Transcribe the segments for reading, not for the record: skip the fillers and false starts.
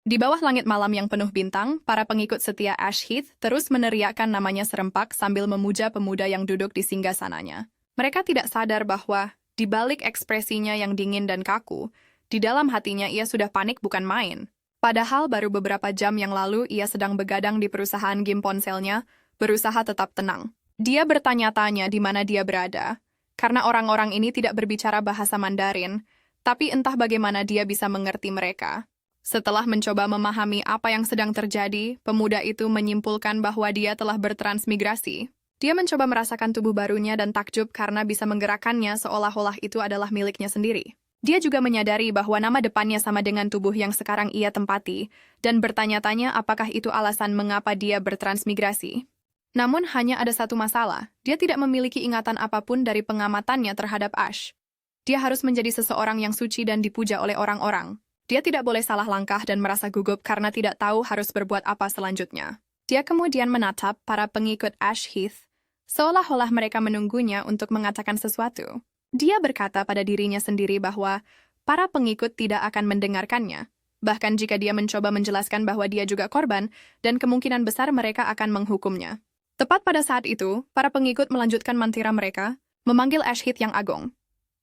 Di bawah langit malam yang penuh bintang, para pengikut setia Ash Heath terus meneriakkan namanya serempak sambil memuja pemuda yang duduk di singgasananya. Mereka tidak sadar bahwa, di balik ekspresinya yang dingin dan kaku, di dalam hatinya ia sudah panik bukan main. Padahal baru beberapa jam yang lalu ia sedang begadang di perusahaan game ponselnya, berusaha tetap tenang. Dia bertanya-tanya di mana dia berada, karena orang-orang ini tidak berbicara bahasa Mandarin, tapi entah bagaimana dia bisa mengerti mereka. Setelah mencoba memahami apa yang sedang terjadi, pemuda itu menyimpulkan bahwa dia telah bertransmigrasi. Dia mencoba merasakan tubuh barunya dan takjub karena bisa menggerakkannya seolah-olah itu adalah miliknya sendiri. Dia juga menyadari bahwa nama depannya sama dengan tubuh yang sekarang ia tempati, dan bertanya-tanya apakah itu alasan mengapa dia bertransmigrasi. Namun hanya ada satu masalah, dia tidak memiliki ingatan apapun dari pengamatannya terhadap Ash. Dia harus menjadi seseorang yang suci dan dipuja oleh orang-orang. Dia tidak boleh salah langkah dan merasa gugup karena tidak tahu harus berbuat apa selanjutnya. Dia kemudian menatap para pengikut Ash Heath, seolah-olah mereka menunggunya untuk mengatakan sesuatu. Dia berkata pada dirinya sendiri bahwa para pengikut tidak akan mendengarkannya, bahkan jika dia mencoba menjelaskan bahwa dia juga korban, dan kemungkinan besar mereka akan menghukumnya. Tepat pada saat itu, para pengikut melanjutkan mantira mereka, memanggil Ash Heath yang agung.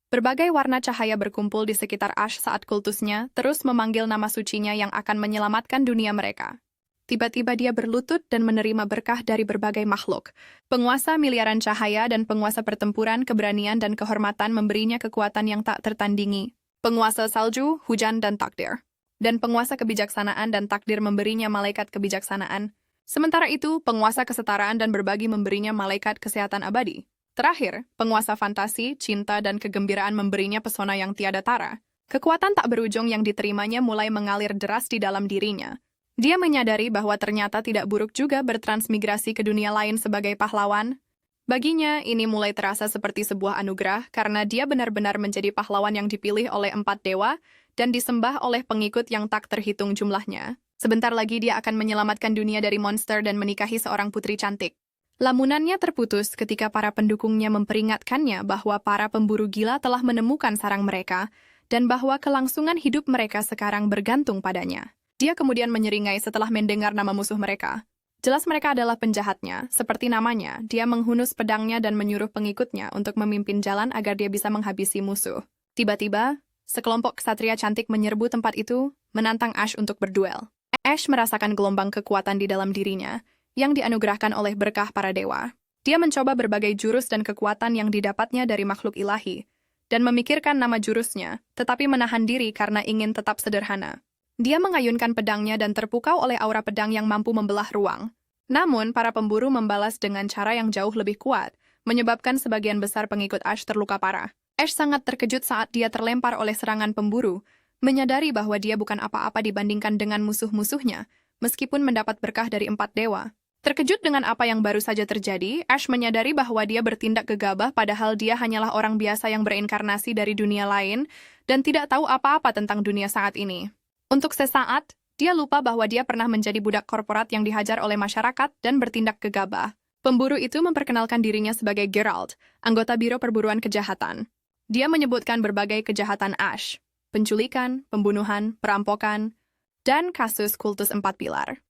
Berbagai warna cahaya berkumpul di sekitar Ash saat kultusnya terus memanggil nama sucinya yang akan menyelamatkan dunia mereka. Tiba-tiba dia berlutut dan menerima berkah dari berbagai makhluk. Penguasa miliaran cahaya dan penguasa pertempuran, keberanian dan kehormatan memberinya kekuatan yang tak tertandingi. Penguasa salju, hujan dan takdir. Dan penguasa kebijaksanaan dan takdir memberinya malaikat kebijaksanaan. Sementara itu, penguasa kesetaraan dan berbagi memberinya malaikat kesehatan abadi. Terakhir, penguasa fantasi, cinta, dan kegembiraan memberinya pesona yang tiada tara. Kekuatan tak berujung yang diterimanya mulai mengalir deras di dalam dirinya. Dia menyadari bahwa ternyata tidak buruk juga bertransmigrasi ke dunia lain sebagai pahlawan. Baginya, ini mulai terasa seperti sebuah anugerah karena dia benar-benar menjadi pahlawan yang dipilih oleh 4 dewa dan disembah oleh pengikut yang tak terhitung jumlahnya. Sebentar lagi dia akan menyelamatkan dunia dari monster dan menikahi seorang putri cantik. Lamunannya terputus ketika para pendukungnya memperingatkannya bahwa para pemburu gila telah menemukan sarang mereka dan bahwa kelangsungan hidup mereka sekarang bergantung padanya. Dia kemudian menyeringai setelah mendengar nama musuh mereka. Jelas mereka adalah penjahatnya, seperti namanya, dia menghunus pedangnya dan menyuruh pengikutnya untuk memimpin jalan agar dia bisa menghabisi musuh. Tiba-tiba, sekelompok ksatria cantik menyerbu tempat itu, menantang Ash untuk berduel. Ash merasakan gelombang kekuatan di dalam dirinya, yang dianugerahkan oleh berkah para dewa. Dia mencoba berbagai jurus dan kekuatan yang didapatnya dari makhluk ilahi, dan memikirkan nama jurusnya, tetapi menahan diri karena ingin tetap sederhana. Dia mengayunkan pedangnya dan terpukau oleh aura pedang yang mampu membelah ruang. Namun, para pemburu membalas dengan cara yang jauh lebih kuat, menyebabkan sebagian besar pengikut Ash terluka parah. Ash sangat terkejut saat dia terlempar oleh serangan pemburu, menyadari bahwa dia bukan apa-apa dibandingkan dengan musuh-musuhnya, meskipun mendapat berkah dari 4 dewa. Terkejut dengan apa yang baru saja terjadi, Ash menyadari bahwa dia bertindak gegabah padahal dia hanyalah orang biasa yang berinkarnasi dari dunia lain dan tidak tahu apa-apa tentang dunia saat ini. Untuk sesaat, dia lupa bahwa dia pernah menjadi budak korporat yang dihajar oleh masyarakat dan bertindak gegabah. Pemburu itu memperkenalkan dirinya sebagai Geralt, anggota Biro Perburuan Kejahatan. Dia menyebutkan berbagai kejahatan Ash, penculikan, pembunuhan, perampokan, dan kasus kultus 4 pilar.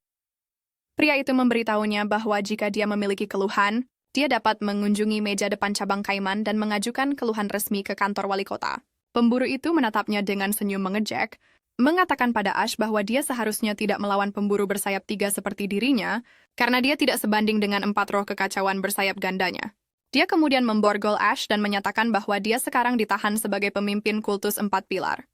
Pria itu memberitahunya bahwa jika dia memiliki keluhan, dia dapat mengunjungi meja depan cabang Kaiman dan mengajukan keluhan resmi ke kantor wali kota. Pemburu itu menatapnya dengan senyum mengejek, mengatakan pada Ash bahwa dia seharusnya tidak melawan pemburu bersayap 3 seperti dirinya, karena dia tidak sebanding dengan 4 roh kekacauan bersayap gandanya. Dia kemudian memborgol Ash dan menyatakan bahwa dia sekarang ditahan sebagai pemimpin kultus 4 pilar.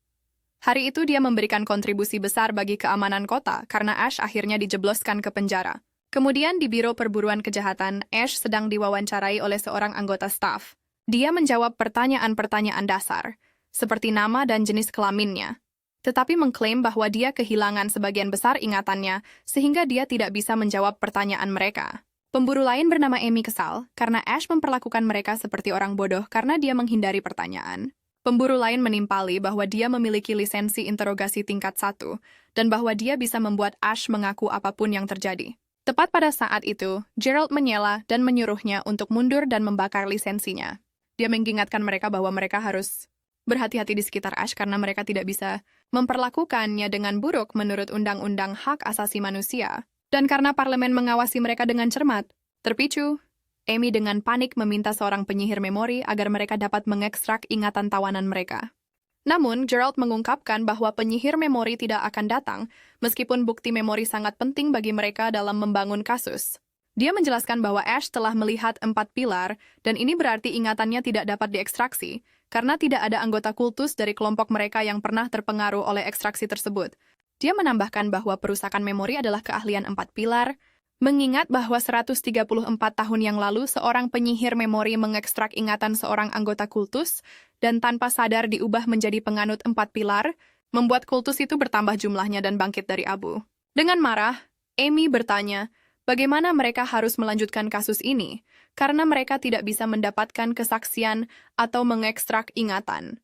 Hari itu dia memberikan kontribusi besar bagi keamanan kota karena Ash akhirnya dijebloskan ke penjara. Kemudian di Biro Perburuan Kejahatan, Ash sedang diwawancarai oleh seorang anggota staf. Dia menjawab pertanyaan-pertanyaan dasar, seperti nama dan jenis kelaminnya, tetapi mengklaim bahwa dia kehilangan sebagian besar ingatannya sehingga dia tidak bisa menjawab pertanyaan mereka. Pemburu lain bernama Amy kesal karena Ash memperlakukan mereka seperti orang bodoh karena dia menghindari pertanyaan. Pemburu lain menimpali bahwa dia memiliki lisensi interogasi tingkat 1 dan bahwa dia bisa membuat Ash mengaku apapun yang terjadi. Tepat pada saat itu, Gerald menyela dan menyuruhnya untuk mundur dan membakar lisensinya. Dia mengingatkan mereka bahwa mereka harus berhati-hati di sekitar Ash karena mereka tidak bisa memperlakukannya dengan buruk menurut Undang-Undang Hak Asasi Manusia. Dan karena parlemen mengawasi mereka dengan cermat, terpicu, Amy dengan panik meminta seorang penyihir memori agar mereka dapat mengekstrak ingatan tawanan mereka. Namun, Gerald mengungkapkan bahwa penyihir memori tidak akan datang, meskipun bukti memori sangat penting bagi mereka dalam membangun kasus. Dia menjelaskan bahwa Ash telah melihat 4 pilar, dan ini berarti ingatannya tidak dapat diekstraksi, karena tidak ada anggota kultus dari kelompok mereka yang pernah terpengaruh oleh ekstraksi tersebut. Dia menambahkan bahwa perusakan memori adalah keahlian 4 pilar, mengingat bahwa 134 tahun yang lalu seorang penyihir memori mengekstrak ingatan seorang anggota kultus dan tanpa sadar diubah menjadi penganut 4 pilar, membuat kultus itu bertambah jumlahnya dan bangkit dari abu. Dengan marah, Amy bertanya, bagaimana mereka harus melanjutkan kasus ini, karena mereka tidak bisa mendapatkan kesaksian atau mengekstrak ingatan.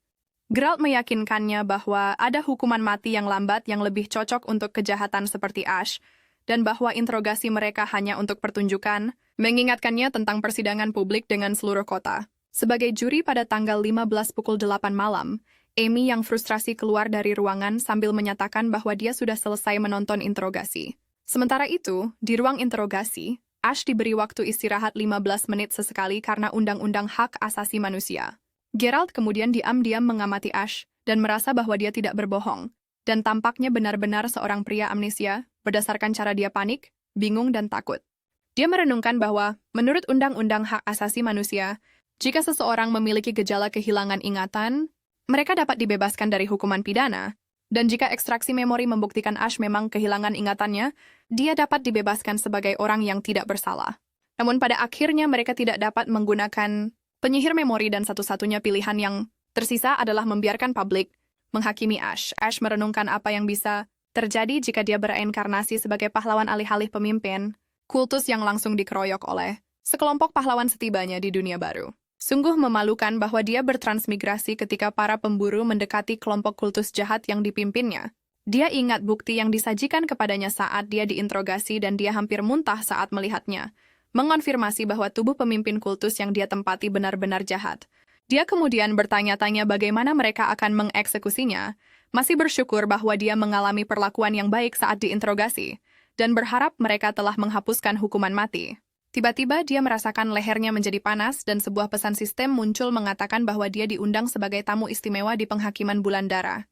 Gerald meyakinkannya bahwa ada hukuman mati yang lambat yang lebih cocok untuk kejahatan seperti Ash, dan bahwa interogasi mereka hanya untuk pertunjukan, mengingatkannya tentang persidangan publik dengan seluruh kota. Sebagai juri pada tanggal 15 pukul 8 malam, Amy yang frustrasi keluar dari ruangan sambil menyatakan bahwa dia sudah selesai menonton interogasi. Sementara itu, di ruang interogasi, Ash diberi waktu istirahat 15 menit sesekali karena Undang-Undang Hak Asasi Manusia. Gerald kemudian diam-diam mengamati Ash dan merasa bahwa dia tidak berbohong, dan tampaknya benar-benar seorang pria amnesia berdasarkan cara dia panik, bingung, dan takut. Dia merenungkan bahwa, menurut Undang-Undang Hak Asasi Manusia, jika seseorang memiliki gejala kehilangan ingatan, mereka dapat dibebaskan dari hukuman pidana, dan jika ekstraksi memori membuktikan Ash memang kehilangan ingatannya, dia dapat dibebaskan sebagai orang yang tidak bersalah. Namun pada akhirnya mereka tidak dapat menggunakan penyihir memori dan satu-satunya pilihan yang tersisa adalah membiarkan publik menghakimi Ash. Ash merenungkan apa yang bisa terjadi jika dia bereinkarnasi sebagai pahlawan alih-alih pemimpin, kultus yang langsung dikeroyok oleh sekelompok pahlawan setibanya di dunia baru. Sungguh memalukan bahwa dia bertransmigrasi ketika para pemburu mendekati kelompok kultus jahat yang dipimpinnya. Dia ingat bukti yang disajikan kepadanya saat dia diinterogasi dan dia hampir muntah saat melihatnya, mengonfirmasi bahwa tubuh pemimpin kultus yang dia tempati benar-benar jahat. Dia kemudian bertanya-tanya bagaimana mereka akan mengeksekusinya, masih bersyukur bahwa dia mengalami perlakuan yang baik saat diinterogasi, dan berharap mereka telah menghapuskan hukuman mati. Tiba-tiba dia merasakan lehernya menjadi panas dan sebuah pesan sistem muncul mengatakan bahwa dia diundang sebagai tamu istimewa di penghakiman bulan dara.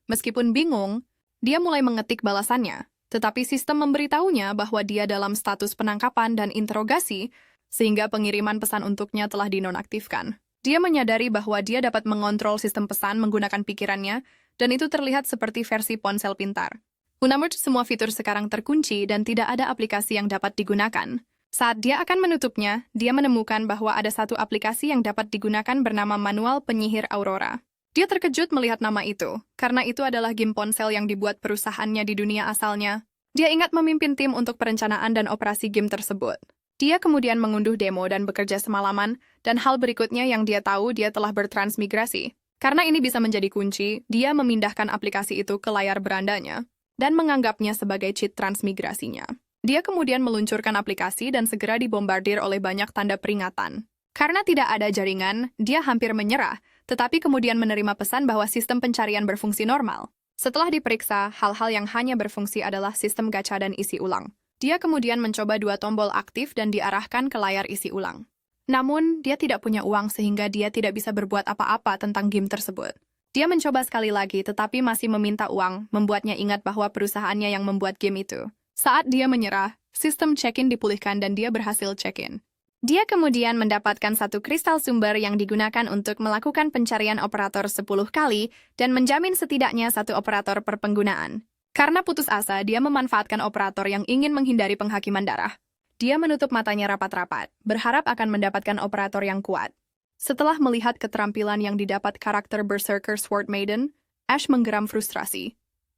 Meskipun bingung, dia mulai mengetik balasannya, tetapi sistem memberitahunya bahwa dia dalam status penangkapan dan interogasi, sehingga pengiriman pesan untuknya telah dinonaktifkan. Dia menyadari bahwa dia dapat mengontrol sistem pesan menggunakan pikirannya, dan itu terlihat seperti versi ponsel pintar. Namun semua fitur sekarang terkunci dan tidak ada aplikasi yang dapat digunakan. Saat dia akan menutupnya, dia menemukan bahwa ada satu aplikasi yang dapat digunakan bernama Manual Penyihir Aurora. Dia terkejut melihat nama itu, karena itu adalah game ponsel yang dibuat perusahaannya di dunia asalnya. Dia ingat memimpin tim untuk perencanaan dan operasi game tersebut. Dia kemudian mengunduh demo dan bekerja semalaman, dan hal berikutnya yang dia tahu dia telah bertransmigrasi. Karena ini bisa menjadi kunci, dia memindahkan aplikasi itu ke layar berandanya, dan menganggapnya sebagai cheat transmigrasinya. Dia kemudian meluncurkan aplikasi dan segera dibombardir oleh banyak tanda peringatan. Karena tidak ada jaringan, dia hampir menyerah, tetapi kemudian menerima pesan bahwa sistem pencarian berfungsi normal. Setelah diperiksa, hal-hal yang hanya berfungsi adalah sistem gacha dan isi ulang. Dia kemudian mencoba 2 tombol aktif dan diarahkan ke layar isi ulang. Namun, dia tidak punya uang sehingga dia tidak bisa berbuat apa-apa tentang game tersebut. Dia mencoba sekali lagi tetapi masih meminta uang, membuatnya ingat bahwa perusahaannya yang membuat game itu. Saat dia menyerah, sistem check-in dipulihkan dan dia berhasil check-in. Dia kemudian mendapatkan satu kristal sumber yang digunakan untuk melakukan pencarian operator 10 kali dan menjamin setidaknya 1 operator per penggunaan. Karena putus asa, dia memanfaatkan operator yang ingin menghindari penghakiman darah. Dia menutup matanya rapat-rapat, berharap akan mendapatkan operator yang kuat. Setelah melihat keterampilan yang didapat karakter Berserker Sword Maiden, Ash menggeram frustrasi.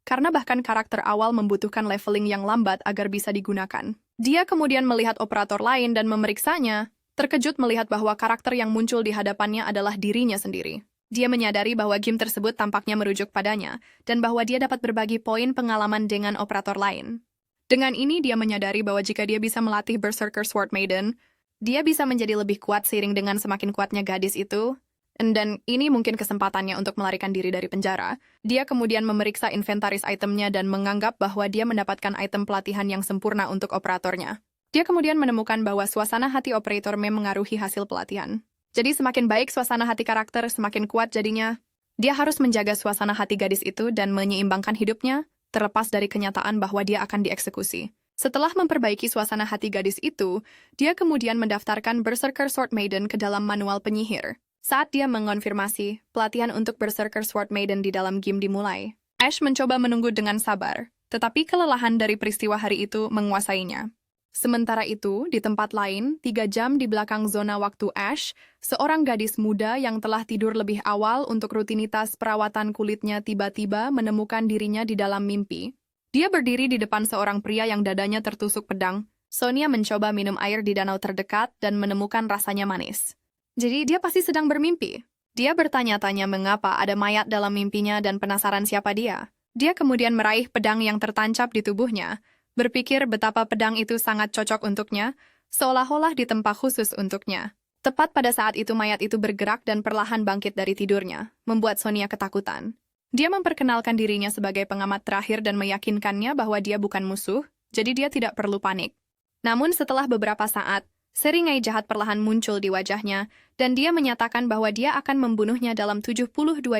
Karena bahkan karakter awal membutuhkan leveling yang lambat agar bisa digunakan. Dia kemudian melihat operator lain dan memeriksanya, terkejut melihat bahwa karakter yang muncul di hadapannya adalah dirinya sendiri. Dia menyadari bahwa game tersebut tampaknya merujuk padanya, dan bahwa dia dapat berbagi poin pengalaman dengan operator lain. Dengan ini dia menyadari bahwa jika dia bisa melatih Berserker Sword Maiden, dia bisa menjadi lebih kuat seiring dengan semakin kuatnya gadis itu, Dan ini mungkin kesempatannya untuk melarikan diri dari penjara. Dia kemudian memeriksa inventaris itemnya dan menganggap bahwa dia mendapatkan item pelatihan yang sempurna untuk operatornya. Dia kemudian menemukan bahwa suasana hati operator memengaruhi hasil pelatihan. Jadi semakin baik suasana hati karakter, semakin kuat jadinya. Dia harus menjaga suasana hati gadis itu dan menyeimbangkan hidupnya, terlepas dari kenyataan bahwa dia akan dieksekusi. Setelah memperbaiki suasana hati gadis itu, dia kemudian mendaftarkan Berserker Sword Maiden ke dalam manual penyihir. Saat dia mengonfirmasi, pelatihan untuk Berserker Sword Maiden di dalam game dimulai. Ash mencoba menunggu dengan sabar, tetapi kelelahan dari peristiwa hari itu menguasainya. Sementara itu, di tempat lain, 3 jam di belakang zona waktu Ash, seorang gadis muda yang telah tidur lebih awal untuk rutinitas perawatan kulitnya tiba-tiba menemukan dirinya di dalam mimpi. Dia berdiri di depan seorang pria yang dadanya tertusuk pedang. Sonia mencoba minum air di danau terdekat dan menemukan rasanya manis. Jadi dia pasti sedang bermimpi. Dia bertanya-tanya mengapa ada mayat dalam mimpinya dan penasaran siapa dia. Dia kemudian meraih pedang yang tertancap di tubuhnya, berpikir betapa pedang itu sangat cocok untuknya, seolah-olah ditempa khusus untuknya. Tepat pada saat itu mayat itu bergerak dan perlahan bangkit dari tidurnya, membuat Sonia ketakutan. Dia memperkenalkan dirinya sebagai pengamat terakhir dan meyakinkannya bahwa dia bukan musuh, jadi dia tidak perlu panik. Namun setelah beberapa saat, seringai jahat perlahan muncul di wajahnya, dan dia menyatakan bahwa dia akan membunuhnya dalam 72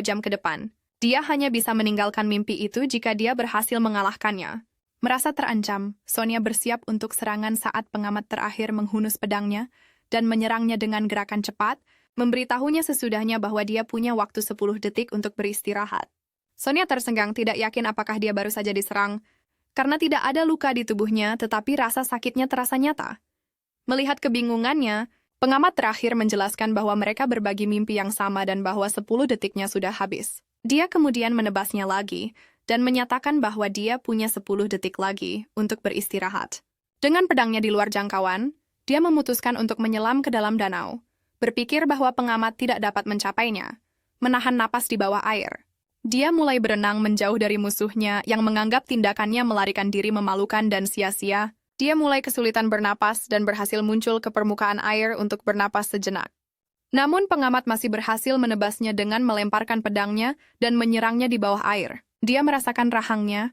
jam ke depan. Dia hanya bisa meninggalkan mimpi itu jika dia berhasil mengalahkannya. Merasa terancam, Sonia bersiap untuk serangan saat pengamat terakhir menghunus pedangnya dan menyerangnya dengan gerakan cepat, memberitahunya sesudahnya bahwa dia punya waktu 10 detik untuk beristirahat. Sonia tersenggang, tidak yakin apakah dia baru saja diserang, karena tidak ada luka di tubuhnya tetapi rasa sakitnya terasa nyata. Melihat kebingungannya, pengamat terakhir menjelaskan bahwa mereka berbagi mimpi yang sama dan bahwa 10 detiknya sudah habis. Dia kemudian menebasnya lagi dan menyatakan bahwa dia punya 10 detik lagi untuk beristirahat. Dengan pedangnya di luar jangkauan, dia memutuskan untuk menyelam ke dalam danau, berpikir bahwa pengamat tidak dapat mencapainya, menahan napas di bawah air. Dia mulai berenang menjauh dari musuhnya yang menganggap tindakannya melarikan diri memalukan dan sia-sia. Dia mulai kesulitan bernapas dan berhasil muncul ke permukaan air untuk bernapas sejenak. Namun pengamat masih berhasil menebasnya dengan melemparkan pedangnya dan menyerangnya di bawah air. Dia merasakan rahangnya,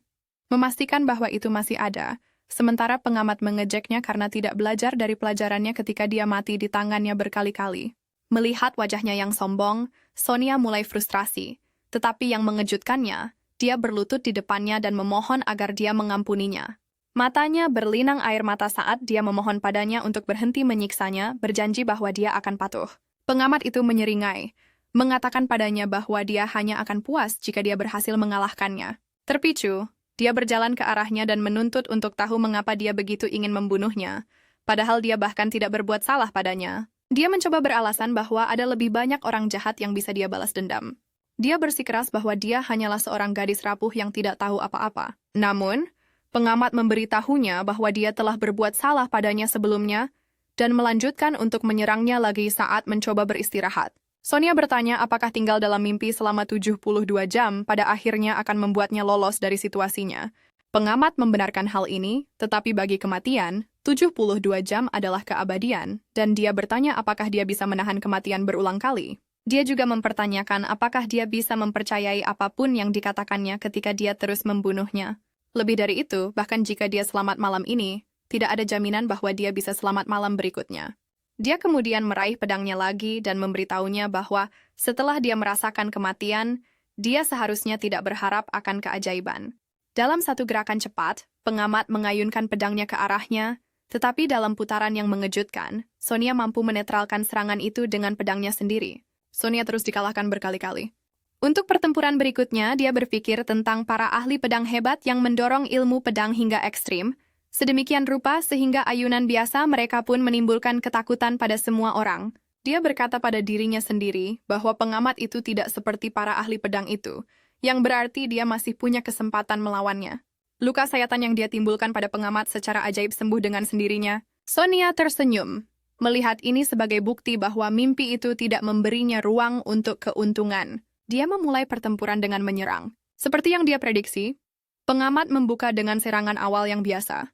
memastikan bahwa itu masih ada, sementara pengamat mengejeknya karena tidak belajar dari pelajarannya ketika dia mati di tangannya berkali-kali. Melihat wajahnya yang sombong, Sonia mulai frustrasi, tetapi yang mengejutkannya, dia berlutut di depannya dan memohon agar dia mengampuninya. Matanya berlinang air mata saat dia memohon padanya untuk berhenti menyiksanya, berjanji bahwa dia akan patuh. Pengamat itu menyeringai, mengatakan padanya bahwa dia hanya akan puas jika dia berhasil mengalahkannya. Terpicu, dia berjalan ke arahnya dan menuntut untuk tahu mengapa dia begitu ingin membunuhnya, padahal dia bahkan tidak berbuat salah padanya. Dia mencoba beralasan bahwa ada lebih banyak orang jahat yang bisa dia balas dendam. Dia bersikeras bahwa dia hanyalah seorang gadis rapuh yang tidak tahu apa-apa. Namun, pengamat memberitahunya bahwa dia telah berbuat salah padanya sebelumnya dan melanjutkan untuk menyerangnya lagi saat mencoba beristirahat. Sonia bertanya apakah tinggal dalam mimpi selama 72 jam pada akhirnya akan membuatnya lolos dari situasinya. Pengamat membenarkan hal ini, tetapi bagi kematian, 72 jam adalah keabadian, dan dia bertanya apakah dia bisa menahan kematian berulang kali. Dia juga mempertanyakan apakah dia bisa mempercayai apapun yang dikatakannya ketika dia terus membunuhnya. Lebih dari itu, bahkan jika dia selamat malam ini, tidak ada jaminan bahwa dia bisa selamat malam berikutnya. Dia kemudian meraih pedangnya lagi dan memberitahunya bahwa setelah dia merasakan kematian, dia seharusnya tidak berharap akan keajaiban. Dalam satu gerakan cepat, pengamat mengayunkan pedangnya ke arahnya, tetapi dalam putaran yang mengejutkan, Sonia mampu menetralkan serangan itu dengan pedangnya sendiri. Sonia terus dikalahkan berkali-kali. Untuk pertempuran berikutnya, dia berpikir tentang para ahli pedang hebat yang mendorong ilmu pedang hingga ekstrim, sedemikian rupa sehingga ayunan biasa mereka pun menimbulkan ketakutan pada semua orang. Dia berkata pada dirinya sendiri bahwa pengamat itu tidak seperti para ahli pedang itu, yang berarti dia masih punya kesempatan melawannya. Luka sayatan yang dia timbulkan pada pengamat secara ajaib sembuh dengan sendirinya. Sonia tersenyum, melihat ini sebagai bukti bahwa mimpi itu tidak memberinya ruang untuk keuntungan. Dia memulai pertempuran dengan menyerang. Seperti yang dia prediksi, pengamat membuka dengan serangan awal yang biasa.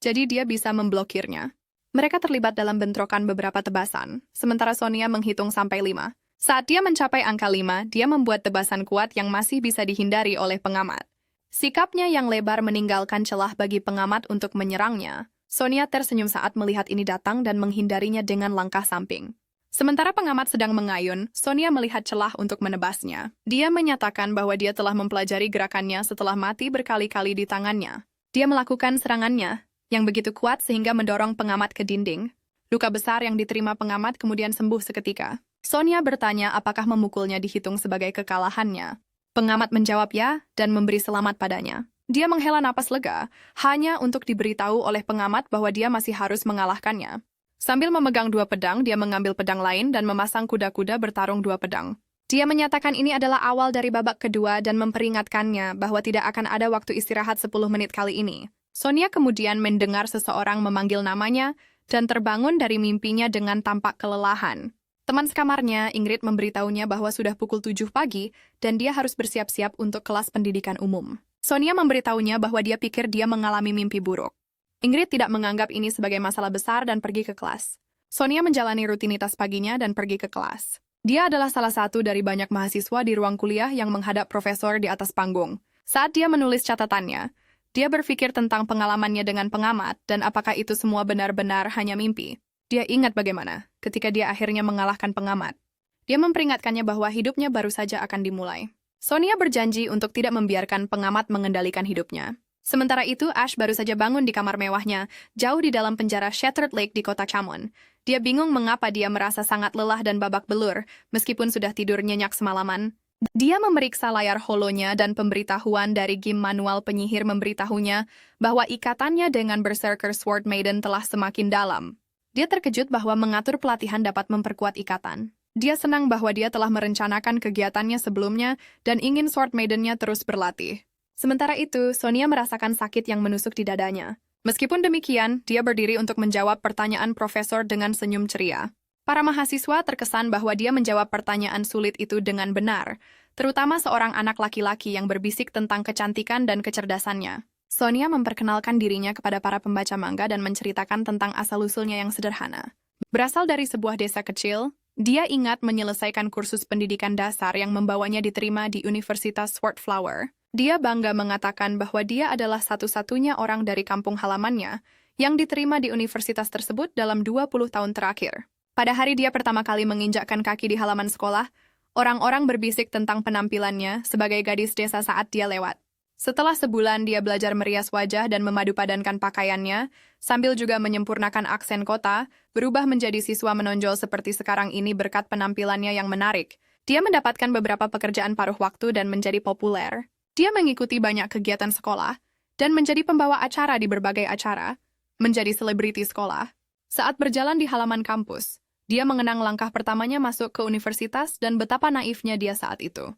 Jadi dia bisa memblokirnya. Mereka terlibat dalam bentrokan beberapa tebasan, sementara Sonia menghitung sampai 5. Saat dia mencapai angka 5, dia membuat tebasan kuat yang masih bisa dihindari oleh pengamat. Sikapnya yang lebar meninggalkan celah bagi pengamat untuk menyerangnya. Sonia tersenyum saat melihat ini datang dan menghindarinya dengan langkah samping. Sementara pengamat sedang mengayun, Sonia melihat celah untuk menebasnya. Dia menyatakan bahwa dia telah mempelajari gerakannya setelah mati berkali-kali di tangannya. Dia melakukan serangannya, yang begitu kuat sehingga mendorong pengamat ke dinding. Luka besar yang diterima pengamat kemudian sembuh seketika. Sonia bertanya apakah memukulnya dihitung sebagai kekalahannya. Pengamat menjawab ya dan memberi selamat padanya. Dia menghela napas lega, hanya untuk diberitahu oleh pengamat bahwa dia masih harus mengalahkannya. Sambil memegang 2 pedang, dia mengambil pedang lain dan memasang kuda-kuda bertarung 2 pedang. Dia menyatakan ini adalah awal dari babak kedua dan memperingatkannya bahwa tidak akan ada waktu istirahat 10 menit kali ini. Sonia kemudian mendengar seseorang memanggil namanya dan terbangun dari mimpinya dengan tampak kelelahan. Teman sekamarnya, Ingrid, memberitahunya bahwa sudah pukul 7 pagi dan dia harus bersiap-siap untuk kelas pendidikan umum. Sonia memberitahunya bahwa dia pikir dia mengalami mimpi buruk. Ingrid tidak menganggap ini sebagai masalah besar dan pergi ke kelas. Sonia menjalani rutinitas paginya dan pergi ke kelas. Dia adalah salah satu dari banyak mahasiswa di ruang kuliah yang menghadap profesor di atas panggung. Saat dia menulis catatannya, dia berpikir tentang pengalamannya dengan pengamat dan apakah itu semua benar-benar hanya mimpi. Dia ingat bagaimana ketika dia akhirnya mengalahkan pengamat. Dia memperingatkannya bahwa hidupnya baru saja akan dimulai. Sonia berjanji untuk tidak membiarkan pengamat mengendalikan hidupnya. Sementara itu, Ash baru saja bangun di kamar mewahnya, jauh di dalam penjara Shattered Lake di kota Chamon. Dia bingung mengapa dia merasa sangat lelah dan babak belur, meskipun sudah tidur nyenyak semalaman. Dia memeriksa layar holonya dan pemberitahuan dari Gim manual penyihir memberitahunya bahwa ikatannya dengan Berserker Sword Maiden telah semakin dalam. Dia terkejut bahwa mengatur pelatihan dapat memperkuat ikatan. Dia senang bahwa dia telah merencanakan kegiatannya sebelumnya dan ingin Sword Maiden-nya terus berlatih. Sementara itu, Sonia merasakan sakit yang menusuk di dadanya. Meskipun demikian, dia berdiri untuk menjawab pertanyaan profesor dengan senyum ceria. Para mahasiswa terkesan bahwa dia menjawab pertanyaan sulit itu dengan benar, terutama seorang anak laki-laki yang berbisik tentang kecantikan dan kecerdasannya. Sonia memperkenalkan dirinya kepada para pembaca manga dan menceritakan tentang asal-usulnya yang sederhana. Berasal dari sebuah desa kecil, dia ingat menyelesaikan kursus pendidikan dasar yang membawanya diterima di Universitas Swordflower. Dia bangga mengatakan bahwa dia adalah satu-satunya orang dari kampung halamannya yang diterima di universitas tersebut dalam 20 tahun terakhir. Pada hari dia pertama kali menginjakkan kaki di halaman sekolah, orang-orang berbisik tentang penampilannya sebagai gadis desa saat dia lewat. Setelah sebulan, dia belajar merias wajah dan memadupadankan pakaiannya, sambil juga menyempurnakan aksen kota, berubah menjadi siswa menonjol seperti sekarang ini berkat penampilannya yang menarik. Dia mendapatkan beberapa pekerjaan paruh waktu dan menjadi populer. Dia mengikuti banyak kegiatan sekolah, dan menjadi pembawa acara di berbagai acara, menjadi selebriti sekolah. Saat berjalan di halaman kampus, dia mengenang langkah pertamanya masuk ke universitas dan betapa naifnya dia saat itu.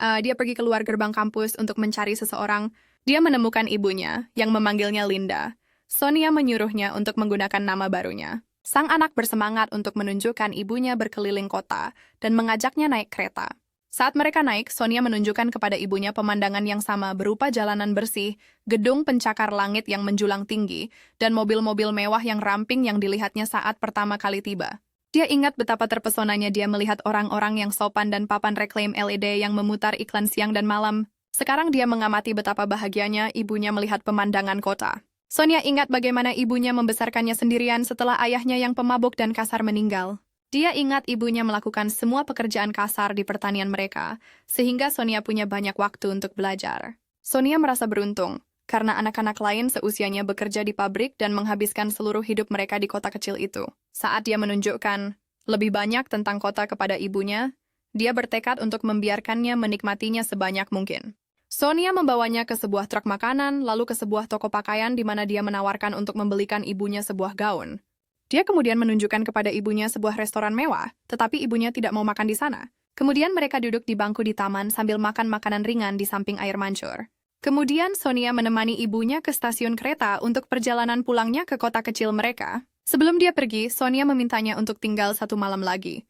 Dia pergi keluar gerbang kampus untuk mencari seseorang. Dia menemukan ibunya, yang memanggilnya Linda. Sonia menyuruhnya untuk menggunakan nama barunya. Sang anak bersemangat untuk menunjukkan ibunya berkeliling kota dan mengajaknya naik kereta. Saat mereka naik, Sonia menunjukkan kepada ibunya pemandangan yang sama berupa jalanan bersih, gedung pencakar langit yang menjulang tinggi, dan mobil-mobil mewah yang ramping yang dilihatnya saat pertama kali tiba. Dia ingat betapa terpesonanya dia melihat orang-orang yang sopan dan papan reklaim LED yang memutar iklan siang dan malam. Sekarang dia mengamati betapa bahagianya ibunya melihat pemandangan kota. Sonia ingat bagaimana ibunya membesarkannya sendirian setelah ayahnya yang pemabuk dan kasar meninggal. Dia ingat ibunya melakukan semua pekerjaan kasar di pertanian mereka, sehingga Sonia punya banyak waktu untuk belajar. Sonia merasa beruntung, karena anak-anak lain seusianya bekerja di pabrik dan menghabiskan seluruh hidup mereka di kota kecil itu. Saat dia menunjukkan lebih banyak tentang kota kepada ibunya, dia bertekad untuk membiarkannya menikmatinya sebanyak mungkin. Sonia membawanya ke sebuah truk makanan, lalu ke sebuah toko pakaian di mana dia menawarkan untuk membelikan ibunya sebuah gaun. Dia kemudian menunjukkan kepada ibunya sebuah restoran mewah, tetapi ibunya tidak mau makan di sana. Kemudian mereka duduk di bangku di taman sambil makan makanan ringan di samping air mancur. Kemudian Sonia menemani ibunya ke stasiun kereta untuk perjalanan pulangnya ke kota kecil mereka. Sebelum dia pergi, Sonia memintanya untuk tinggal 1 malam lagi.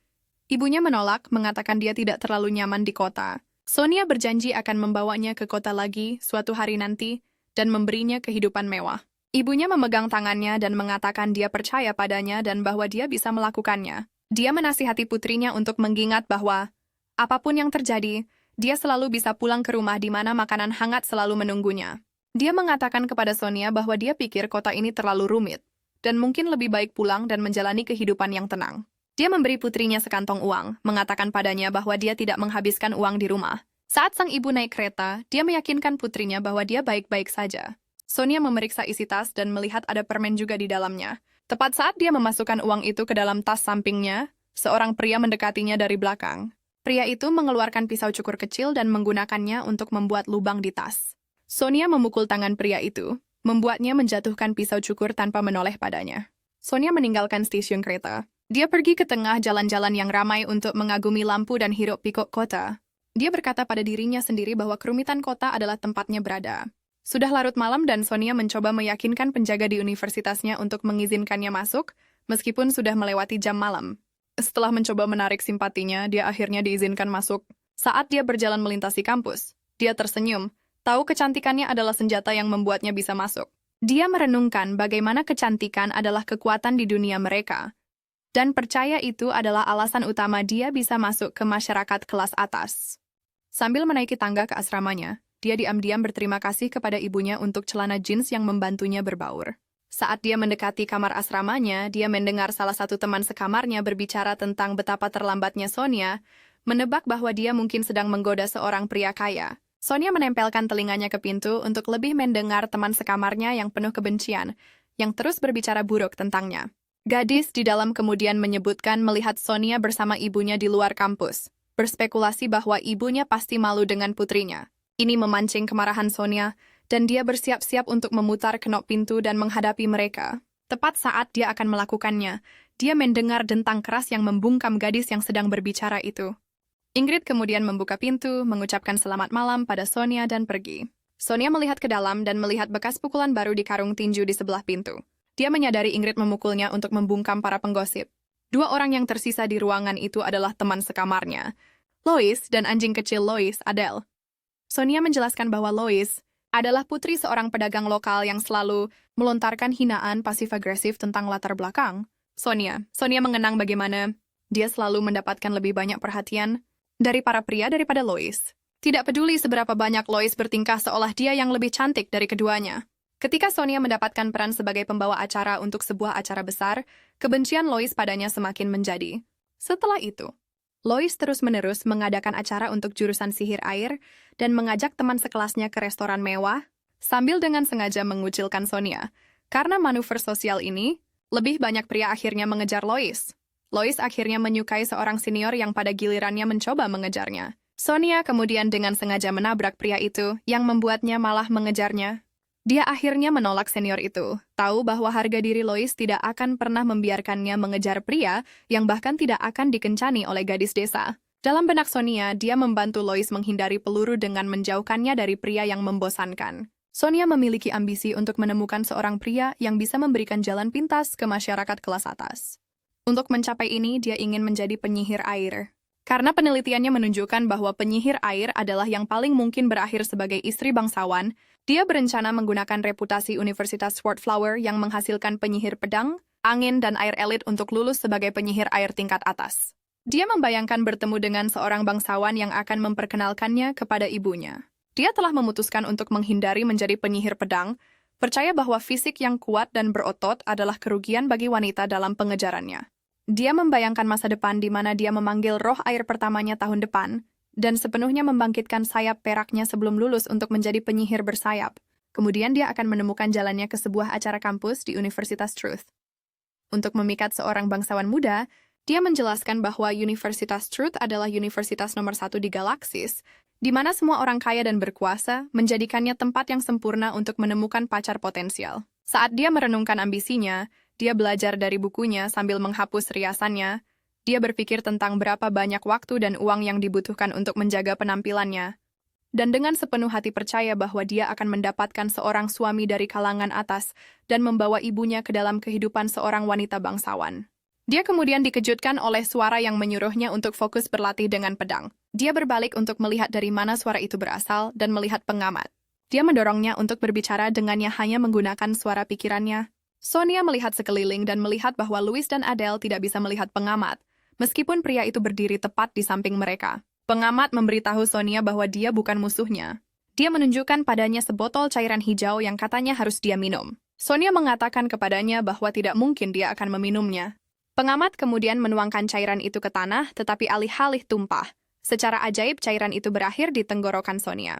Ibunya menolak, mengatakan dia tidak terlalu nyaman di kota. Sonia berjanji akan membawanya ke kota lagi suatu hari nanti dan memberinya kehidupan mewah. Ibunya memegang tangannya dan mengatakan dia percaya padanya dan bahwa dia bisa melakukannya. Dia menasihati putrinya untuk mengingat bahwa apapun yang terjadi, dia selalu bisa pulang ke rumah di mana makanan hangat selalu menunggunya. Dia mengatakan kepada Sonia bahwa dia pikir kota ini terlalu rumit, dan mungkin lebih baik pulang dan menjalani kehidupan yang tenang. Dia memberi putrinya sekantong uang, mengatakan padanya bahwa dia tidak menghabiskan uang di rumah. Saat sang ibu naik kereta, dia meyakinkan putrinya bahwa dia baik-baik saja. Sonia memeriksa isi tas dan melihat ada permen juga di dalamnya. Tepat saat dia memasukkan uang itu ke dalam tas sampingnya, seorang pria mendekatinya dari belakang. Pria itu mengeluarkan pisau cukur kecil dan menggunakannya untuk membuat lubang di tas. Sonia memukul tangan pria itu, membuatnya menjatuhkan pisau cukur tanpa menoleh padanya. Sonia meninggalkan stasiun kereta. Dia pergi ke tengah jalan-jalan yang ramai untuk mengagumi lampu dan hiruk-pikuk kota. Dia berkata pada dirinya sendiri bahwa kerumitan kota adalah tempatnya berada. Sudah larut malam dan Sonia mencoba meyakinkan penjaga di universitasnya untuk mengizinkannya masuk, meskipun sudah melewati jam malam. Setelah mencoba menarik simpatinya, dia akhirnya diizinkan masuk. Saat dia berjalan melintasi kampus, dia tersenyum, tahu kecantikannya adalah senjata yang membuatnya bisa masuk. Dia merenungkan bagaimana kecantikan adalah kekuatan di dunia mereka, dan percaya itu adalah alasan utama dia bisa masuk ke masyarakat kelas atas. Sambil menaiki tangga ke asramanya, dia diam-diam berterima kasih kepada ibunya untuk celana jeans yang membantunya berbaur. Saat dia mendekati kamar asramanya, dia mendengar salah satu teman sekamarnya berbicara tentang betapa terlambatnya Sonia, menebak bahwa dia mungkin sedang menggoda seorang pria kaya. Sonia menempelkan telinganya ke pintu untuk lebih mendengar teman sekamarnya yang penuh kebencian, yang terus berbicara buruk tentangnya. Gadis di dalam kemudian menyebutkan melihat Sonia bersama ibunya di luar kampus, berspekulasi bahwa ibunya pasti malu dengan putrinya. Ini memancing kemarahan Sonia, dan dia bersiap-siap untuk memutar kenop pintu dan menghadapi mereka. Tepat saat dia akan melakukannya, dia mendengar dentang keras yang membungkam gadis yang sedang berbicara itu. Ingrid kemudian membuka pintu, mengucapkan selamat malam pada Sonia dan pergi. Sonia melihat ke dalam dan melihat bekas pukulan baru di karung tinju di sebelah pintu. Dia menyadari Ingrid memukulnya untuk membungkam para penggosip. Dua orang yang tersisa di ruangan itu adalah teman sekamarnya, Lois dan anjing kecil Lois, Adele. Sonia menjelaskan bahwa Lois adalah putri seorang pedagang lokal yang selalu melontarkan hinaan pasif-agresif tentang latar belakang. Sonia mengenang bagaimana dia selalu mendapatkan lebih banyak perhatian dari para pria daripada Lois. Tidak peduli seberapa banyak Lois bertingkah seolah dia yang lebih cantik dari keduanya. Ketika Sonia mendapatkan peran sebagai pembawa acara untuk sebuah acara besar, kebencian Lois padanya semakin menjadi. Setelah itu, Lois terus-menerus mengadakan acara untuk jurusan sihir air dan mengajak teman sekelasnya ke restoran mewah, sambil dengan sengaja mengucilkan Sonia. Karena manuver sosial ini, lebih banyak pria akhirnya mengejar Lois. Lois akhirnya menyukai seorang senior yang pada gilirannya mencoba mengejarnya. Sonia kemudian dengan sengaja menabrak pria itu, yang membuatnya malah mengejarnya. Dia akhirnya menolak senior itu, tahu bahwa harga diri Lois tidak akan pernah membiarkannya mengejar pria yang bahkan tidak akan dikencani oleh gadis desa. Dalam benak Sonia, dia membantu Lois menghindari peluru dengan menjauhkannya dari pria yang membosankan. Sonia memiliki ambisi untuk menemukan seorang pria yang bisa memberikan jalan pintas ke masyarakat kelas atas. Untuk mencapai ini, dia ingin menjadi penyihir air. Karena penelitiannya menunjukkan bahwa penyihir air adalah yang paling mungkin berakhir sebagai istri bangsawan, dia berencana menggunakan reputasi Universitas Swordflower yang menghasilkan penyihir pedang, angin, dan air elit untuk lulus sebagai penyihir air tingkat atas. Dia membayangkan bertemu dengan seorang bangsawan yang akan memperkenalkannya kepada ibunya. Dia telah memutuskan untuk menghindari menjadi penyihir pedang, percaya bahwa fisik yang kuat dan berotot adalah kerugian bagi wanita dalam pengejarannya. Dia membayangkan masa depan di mana dia memanggil roh air pertamanya tahun depan, dan sepenuhnya membangkitkan sayap peraknya sebelum lulus untuk menjadi penyihir bersayap. Kemudian dia akan menemukan jalannya ke sebuah acara kampus di Universitas Truth. Untuk memikat seorang bangsawan muda, dia menjelaskan bahwa Universitas Truth adalah universitas nomor 1 di galaksis, di mana semua orang kaya dan berkuasa menjadikannya tempat yang sempurna untuk menemukan pacar potensial. Saat dia merenungkan ambisinya, dia belajar dari bukunya sambil menghapus riasannya. Dia berpikir tentang berapa banyak waktu dan uang yang dibutuhkan untuk menjaga penampilannya. Dan dengan sepenuh hati percaya bahwa dia akan mendapatkan seorang suami dari kalangan atas dan membawa ibunya ke dalam kehidupan seorang wanita bangsawan. Dia kemudian dikejutkan oleh suara yang menyuruhnya untuk fokus berlatih dengan pedang. Dia berbalik untuk melihat dari mana suara itu berasal dan melihat pengamat. Dia mendorongnya untuk berbicara dengannya hanya menggunakan suara pikirannya. Sonia melihat sekeliling dan melihat bahwa Louis dan Adele tidak bisa melihat pengamat. meskipun pria itu berdiri tepat di samping mereka. Pengamat memberitahu Sonia bahwa dia bukan musuhnya. Dia menunjukkan padanya sebotol cairan hijau yang katanya harus dia minum. Sonia mengatakan kepadanya bahwa tidak mungkin dia akan meminumnya. Pengamat kemudian menuangkan cairan itu ke tanah, tetapi alih-alih tumpah. Secara ajaib cairan itu berakhir di tenggorokan Sonia.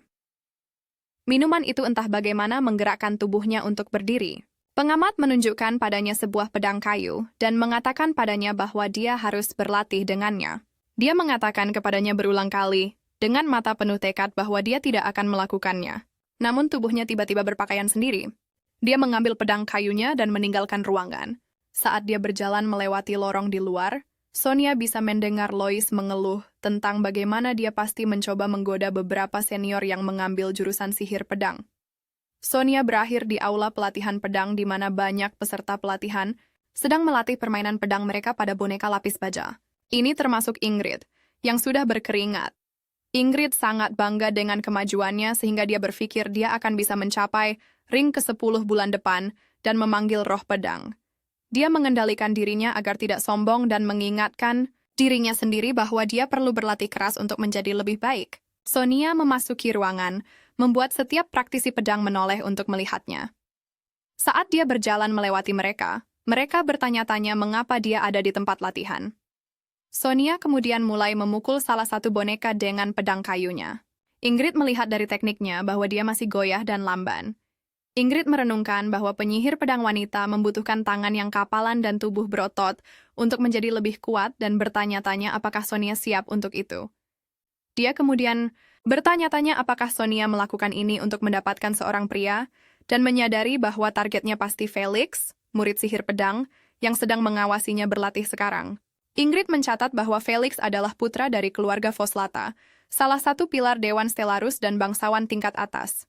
Minuman itu entah bagaimana menggerakkan tubuhnya untuk berdiri. Pengamat menunjukkan padanya sebuah pedang kayu dan mengatakan padanya bahwa dia harus berlatih dengannya. Dia mengatakan kepadanya berulang kali, dengan mata penuh tekad bahwa dia tidak akan melakukannya. Namun tubuhnya tiba-tiba berpakaian sendiri. Dia mengambil pedang kayunya dan meninggalkan ruangan. Saat dia berjalan melewati lorong di luar, Sonia bisa mendengar Lois mengeluh tentang bagaimana dia pasti mencoba menggoda beberapa senior yang mengambil jurusan sihir pedang. Sonia berakhir di aula pelatihan pedang di mana banyak peserta pelatihan sedang melatih permainan pedang mereka pada boneka lapis baja. Ini termasuk Ingrid, yang sudah berkeringat. Ingrid sangat bangga dengan kemajuannya sehingga dia berpikir dia akan bisa mencapai ring ke-10 bulan depan dan memanggil roh pedang. Dia mengendalikan dirinya agar tidak sombong dan mengingatkan dirinya sendiri bahwa dia perlu berlatih keras untuk menjadi lebih baik. Sonia memasuki ruangan, membuat setiap praktisi pedang menoleh untuk melihatnya. Saat dia berjalan melewati mereka, mereka bertanya-tanya mengapa dia ada di tempat latihan. Sonia kemudian mulai memukul salah satu boneka dengan pedang kayunya. Ingrid melihat dari tekniknya bahwa dia masih goyah dan lamban. Ingrid merenungkan bahwa penyihir pedang wanita membutuhkan tangan yang kapalan dan tubuh berotot untuk menjadi lebih kuat dan bertanya-tanya apakah Sonia siap untuk itu. Dia kemudian bertanya-tanya apakah Sonia melakukan ini untuk mendapatkan seorang pria dan menyadari bahwa targetnya pasti Felix, murid sihir pedang, yang sedang mengawasinya berlatih sekarang. Ingrid mencatat bahwa Felix adalah putra dari keluarga Foslata, salah satu pilar Dewan Stelarus dan bangsawan tingkat atas.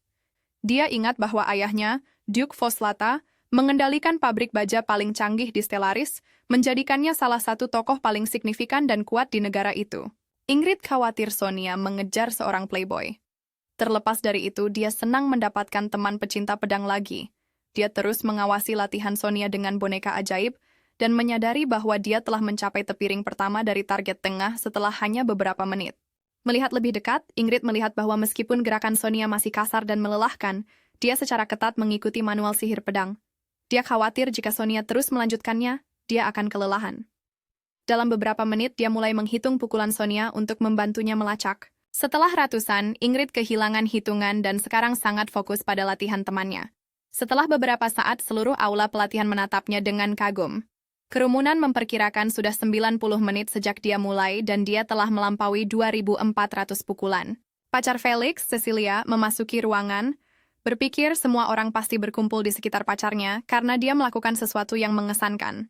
Dia ingat bahwa ayahnya, Duke Foslata, mengendalikan pabrik baja paling canggih di Stellaris, menjadikannya salah satu tokoh paling signifikan dan kuat di negara itu. Ingrid khawatir Sonia mengejar seorang playboy. Terlepas dari itu, dia senang mendapatkan teman pecinta pedang lagi. Dia terus mengawasi latihan Sonia dengan boneka ajaib dan menyadari bahwa dia telah mencapai tepi ring pertama dari target tengah setelah hanya beberapa menit. Melihat lebih dekat, Ingrid melihat bahwa meskipun gerakan Sonia masih kasar dan melelahkan, dia secara ketat mengikuti manual sihir pedang. Dia khawatir jika Sonia terus melanjutkannya, dia akan kelelahan. Dalam beberapa menit, dia mulai menghitung pukulan Sonia untuk membantunya melacak. Setelah ratusan, Ingrid kehilangan hitungan dan sekarang sangat fokus pada latihan temannya. Setelah beberapa saat, seluruh aula pelatihan menatapnya dengan kagum. Kerumunan memperkirakan sudah 90 menit sejak dia mulai dan dia telah melampaui 2.400 pukulan. Pacar Felix, Cecilia, memasuki ruangan, berpikir semua orang pasti berkumpul di sekitar pacarnya karena dia melakukan sesuatu yang mengesankan.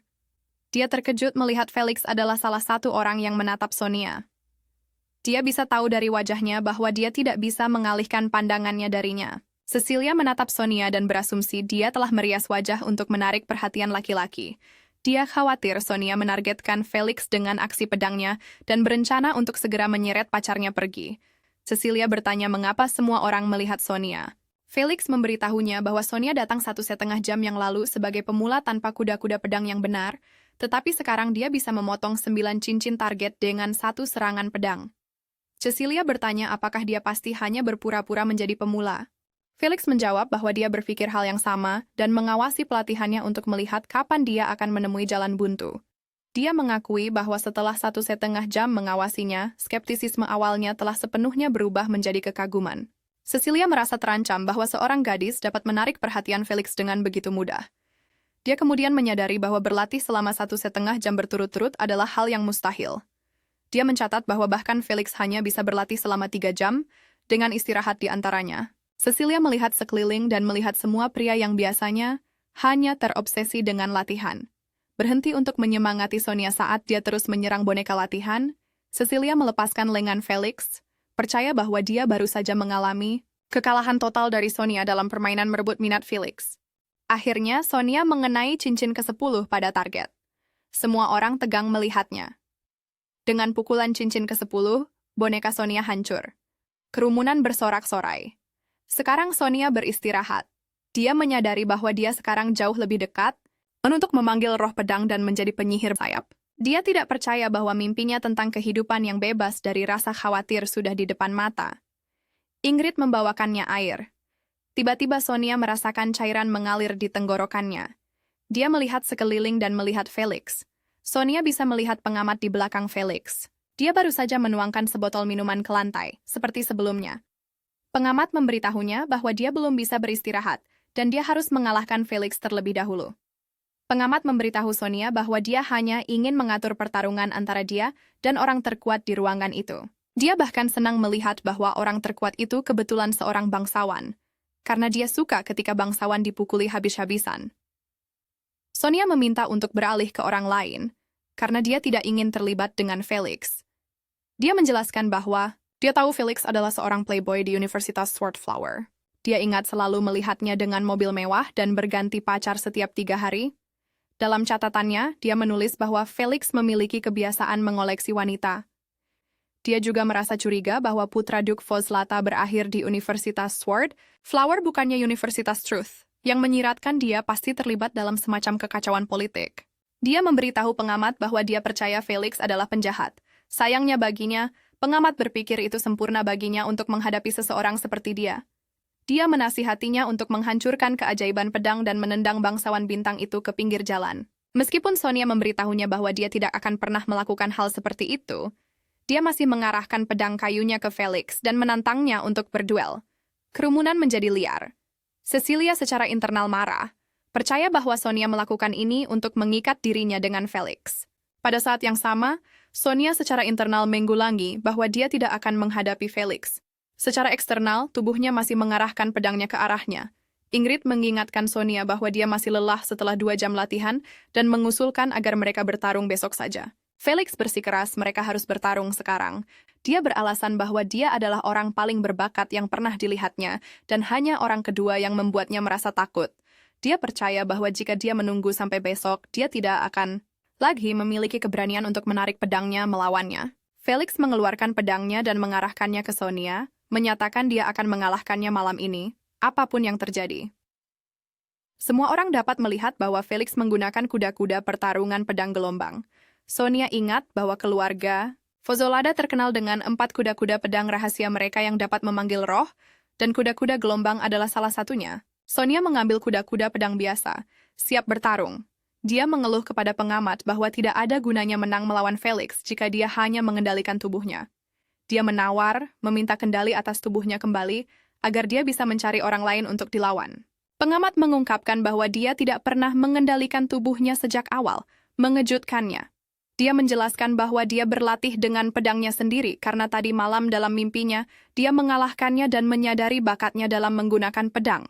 Dia terkejut melihat Felix adalah salah satu orang yang menatap Sonia. Dia bisa tahu dari wajahnya bahwa dia tidak bisa mengalihkan pandangannya darinya. Cecilia menatap Sonia dan berasumsi dia telah merias wajah untuk menarik perhatian laki-laki. Dia khawatir Sonia menargetkan Felix dengan aksi pedangnya dan berencana untuk segera menyeret pacarnya pergi. Cecilia bertanya mengapa semua orang melihat Sonia. Felix memberitahunya bahwa Sonia datang 1,5 jam yang lalu sebagai pemula tanpa kuda-kuda pedang yang benar, tetapi sekarang dia bisa memotong 9 cincin target dengan satu serangan pedang. Cecilia bertanya apakah dia pasti hanya berpura-pura menjadi pemula. Felix menjawab bahwa dia berpikir hal yang sama dan mengawasi pelatihannya untuk melihat kapan dia akan menemui jalan buntu. Dia mengakui bahwa setelah 1,5 jam mengawasinya, skeptisisme awalnya telah sepenuhnya berubah menjadi kekaguman. Cecilia merasa terancam bahwa seorang gadis dapat menarik perhatian Felix dengan begitu mudah. Dia kemudian menyadari bahwa berlatih selama 1,5 jam berturut-turut adalah hal yang mustahil. Dia mencatat bahwa bahkan Felix hanya bisa berlatih selama 3 jam, dengan istirahat di antaranya. Cecilia melihat sekeliling dan melihat semua pria yang biasanya hanya terobsesi dengan latihan. Berhenti untuk menyemangati Sonia saat dia terus menyerang boneka latihan, Cecilia melepaskan lengan Felix, percaya bahwa dia baru saja mengalami kekalahan total dari Sonia dalam permainan merebut minat Felix. Akhirnya, Sonia mengenai cincin ke-10 pada target. Semua orang tegang melihatnya. Dengan pukulan cincin ke-10, boneka Sonia hancur. Kerumunan bersorak-sorai. Sekarang Sonia beristirahat. Dia menyadari bahwa dia sekarang jauh lebih dekat untuk memanggil roh pedang dan menjadi penyihir sayap. Dia tidak percaya bahwa mimpinya tentang kehidupan yang bebas dari rasa khawatir sudah di depan mata. Ingrid membawakannya air. Tiba-tiba Sonia merasakan cairan mengalir di tenggorokannya. Dia melihat sekeliling dan melihat Felix. Sonia bisa melihat pengamat di belakang Felix. Dia baru saja menuangkan sebotol minuman ke lantai, seperti sebelumnya. Pengamat memberitahunya bahwa dia belum bisa beristirahat, dan dia harus mengalahkan Felix terlebih dahulu. Pengamat memberitahu Sonia bahwa dia hanya ingin mengatur pertarungan antara dia dan orang terkuat di ruangan itu. Dia bahkan senang melihat bahwa orang terkuat itu kebetulan seorang bangsawan, karena dia suka ketika bangsawan dipukuli habis-habisan. Sonia meminta untuk beralih ke orang lain, karena dia tidak ingin terlibat dengan Felix. Dia menjelaskan bahwa dia tahu Felix adalah seorang playboy di Universitas Swordflower. Dia ingat selalu melihatnya dengan mobil mewah dan berganti pacar setiap 3 hari. Dalam catatannya, dia menulis bahwa Felix memiliki kebiasaan mengoleksi wanita. Dia juga merasa curiga bahwa putra Duke Fozlata berakhir di Universitas Sword, Flower bukannya Universitas Truth, yang menyiratkan dia pasti terlibat dalam semacam kekacauan politik. Dia memberitahu pengamat bahwa dia percaya Felix adalah penjahat. Sayangnya baginya, pengamat berpikir itu sempurna baginya untuk menghadapi seseorang seperti dia. Dia menasihatinya untuk menghancurkan keajaiban pedang dan menendang bangsawan bintang itu ke pinggir jalan. Meskipun Sonia memberitahunya bahwa dia tidak akan pernah melakukan hal seperti itu, dia masih mengarahkan pedang kayunya ke Felix dan menantangnya untuk berduel. Kerumunan menjadi liar. Cecilia secara internal marah, percaya bahwa Sonia melakukan ini untuk mengikat dirinya dengan Felix. Pada saat yang sama, Sonia secara internal menggulangi bahwa dia tidak akan menghadapi Felix. Secara eksternal, tubuhnya masih mengarahkan pedangnya ke arahnya. Ingrid mengingatkan Sonia bahwa dia masih lelah setelah 2 jam latihan dan mengusulkan agar mereka bertarung besok saja. Felix bersikeras mereka harus bertarung sekarang. Dia beralasan bahwa dia adalah orang paling berbakat yang pernah dilihatnya dan hanya orang kedua yang membuatnya merasa takut. Dia percaya bahwa jika dia menunggu sampai besok, dia tidak akan lagi memiliki keberanian untuk menarik pedangnya melawannya. Felix mengeluarkan pedangnya dan mengarahkannya ke Sonia, menyatakan dia akan mengalahkannya malam ini, apapun yang terjadi. Semua orang dapat melihat bahwa Felix menggunakan kuda-kuda pertarungan pedang gelombang. Sonia ingat bahwa keluarga Fozolada terkenal dengan 4 kuda-kuda pedang rahasia mereka yang dapat memanggil roh, dan kuda-kuda gelombang adalah salah satunya. Sonia mengambil kuda-kuda pedang biasa, siap bertarung. Dia mengeluh kepada pengamat bahwa tidak ada gunanya menang melawan Felix jika dia hanya mengendalikan tubuhnya. Dia menawar, meminta kendali atas tubuhnya kembali, agar dia bisa mencari orang lain untuk dilawan. Pengamat mengungkapkan bahwa dia tidak pernah mengendalikan tubuhnya sejak awal, mengejutkannya. Dia menjelaskan bahwa dia berlatih dengan pedangnya sendiri karena tadi malam dalam mimpinya, dia mengalahkannya dan menyadari bakatnya dalam menggunakan pedang.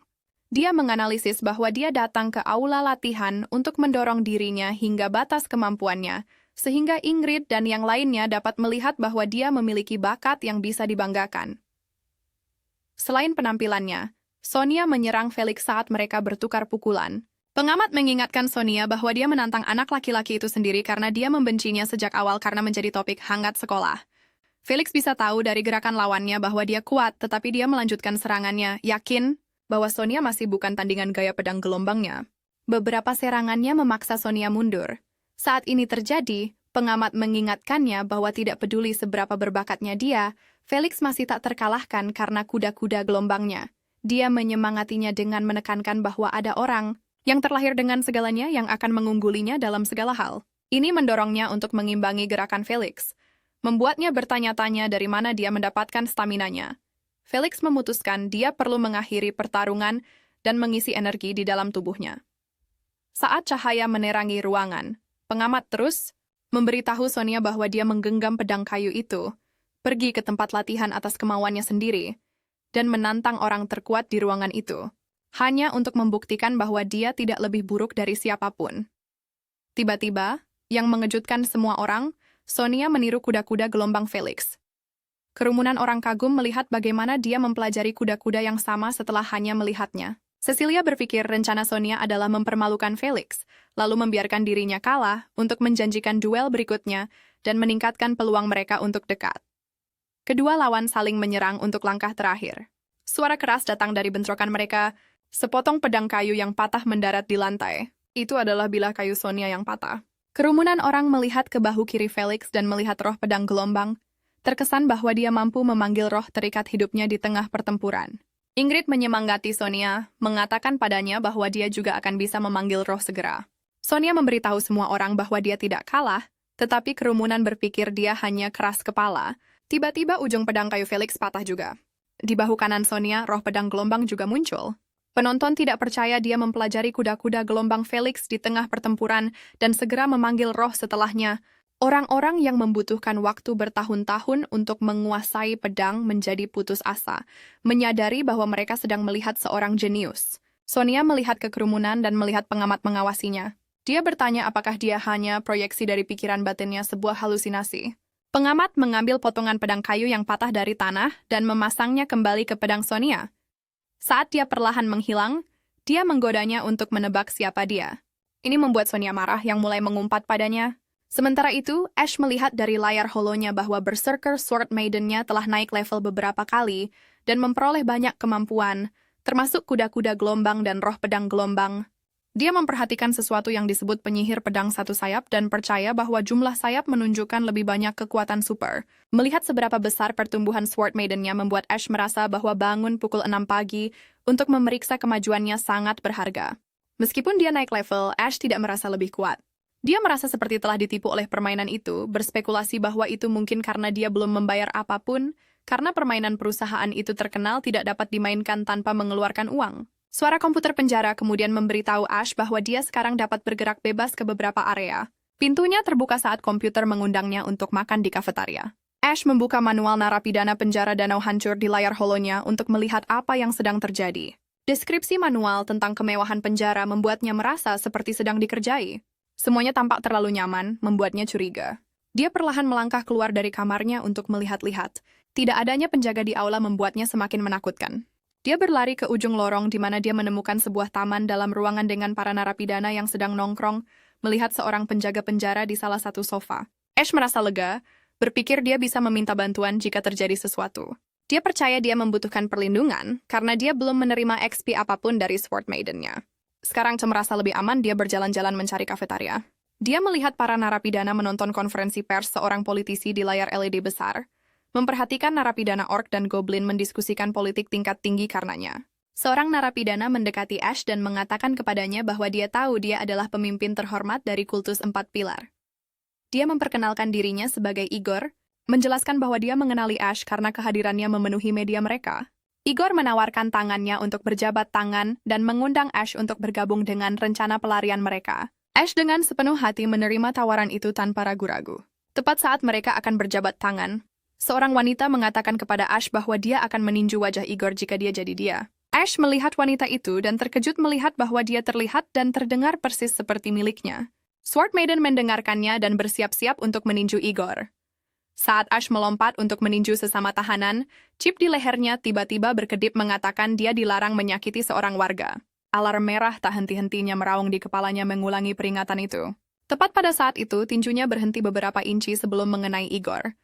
Dia menganalisis bahwa dia datang ke aula latihan untuk mendorong dirinya hingga batas kemampuannya, sehingga Ingrid dan yang lainnya dapat melihat bahwa dia memiliki bakat yang bisa dibanggakan. Selain penampilannya, Sonia menyerang Felix saat mereka bertukar pukulan. Pengamat mengingatkan Sonia bahwa dia menantang anak laki-laki itu sendiri karena dia membencinya sejak awal karena menjadi topik hangat sekolah. Felix bisa tahu dari gerakan lawannya bahwa dia kuat, tetapi dia melanjutkan serangannya, yakin bahwa Sonia masih bukan tandingan gaya pedang gelombangnya. Beberapa serangannya memaksa Sonia mundur. Saat ini terjadi, pengamat mengingatkannya bahwa tidak peduli seberapa berbakatnya dia, Felix masih tak terkalahkan karena kuda-kuda gelombangnya. Dia menyemangatinya dengan menekankan bahwa ada orang yang terlahir dengan segalanya yang akan mengunggulinya dalam segala hal. Ini mendorongnya untuk mengimbangi gerakan Felix, membuatnya bertanya-tanya dari mana dia mendapatkan staminanya. Felix memutuskan dia perlu mengakhiri pertarungan dan mengisi energi di dalam tubuhnya. Saat cahaya menerangi ruangan, pengamat terus memberitahu Sonia bahwa dia menggenggam pedang kayu itu, pergi ke tempat latihan atas kemauannya sendiri, dan menantang orang terkuat di ruangan itu, hanya untuk membuktikan bahwa dia tidak lebih buruk dari siapapun. Tiba-tiba, yang mengejutkan semua orang, Sonia meniru kuda-kuda gelombang Felix. Kerumunan orang kagum melihat bagaimana dia mempelajari kuda-kuda yang sama setelah hanya melihatnya. Cecilia berpikir rencana Sonia adalah mempermalukan Felix, lalu membiarkan dirinya kalah untuk menjanjikan duel berikutnya dan meningkatkan peluang mereka untuk dekat. Kedua lawan saling menyerang untuk langkah terakhir. Suara keras datang dari bentrokan mereka, sepotong pedang kayu yang patah mendarat di lantai. Itu adalah bilah kayu Sonia yang patah. Kerumunan orang melihat ke bahu kiri Felix dan melihat roh pedang gelombang, terkesan bahwa dia mampu memanggil roh terikat hidupnya di tengah pertempuran. Ingrid menyemangati Sonia, mengatakan padanya bahwa dia juga akan bisa memanggil roh segera. Sonia memberitahu semua orang bahwa dia tidak kalah, tetapi kerumunan berpikir dia hanya keras kepala. Tiba-tiba ujung pedang kayu Felix patah juga. Di bahu kanan Sonia, roh pedang gelombang juga muncul. Penonton tidak percaya dia mempelajari kuda-kuda gelombang Felix di tengah pertempuran dan segera memanggil roh setelahnya. Orang-orang yang membutuhkan waktu bertahun-tahun untuk menguasai pedang menjadi putus asa, menyadari bahwa mereka sedang melihat seorang jenius. Sonia melihat ke kerumunan dan melihat pengamat mengawasinya. Dia bertanya apakah dia hanya proyeksi dari pikiran batinnya sebuah halusinasi. Pengamat mengambil potongan pedang kayu yang patah dari tanah dan memasangnya kembali ke pedang Sonia. Saat dia perlahan menghilang, dia menggodanya untuk menebak siapa dia. Ini membuat Sonia marah yang mulai mengumpat padanya. Sementara itu, Ash melihat dari layar holonya bahwa Berserker Sword Maiden-nya telah naik level beberapa kali dan memperoleh banyak kemampuan, termasuk kuda-kuda gelombang dan roh pedang gelombang. Dia memperhatikan sesuatu yang disebut penyihir pedang satu sayap dan percaya bahwa jumlah sayap menunjukkan lebih banyak kekuatan super. Melihat seberapa besar pertumbuhan Sword Maiden-nya membuat Ash merasa bahwa bangun pukul 6 pagi untuk memeriksa kemajuannya sangat berharga. Meskipun dia naik level, Ash tidak merasa lebih kuat. Dia merasa seperti telah ditipu oleh permainan itu, berspekulasi bahwa itu mungkin karena dia belum membayar apapun, karena permainan perusahaan itu terkenal tidak dapat dimainkan tanpa mengeluarkan uang. Suara komputer penjara kemudian memberitahu Ash bahwa dia sekarang dapat bergerak bebas ke beberapa area. Pintunya terbuka saat komputer mengundangnya untuk makan di kafetaria. Ash membuka manual narapidana penjara Danau Hancur di layar holonya untuk melihat apa yang sedang terjadi. Deskripsi manual tentang kemewahan penjara membuatnya merasa seperti sedang dikerjai. Semuanya tampak terlalu nyaman, membuatnya curiga. Dia perlahan melangkah keluar dari kamarnya untuk melihat-lihat. Tidak adanya penjaga di aula membuatnya semakin menakutkan. Dia berlari ke ujung lorong di mana dia menemukan sebuah taman dalam ruangan dengan para narapidana yang sedang nongkrong, melihat seorang penjaga penjara di salah satu sofa. Ash merasa lega, berpikir dia bisa meminta bantuan jika terjadi sesuatu. Dia percaya dia membutuhkan perlindungan karena dia belum menerima XP apapun dari Sword Maiden-nya. Sekarang merasa lebih aman, dia berjalan-jalan mencari kafetaria. Dia melihat para narapidana menonton konferensi pers seorang politisi di layar LED besar, memperhatikan narapidana orc dan goblin mendiskusikan politik tingkat tinggi karenanya. Seorang narapidana mendekati Ash dan mengatakan kepadanya bahwa dia tahu dia adalah pemimpin terhormat dari kultus 4 pilar. Dia memperkenalkan dirinya sebagai Igor, menjelaskan bahwa dia mengenali Ash karena kehadirannya memenuhi media mereka. Igor menawarkan tangannya untuk berjabat tangan dan mengundang Ash untuk bergabung dengan rencana pelarian mereka. Ash dengan sepenuh hati menerima tawaran itu tanpa ragu-ragu. Tepat saat mereka akan berjabat tangan, seorang wanita mengatakan kepada Ash bahwa dia akan meninju wajah Igor jika dia jadi dia. Ash melihat wanita itu dan terkejut melihat bahwa dia terlihat dan terdengar persis seperti miliknya. Sword Maiden mendengarkannya dan bersiap-siap untuk meninju Igor. Saat Ash melompat untuk meninju sesama tahanan, chip di lehernya tiba-tiba berkedip mengatakan dia dilarang menyakiti seorang warga. Alarm merah tak henti-hentinya meraung di kepalanya mengulangi peringatan itu. Tepat pada saat itu, tinjunya berhenti beberapa inci sebelum mengenai Igor.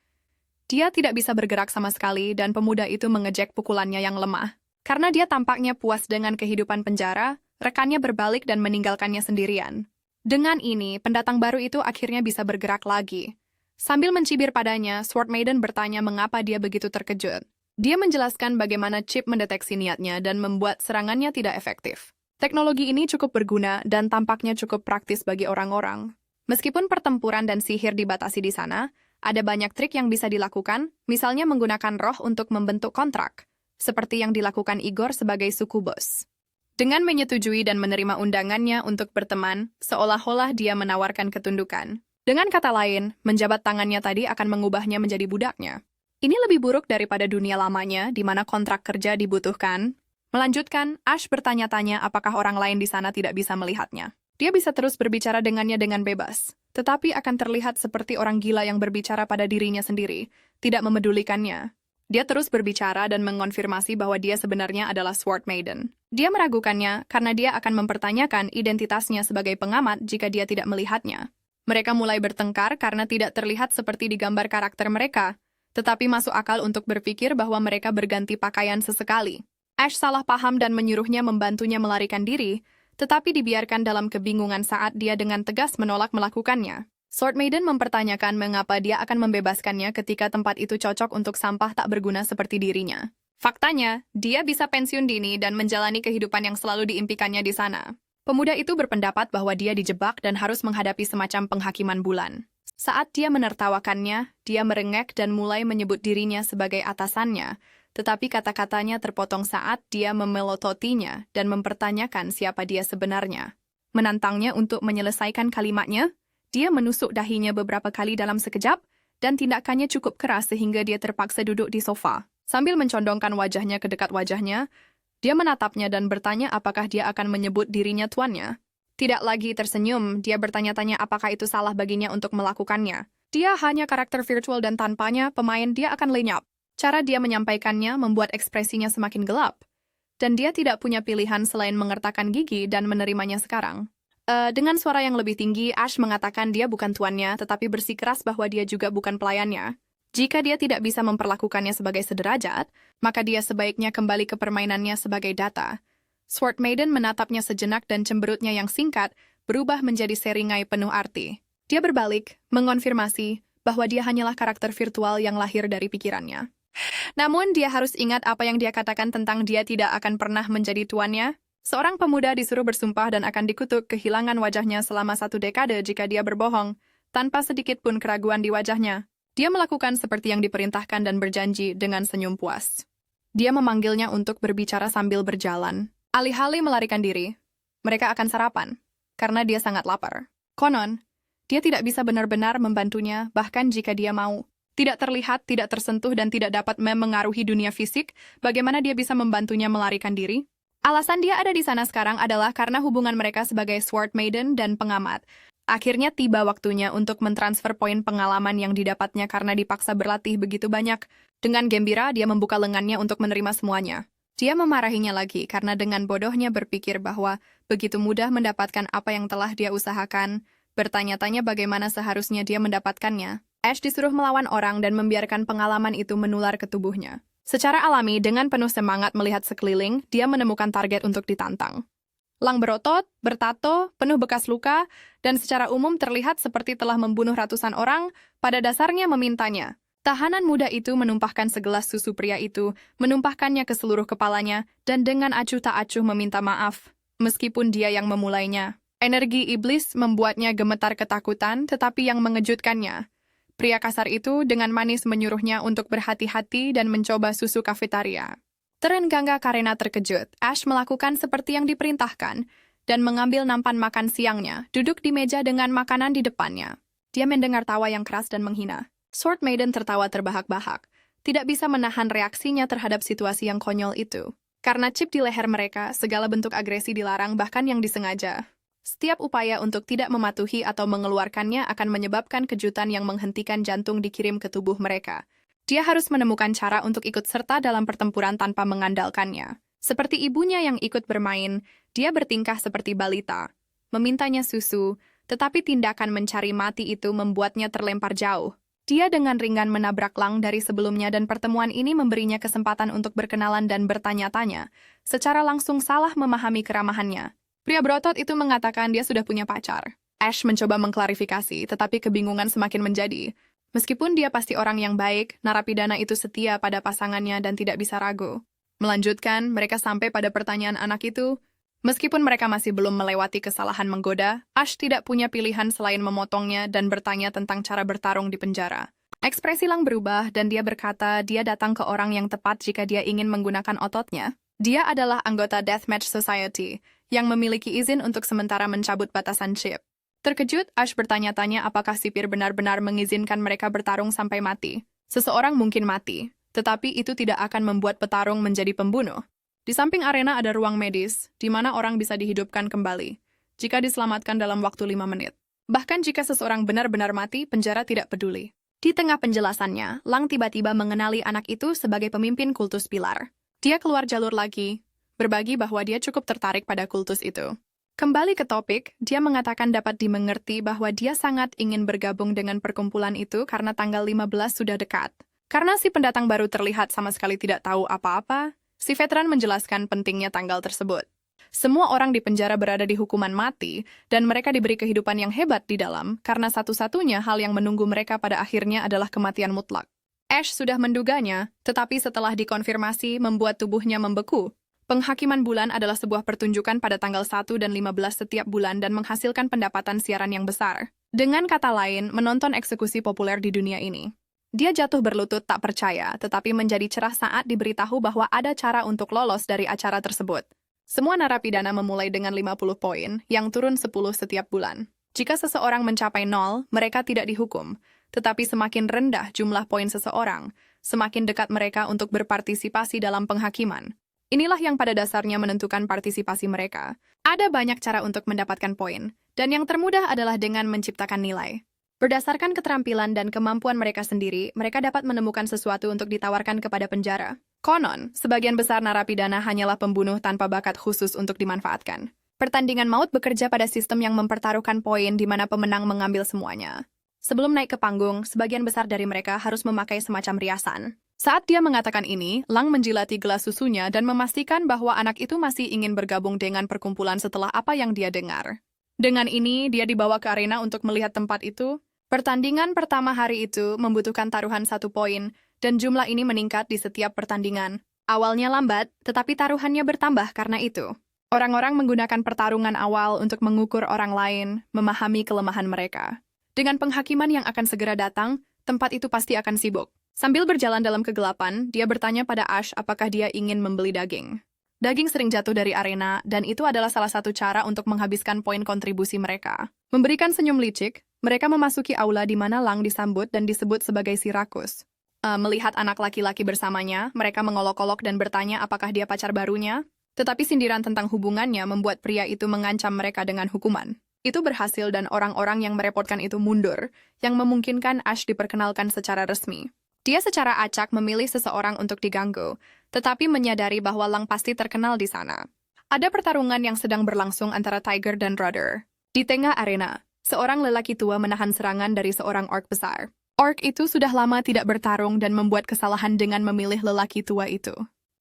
Dia tidak bisa bergerak sama sekali dan pemuda itu mengejek pukulannya yang lemah. Karena dia tampaknya puas dengan kehidupan penjara, rekannya berbalik dan meninggalkannya sendirian. Dengan ini, pendatang baru itu akhirnya bisa bergerak lagi. Sambil mencibir padanya, Sword Maiden bertanya mengapa dia begitu terkejut. Dia menjelaskan bagaimana chip mendeteksi niatnya dan membuat serangannya tidak efektif. Teknologi ini cukup berguna dan tampaknya cukup praktis bagi orang-orang. Meskipun pertempuran dan sihir dibatasi di sana, ada banyak trik yang bisa dilakukan, misalnya menggunakan roh untuk membentuk kontrak, seperti yang dilakukan Igor sebagai sukubos. Dengan menyetujui dan menerima undangannya untuk berteman, seolah-olah dia menawarkan ketundukan. Dengan kata lain, menjabat tangannya tadi akan mengubahnya menjadi budaknya. Ini lebih buruk daripada dunia lamanya, di mana kontrak kerja dibutuhkan. Melanjutkan, Ash bertanya-tanya apakah orang lain di sana tidak bisa melihatnya. Dia bisa terus berbicara dengannya dengan bebas, tetapi akan terlihat seperti orang gila yang berbicara pada dirinya sendiri, tidak memedulikannya. Dia terus berbicara dan mengonfirmasi bahwa dia sebenarnya adalah Sword Maiden. Dia meragukannya karena dia akan mempertanyakan identitasnya sebagai pengamat jika dia tidak melihatnya. Mereka mulai bertengkar karena tidak terlihat seperti di gambar karakter mereka, tetapi masuk akal untuk berpikir bahwa mereka berganti pakaian sesekali. Ash salah paham dan menyuruhnya membantunya melarikan diri, tetapi dibiarkan dalam kebingungan saat dia dengan tegas menolak melakukannya. Sword Maiden mempertanyakan mengapa dia akan membebaskannya ketika tempat itu cocok untuk sampah tak berguna seperti dirinya. Faktanya, dia bisa pensiun dini dan menjalani kehidupan yang selalu diimpikannya di sana. Pemuda itu berpendapat bahwa dia dijebak dan harus menghadapi semacam penghakiman bulan. Saat dia menertawakannya, dia merengek dan mulai menyebut dirinya sebagai atasannya, tetapi kata-katanya terpotong saat dia memelototinya dan mempertanyakan siapa dia sebenarnya. Menantangnya untuk menyelesaikan kalimatnya, dia menusuk dahinya beberapa kali dalam sekejap, dan tindakannya cukup keras sehingga dia terpaksa duduk di sofa. Sambil mencondongkan wajahnya ke dekat wajahnya, dia menatapnya dan bertanya apakah dia akan menyebut dirinya tuannya. Tidak lagi tersenyum, dia bertanya-tanya apakah itu salah baginya untuk melakukannya. Dia hanya karakter virtual dan tanpanya pemain dia akan lenyap. Cara dia menyampaikannya membuat ekspresinya semakin gelap. Dan dia tidak punya pilihan selain mengertakkan gigi dan menerimanya sekarang. Dengan suara yang lebih tinggi, Ash mengatakan dia bukan tuannya, tetapi bersikeras bahwa dia juga bukan pelayannya. Jika dia tidak bisa memperlakukannya sebagai sederajat, maka dia sebaiknya kembali ke permainannya sebagai data. Sword Maiden menatapnya sejenak dan cemberutnya yang singkat berubah menjadi seringai penuh arti. Dia berbalik, mengonfirmasi bahwa dia hanyalah karakter virtual yang lahir dari pikirannya. Namun dia harus ingat apa yang dia katakan tentang dia tidak akan pernah menjadi tuannya. Seorang pemuda disuruh bersumpah dan akan dikutuk kehilangan wajahnya selama 1 dekade jika dia berbohong, tanpa sedikit pun keraguan di wajahnya. Dia melakukan seperti yang diperintahkan dan berjanji dengan senyum puas. Dia memanggilnya untuk berbicara sambil berjalan. Alih-alih melarikan diri, mereka akan sarapan, karena dia sangat lapar. Konon, dia tidak bisa benar-benar membantunya bahkan jika dia mau. Tidak terlihat, tidak tersentuh, dan tidak dapat memengaruhi dunia fisik, bagaimana dia bisa membantunya melarikan diri? Alasan dia ada di sana sekarang adalah karena hubungan mereka sebagai Sword Maiden dan pengamat. Akhirnya tiba waktunya untuk mentransfer poin pengalaman yang didapatnya karena dipaksa berlatih begitu banyak. Dengan gembira, dia membuka lengannya untuk menerima semuanya. Dia memarahinya lagi karena dengan bodohnya berpikir bahwa begitu mudah mendapatkan apa yang telah dia usahakan, bertanya-tanya bagaimana seharusnya dia mendapatkannya. Ash disuruh melawan orang dan membiarkan pengalaman itu menular ke tubuhnya. Secara alami, dengan penuh semangat melihat sekeliling, dia menemukan target untuk ditantang. Lang berotot, bertato, penuh bekas luka, dan secara umum terlihat seperti telah membunuh ratusan orang, pada dasarnya memintanya. Tahanan muda itu menumpahkan segelas susu pria itu, menumpahkannya ke seluruh kepalanya, dan dengan acuh tak acuh meminta maaf, meskipun dia yang memulainya. Energi iblis membuatnya gemetar ketakutan, tetapi yang mengejutkannya. Pria kasar itu dengan manis menyuruhnya untuk berhati-hati dan mencoba susu kafetaria. Terenggangga karena terkejut, Ash melakukan seperti yang diperintahkan dan mengambil nampan makan siangnya, duduk di meja dengan makanan di depannya. Dia mendengar tawa yang keras dan menghina. Sword Maiden tertawa terbahak-bahak, tidak bisa menahan reaksinya terhadap situasi yang konyol itu. Karena chip di leher mereka, segala bentuk agresi dilarang bahkan yang disengaja. Setiap upaya untuk tidak mematuhi atau mengeluarkannya akan menyebabkan kejutan yang menghentikan jantung dikirim ke tubuh mereka. Dia harus menemukan cara untuk ikut serta dalam pertempuran tanpa mengandalkannya. Seperti ibunya yang ikut bermain, dia bertingkah seperti balita. Memintanya susu, tetapi tindakan mencari mati itu membuatnya terlempar jauh. Dia dengan ringan menabrak Lang dari sebelumnya dan pertemuan ini memberinya kesempatan untuk berkenalan dan bertanya-tanya. Secara langsung salah memahami keramahannya. Pria berotot itu mengatakan dia sudah punya pacar. Ash mencoba mengklarifikasi, tetapi kebingungan semakin menjadi. Meskipun dia pasti orang yang baik, narapidana itu setia pada pasangannya dan tidak bisa ragu. Melanjutkan, mereka sampai pada pertanyaan anak itu. Meskipun mereka masih belum melewati kesalahan menggoda, Ash tidak punya pilihan selain memotongnya dan bertanya tentang cara bertarung di penjara. Ekspresi Lang berubah dan dia berkata dia datang ke orang yang tepat jika dia ingin menggunakan ototnya. Dia adalah anggota Deathmatch Society, yang memiliki izin untuk sementara mencabut batasan chip. Terkejut, Ash bertanya-tanya apakah sipir benar-benar mengizinkan mereka bertarung sampai mati. Seseorang mungkin mati, tetapi itu tidak akan membuat petarung menjadi pembunuh. Di samping arena ada ruang medis, di mana orang bisa dihidupkan kembali, jika diselamatkan dalam waktu 5 menit. Bahkan jika seseorang benar-benar mati, penjara tidak peduli. Di tengah penjelasannya, Lang tiba-tiba mengenali anak itu sebagai pemimpin kultus pilar. Dia keluar jalur lagi, berbagi bahwa dia cukup tertarik pada kultus itu. Kembali ke topik, dia mengatakan dapat dimengerti bahwa dia sangat ingin bergabung dengan perkumpulan itu karena tanggal 15 sudah dekat. Karena si pendatang baru terlihat sama sekali tidak tahu apa-apa, si veteran menjelaskan pentingnya tanggal tersebut. Semua orang di penjara berada di hukuman mati, dan mereka diberi kehidupan yang hebat di dalam, karena satu-satunya hal yang menunggu mereka pada akhirnya adalah kematian mutlak. Ash sudah menduganya, tetapi setelah dikonfirmasi membuat tubuhnya membeku. Penghakiman bulan adalah sebuah pertunjukan pada tanggal 1 dan 15 setiap bulan dan menghasilkan pendapatan siaran yang besar. Dengan kata lain, menonton eksekusi populer di dunia ini. Dia jatuh berlutut tak percaya, tetapi menjadi cerah saat diberitahu bahwa ada cara untuk lolos dari acara tersebut. Semua narapidana memulai dengan 50 poin, yang turun 10 setiap bulan. Jika seseorang mencapai 0, mereka tidak dihukum. Tetapi semakin rendah jumlah poin seseorang, semakin dekat mereka untuk berpartisipasi dalam penghakiman. Inilah yang pada dasarnya menentukan partisipasi mereka. Ada banyak cara untuk mendapatkan poin, dan yang termudah adalah dengan menciptakan nilai. Berdasarkan keterampilan dan kemampuan mereka sendiri, mereka dapat menemukan sesuatu untuk ditawarkan kepada penjara. Konon, sebagian besar narapidana hanyalah pembunuh tanpa bakat khusus untuk dimanfaatkan. Pertandingan maut bekerja pada sistem yang mempertaruhkan poin di mana pemenang mengambil semuanya. Sebelum naik ke panggung, sebagian besar dari mereka harus memakai semacam riasan. Saat dia mengatakan ini, Lang menjilati gelas susunya dan memastikan bahwa anak itu masih ingin bergabung dengan perkumpulan setelah apa yang dia dengar. Dengan ini, dia dibawa ke arena untuk melihat tempat itu. Pertandingan pertama hari itu membutuhkan taruhan 1 poin, dan jumlah ini meningkat di setiap pertandingan. Awalnya lambat, tetapi taruhannya bertambah karena itu. Orang-orang menggunakan pertarungan awal untuk mengukur orang lain, memahami kelemahan mereka. Dengan penghakiman yang akan segera datang, tempat itu pasti akan sibuk. Sambil berjalan dalam kegelapan, dia bertanya pada Ash apakah dia ingin membeli daging. Daging sering jatuh dari arena, dan itu adalah salah satu cara untuk menghabiskan poin kontribusi mereka. Memberikan senyum licik, mereka memasuki aula di mana Lang disambut dan disebut sebagai si rakus. Melihat anak laki-laki bersamanya, mereka mengolok-olok dan bertanya apakah dia pacar barunya. Tetapi sindiran tentang hubungannya membuat pria itu mengancam mereka dengan hukuman. Itu berhasil dan orang-orang yang merepotkan itu mundur, yang memungkinkan Ash diperkenalkan secara resmi. Dia secara acak memilih seseorang untuk diganggu, tetapi menyadari bahwa Lang pasti terkenal di sana. Ada pertarungan yang sedang berlangsung antara Tiger dan Rudder. Di tengah arena, seorang lelaki tua menahan serangan dari seorang orc besar. Orc itu sudah lama tidak bertarung dan membuat kesalahan dengan memilih lelaki tua itu.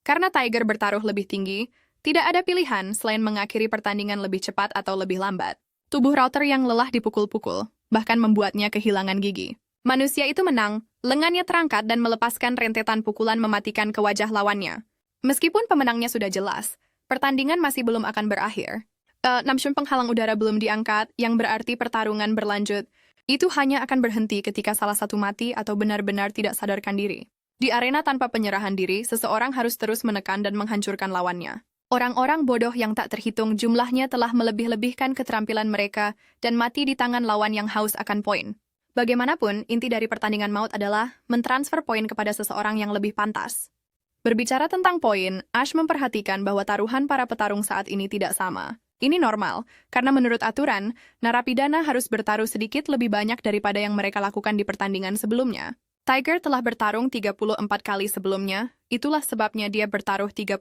Karena Tiger bertaruh lebih tinggi, tidak ada pilihan selain mengakhiri pertandingan lebih cepat atau lebih lambat. Tubuh Router yang lelah dipukul-pukul, bahkan membuatnya kehilangan gigi. Manusia itu menang, lengannya terangkat dan melepaskan rentetan pukulan mematikan ke wajah lawannya. Meskipun pemenangnya sudah jelas, pertandingan masih belum akan berakhir. Namsun penghalang udara belum diangkat, yang berarti pertarungan berlanjut. Itu hanya akan berhenti ketika salah satu mati atau benar-benar tidak sadarkan diri. Di arena tanpa penyerahan diri, seseorang harus terus menekan dan menghancurkan lawannya. Orang-orang bodoh yang tak terhitung jumlahnya telah melebih-lebihkan keterampilan mereka dan mati di tangan lawan yang haus akan poin. Bagaimanapun, inti dari pertandingan maut adalah mentransfer poin kepada seseorang yang lebih pantas. Berbicara tentang poin, Ash memperhatikan bahwa taruhan para petarung saat ini tidak sama. Ini normal, karena menurut aturan, narapidana harus bertaruh sedikit lebih banyak daripada yang mereka lakukan di pertandingan sebelumnya. Tiger telah bertarung 34 kali sebelumnya, itulah sebabnya dia bertaruh 35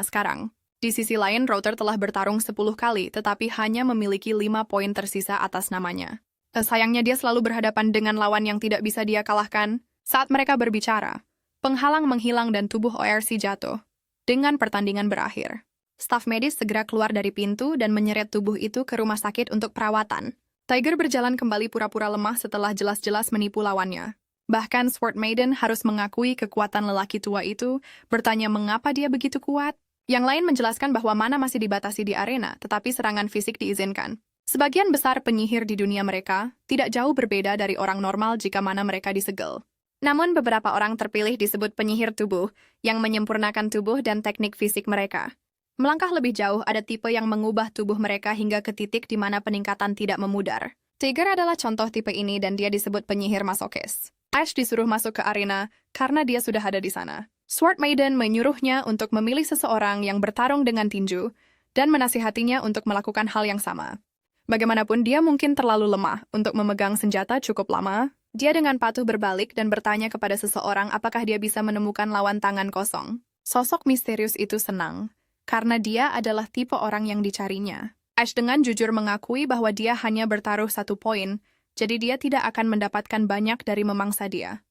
sekarang. Di sisi lain, Router telah bertarung 10 kali, tetapi hanya memiliki 5 poin tersisa atas namanya. Sayangnya dia selalu berhadapan dengan lawan yang tidak bisa dia kalahkan. Saat mereka berbicara, penghalang menghilang dan tubuh ORC jatuh. Dengan pertandingan berakhir, staf medis segera keluar dari pintu dan menyeret tubuh itu ke rumah sakit untuk perawatan. Tiger berjalan kembali pura-pura lemah setelah jelas-jelas menipu lawannya. Bahkan Sword Maiden harus mengakui kekuatan lelaki tua itu, bertanya mengapa dia begitu kuat. Yang lain menjelaskan bahwa mana masih dibatasi di arena, tetapi serangan fisik diizinkan. Sebagian besar penyihir di dunia mereka tidak jauh berbeda dari orang normal jika mana mereka disegel. Namun beberapa orang terpilih disebut penyihir tubuh yang menyempurnakan tubuh dan teknik fisik mereka. Melangkah lebih jauh, ada tipe yang mengubah tubuh mereka hingga ke titik di mana peningkatan tidak memudar. Tiger adalah contoh tipe ini dan dia disebut penyihir masokis. Ash disuruh masuk ke arena karena dia sudah ada di sana. Sword Maiden menyuruhnya untuk memilih seseorang yang bertarung dengan tinju dan menasihatinya untuk melakukan hal yang sama. Bagaimanapun dia mungkin terlalu lemah untuk memegang senjata cukup lama, dia dengan patuh berbalik dan bertanya kepada seseorang apakah dia bisa menemukan lawan tangan kosong. Sosok misterius itu senang, karena dia adalah tipe orang yang dicarinya. Ash dengan jujur mengakui bahwa dia hanya bertaruh 1 poin, jadi dia tidak akan mendapatkan banyak dari memangsa dia.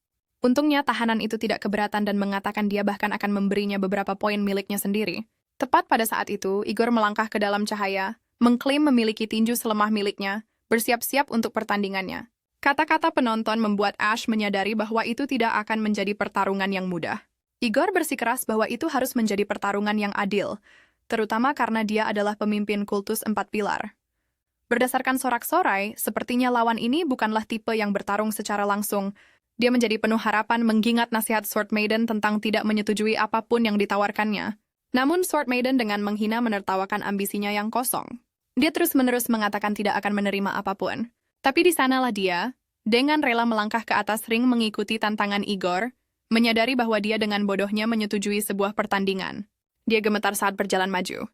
Untungnya tahanan itu tidak keberatan dan mengatakan dia bahkan akan memberinya beberapa poin miliknya sendiri. Tepat pada saat itu, Igor melangkah ke dalam cahaya, mengklaim memiliki tinju selemah miliknya, bersiap-siap untuk pertandingannya. Kata-kata penonton membuat Ash menyadari bahwa itu tidak akan menjadi pertarungan yang mudah. Igor bersikeras bahwa itu harus menjadi pertarungan yang adil, terutama karena dia adalah pemimpin kultus 4 pilar. Berdasarkan sorak-sorai, sepertinya lawan ini bukanlah tipe yang bertarung secara langsung. Dia menjadi penuh harapan mengingat nasihat Sword Maiden tentang tidak menyetujui apapun yang ditawarkannya. Namun Sword Maiden dengan menghina menertawakan ambisinya yang kosong. Dia terus-menerus mengatakan tidak akan menerima apapun. Tapi di sanalah dia, dengan rela melangkah ke atas ring mengikuti tantangan Igor, menyadari bahwa dia dengan bodohnya menyetujui sebuah pertandingan. Dia gemetar saat berjalan maju.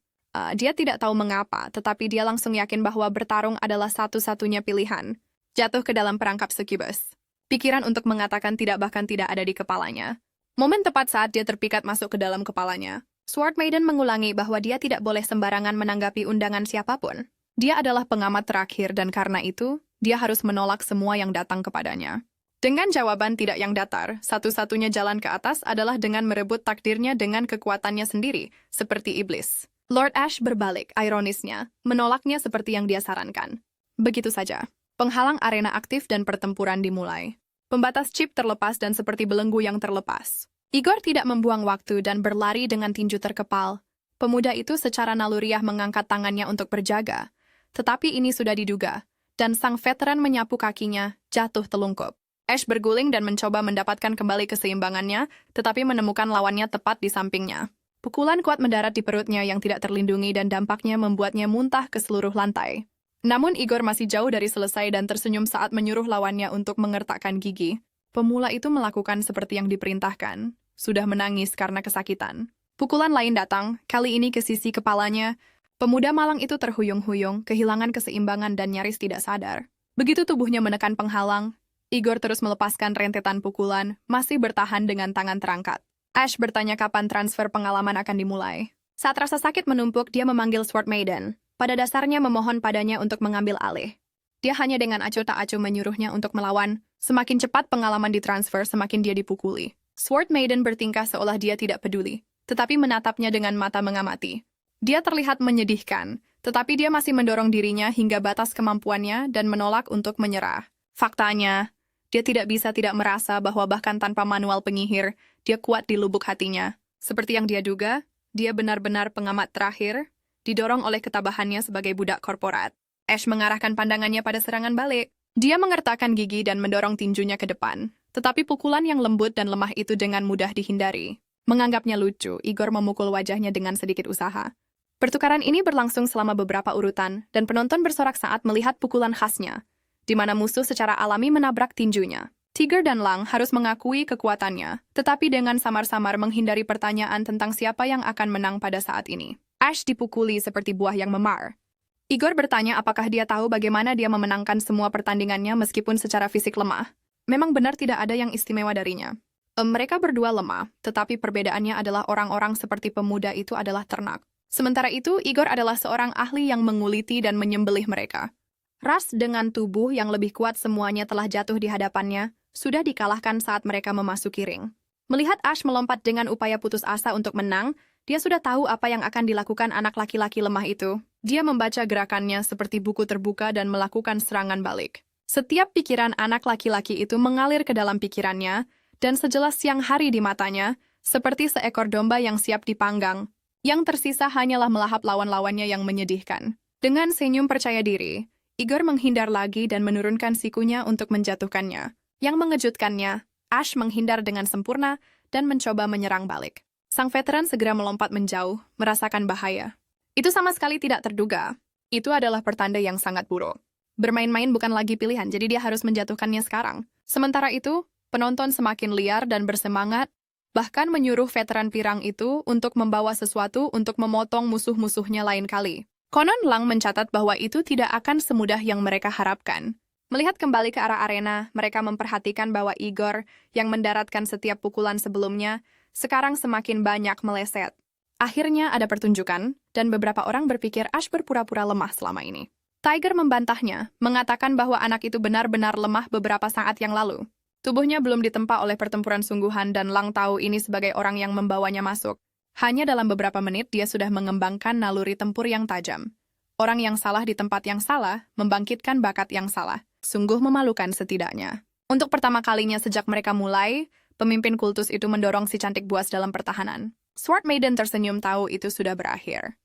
Dia tidak tahu mengapa, tetapi dia langsung yakin bahwa bertarung adalah satu-satunya pilihan. Jatuh ke dalam perangkap Succubus. Pikiran untuk mengatakan tidak bahkan tidak ada di kepalanya. Momen tepat saat dia terpikat masuk ke dalam kepalanya. Sword Maiden mengulangi bahwa dia tidak boleh sembarangan menanggapi undangan siapapun. Dia adalah pengamat terakhir dan karena itu, dia harus menolak semua yang datang kepadanya. Dengan jawaban tidak yang datar, satu-satunya jalan ke atas adalah dengan merebut takdirnya dengan kekuatannya sendiri, seperti iblis. Lord Ash berbalik, ironisnya, menolaknya seperti yang dia sarankan. Begitu saja. Penghalang arena aktif dan pertempuran dimulai. Pembatas chip terlepas dan seperti belenggu yang terlepas. Igor tidak membuang waktu dan berlari dengan tinju terkepal. Pemuda itu secara naluriah mengangkat tangannya untuk berjaga. Tetapi ini sudah diduga, dan sang veteran menyapu kakinya, jatuh telungkup. Ash berguling dan mencoba mendapatkan kembali keseimbangannya, tetapi menemukan lawannya tepat di sampingnya. Pukulan kuat mendarat di perutnya yang tidak terlindungi dan dampaknya membuatnya muntah ke seluruh lantai. Namun Igor masih jauh dari selesai dan tersenyum saat menyuruh lawannya untuk mengertakkan gigi. Pemula itu melakukan seperti yang diperintahkan, sudah menangis karena kesakitan. Pukulan lain datang, kali ini ke sisi kepalanya. Pemuda malang itu terhuyung-huyung, kehilangan keseimbangan dan nyaris tidak sadar. Begitu tubuhnya menekan penghalang, Igor terus melepaskan rentetan pukulan, masih bertahan dengan tangan terangkat. Ash bertanya kapan transfer pengalaman akan dimulai. Saat rasa sakit menumpuk, dia memanggil Sword Maiden. Pada dasarnya memohon padanya untuk mengambil alih. Dia hanya dengan acuh tak acuh menyuruhnya untuk melawan. Semakin cepat pengalaman ditransfer, semakin dia dipukuli. Sword Maiden bertingkah seolah dia tidak peduli, tetapi menatapnya dengan mata mengamati. Dia terlihat menyedihkan, tetapi dia masih mendorong dirinya hingga batas kemampuannya dan menolak untuk menyerah. Faktanya, dia tidak bisa tidak merasa bahwa bahkan tanpa manual penyihir, dia kuat di lubuk hatinya. Seperti yang dia duga, dia benar-benar pengamat terakhir, didorong oleh ketabahannya sebagai budak korporat. Ash mengarahkan pandangannya pada serangan balik. Dia mengertakkan gigi dan mendorong tinjunya ke depan. Tetapi pukulan yang lembut dan lemah itu dengan mudah dihindari. Menganggapnya lucu, Igor memukul wajahnya dengan sedikit usaha. Pertukaran ini berlangsung selama beberapa urutan, dan penonton bersorak saat melihat pukulan khasnya, di mana musuh secara alami menabrak tinjunya. Tiger dan Lang harus mengakui kekuatannya, tetapi dengan samar-samar menghindari pertanyaan tentang siapa yang akan menang pada saat ini. Ash dipukuli seperti buah yang memar. Igor bertanya apakah dia tahu bagaimana dia memenangkan semua pertandingannya meskipun secara fisik lemah. Memang benar tidak ada yang istimewa darinya. Mereka berdua lemah, tetapi perbedaannya adalah orang-orang seperti pemuda itu adalah ternak. Sementara itu, Igor adalah seorang ahli yang menguliti dan menyembelih mereka. Ras dengan tubuh yang lebih kuat semuanya telah jatuh di hadapannya, sudah dikalahkan saat mereka memasuki ring. Melihat Ash melompat dengan upaya putus asa untuk menang, dia sudah tahu apa yang akan dilakukan anak laki-laki lemah itu. Dia membaca gerakannya seperti buku terbuka dan melakukan serangan balik. Setiap pikiran anak laki-laki itu mengalir ke dalam pikirannya, dan sejelas siang hari di matanya, seperti seekor domba yang siap dipanggang. Yang tersisa hanyalah melahap lawan-lawannya yang menyedihkan. Dengan senyum percaya diri, Igor menghindar lagi dan menurunkan sikunya untuk menjatuhkannya. Yang mengejutkannya, Ash menghindar dengan sempurna dan mencoba menyerang balik. Sang veteran segera melompat menjauh, merasakan bahaya. Itu sama sekali tidak terduga. Itu adalah pertanda yang sangat buruk. Bermain-main bukan lagi pilihan, jadi dia harus menjatuhkannya sekarang. Sementara itu, penonton semakin liar dan bersemangat, bahkan menyuruh veteran pirang itu untuk membawa sesuatu untuk memotong musuh-musuhnya lain kali. Konon Lang mencatat bahwa itu tidak akan semudah yang mereka harapkan. Melihat kembali ke arah arena, mereka memperhatikan bahwa Igor, yang mendaratkan setiap pukulan sebelumnya, sekarang semakin banyak meleset. Akhirnya ada pertunjukan, dan beberapa orang berpikir Ash berpura-pura lemah selama ini. Tiger membantahnya, mengatakan bahwa anak itu benar-benar lemah beberapa saat yang lalu. Tubuhnya belum ditempa oleh pertempuran sungguhan dan Lang tahu ini sebagai orang yang membawanya masuk. Hanya dalam beberapa menit dia sudah mengembangkan naluri tempur yang tajam. Orang yang salah di tempat yang salah membangkitkan bakat yang salah. Sungguh memalukan setidaknya. Untuk pertama kalinya sejak mereka mulai, pemimpin kultus itu mendorong si cantik buas dalam pertahanan. Sword Maiden tersenyum tahu itu sudah berakhir.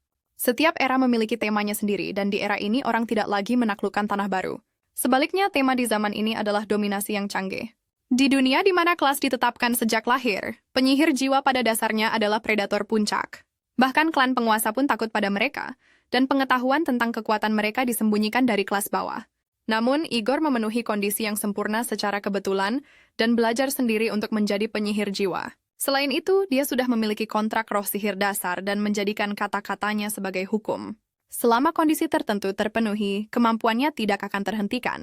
Setiap era memiliki temanya sendiri, dan di era ini orang tidak lagi menaklukkan tanah baru. Sebaliknya, tema di zaman ini adalah dominasi yang canggih. Di dunia di mana kelas ditetapkan sejak lahir, penyihir jiwa pada dasarnya adalah predator puncak. Bahkan klan penguasa pun takut pada mereka, dan pengetahuan tentang kekuatan mereka disembunyikan dari kelas bawah. Namun, Igor memenuhi kondisi yang sempurna secara kebetulan dan belajar sendiri untuk menjadi penyihir jiwa. Selain itu, dia sudah memiliki kontrak roh sihir dasar dan menjadikan kata-katanya sebagai hukum. Selama kondisi tertentu terpenuhi, kemampuannya tidak akan terhentikan.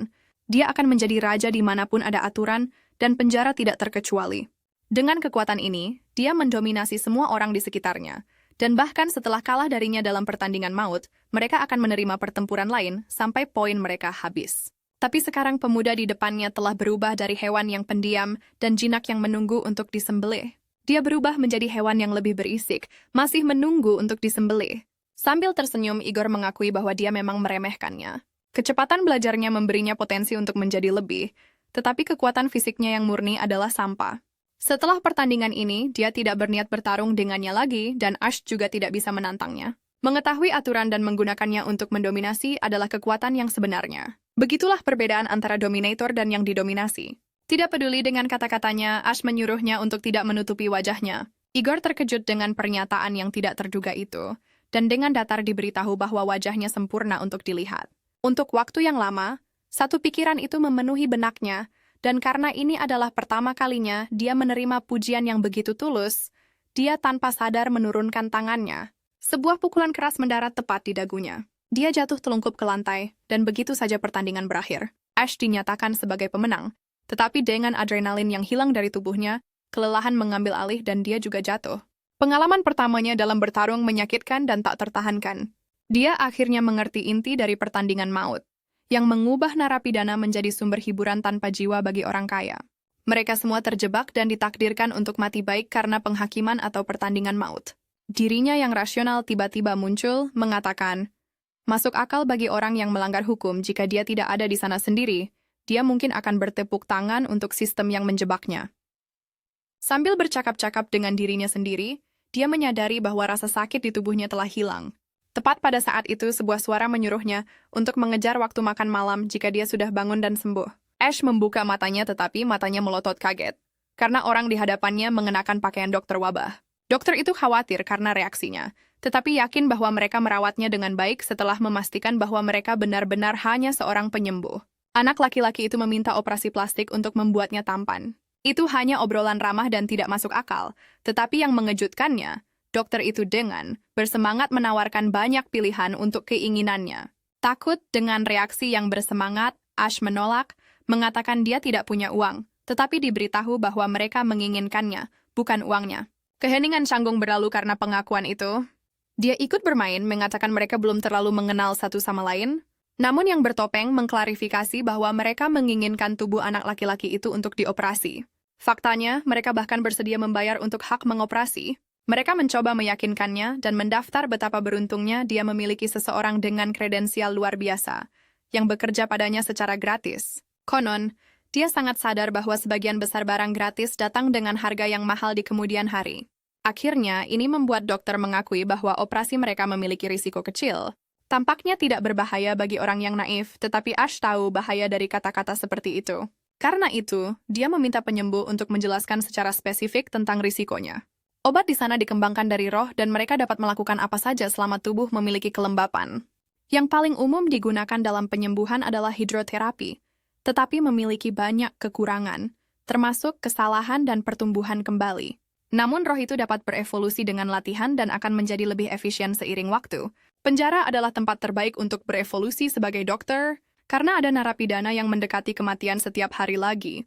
Dia akan menjadi raja dimanapun ada aturan dan penjara tidak terkecuali. Dengan kekuatan ini, dia mendominasi semua orang di sekitarnya. Dan bahkan setelah kalah darinya dalam pertandingan maut, mereka akan menerima pertempuran lain sampai poin mereka habis. Tapi sekarang pemuda di depannya telah berubah dari hewan yang pendiam dan jinak yang menunggu untuk disembelih. Dia berubah menjadi hewan yang lebih berisik, masih menunggu untuk disembelih. Sambil tersenyum, Igor mengakui bahwa dia memang meremehkannya. Kecepatan belajarnya memberinya potensi untuk menjadi lebih, tetapi kekuatan fisiknya yang murni adalah sampah. Setelah pertandingan ini, dia tidak berniat bertarung dengannya lagi, dan Ash juga tidak bisa menantangnya. Mengetahui aturan dan menggunakannya untuk mendominasi adalah kekuatan yang sebenarnya. Begitulah perbedaan antara dominator dan yang didominasi. Tidak peduli dengan kata-katanya, Ash menyuruhnya untuk tidak menutupi wajahnya. Igor terkejut dengan pernyataan yang tidak terduga itu, dan dengan datar diberitahu bahwa wajahnya sempurna untuk dilihat. Untuk waktu yang lama, satu pikiran itu memenuhi benaknya, dan karena ini adalah pertama kalinya dia menerima pujian yang begitu tulus, dia tanpa sadar menurunkan tangannya. Sebuah pukulan keras mendarat tepat di dagunya. Dia jatuh telungkup ke lantai, dan begitu saja pertandingan berakhir. Ash dinyatakan sebagai pemenang, tetapi dengan adrenalin yang hilang dari tubuhnya, kelelahan mengambil alih dan dia juga jatuh. Pengalaman pertamanya dalam bertarung menyakitkan dan tak tertahankan. Dia akhirnya mengerti inti dari pertandingan maut, yang mengubah narapidana menjadi sumber hiburan tanpa jiwa bagi orang kaya. Mereka semua terjebak dan ditakdirkan untuk mati baik karena penghakiman atau pertandingan maut. Dirinya yang rasional tiba-tiba muncul, mengatakan, masuk akal bagi orang yang melanggar hukum jika dia tidak ada di sana sendiri, dia mungkin akan bertepuk tangan untuk sistem yang menjebaknya. Sambil bercakap-cakap dengan dirinya sendiri, dia menyadari bahwa rasa sakit di tubuhnya telah hilang. Tepat pada saat itu, sebuah suara menyuruhnya untuk mengejar waktu makan malam jika dia sudah bangun dan sembuh. Ash membuka matanya tetapi matanya melotot kaget, karena orang di hadapannya mengenakan pakaian dokter wabah. Dokter itu khawatir karena reaksinya, tetapi yakin bahwa mereka merawatnya dengan baik setelah memastikan bahwa mereka benar-benar hanya seorang penyembuh. Anak laki-laki itu meminta operasi plastik untuk membuatnya tampan. Itu hanya obrolan ramah dan tidak masuk akal, tetapi yang mengejutkannya, dokter itu dengan bersemangat menawarkan banyak pilihan untuk keinginannya. Takut dengan reaksi yang bersemangat, Ash menolak, mengatakan dia tidak punya uang, tetapi diberitahu bahwa mereka menginginkannya, bukan uangnya. Keheningan canggung berlalu karena pengakuan itu. Dia ikut bermain, mengatakan mereka belum terlalu mengenal satu sama lain, namun yang bertopeng mengklarifikasi bahwa mereka menginginkan tubuh anak laki-laki itu untuk dioperasi. Faktanya, mereka bahkan bersedia membayar untuk hak mengoperasi. Mereka mencoba meyakinkannya dan mendaftar betapa beruntungnya dia memiliki seseorang dengan kredensial luar biasa, yang bekerja padanya secara gratis. Konon, dia sangat sadar bahwa sebagian besar barang gratis datang dengan harga yang mahal di kemudian hari. Akhirnya, ini membuat dokter mengakui bahwa operasi mereka memiliki risiko kecil. Tampaknya tidak berbahaya bagi orang yang naif, tetapi Ash tahu bahaya dari kata-kata seperti itu. Karena itu, dia meminta penyembuh untuk menjelaskan secara spesifik tentang risikonya. Obat di sana dikembangkan dari roh dan mereka dapat melakukan apa saja selama tubuh memiliki kelembapan. Yang paling umum digunakan dalam penyembuhan adalah hidroterapi, tetapi memiliki banyak kekurangan, termasuk kesalahan dan pertumbuhan kembali. Namun roh itu dapat berevolusi dengan latihan dan akan menjadi lebih efisien seiring waktu. Penjara adalah tempat terbaik untuk berevolusi sebagai dokter, karena ada narapidana yang mendekati kematian setiap hari lagi.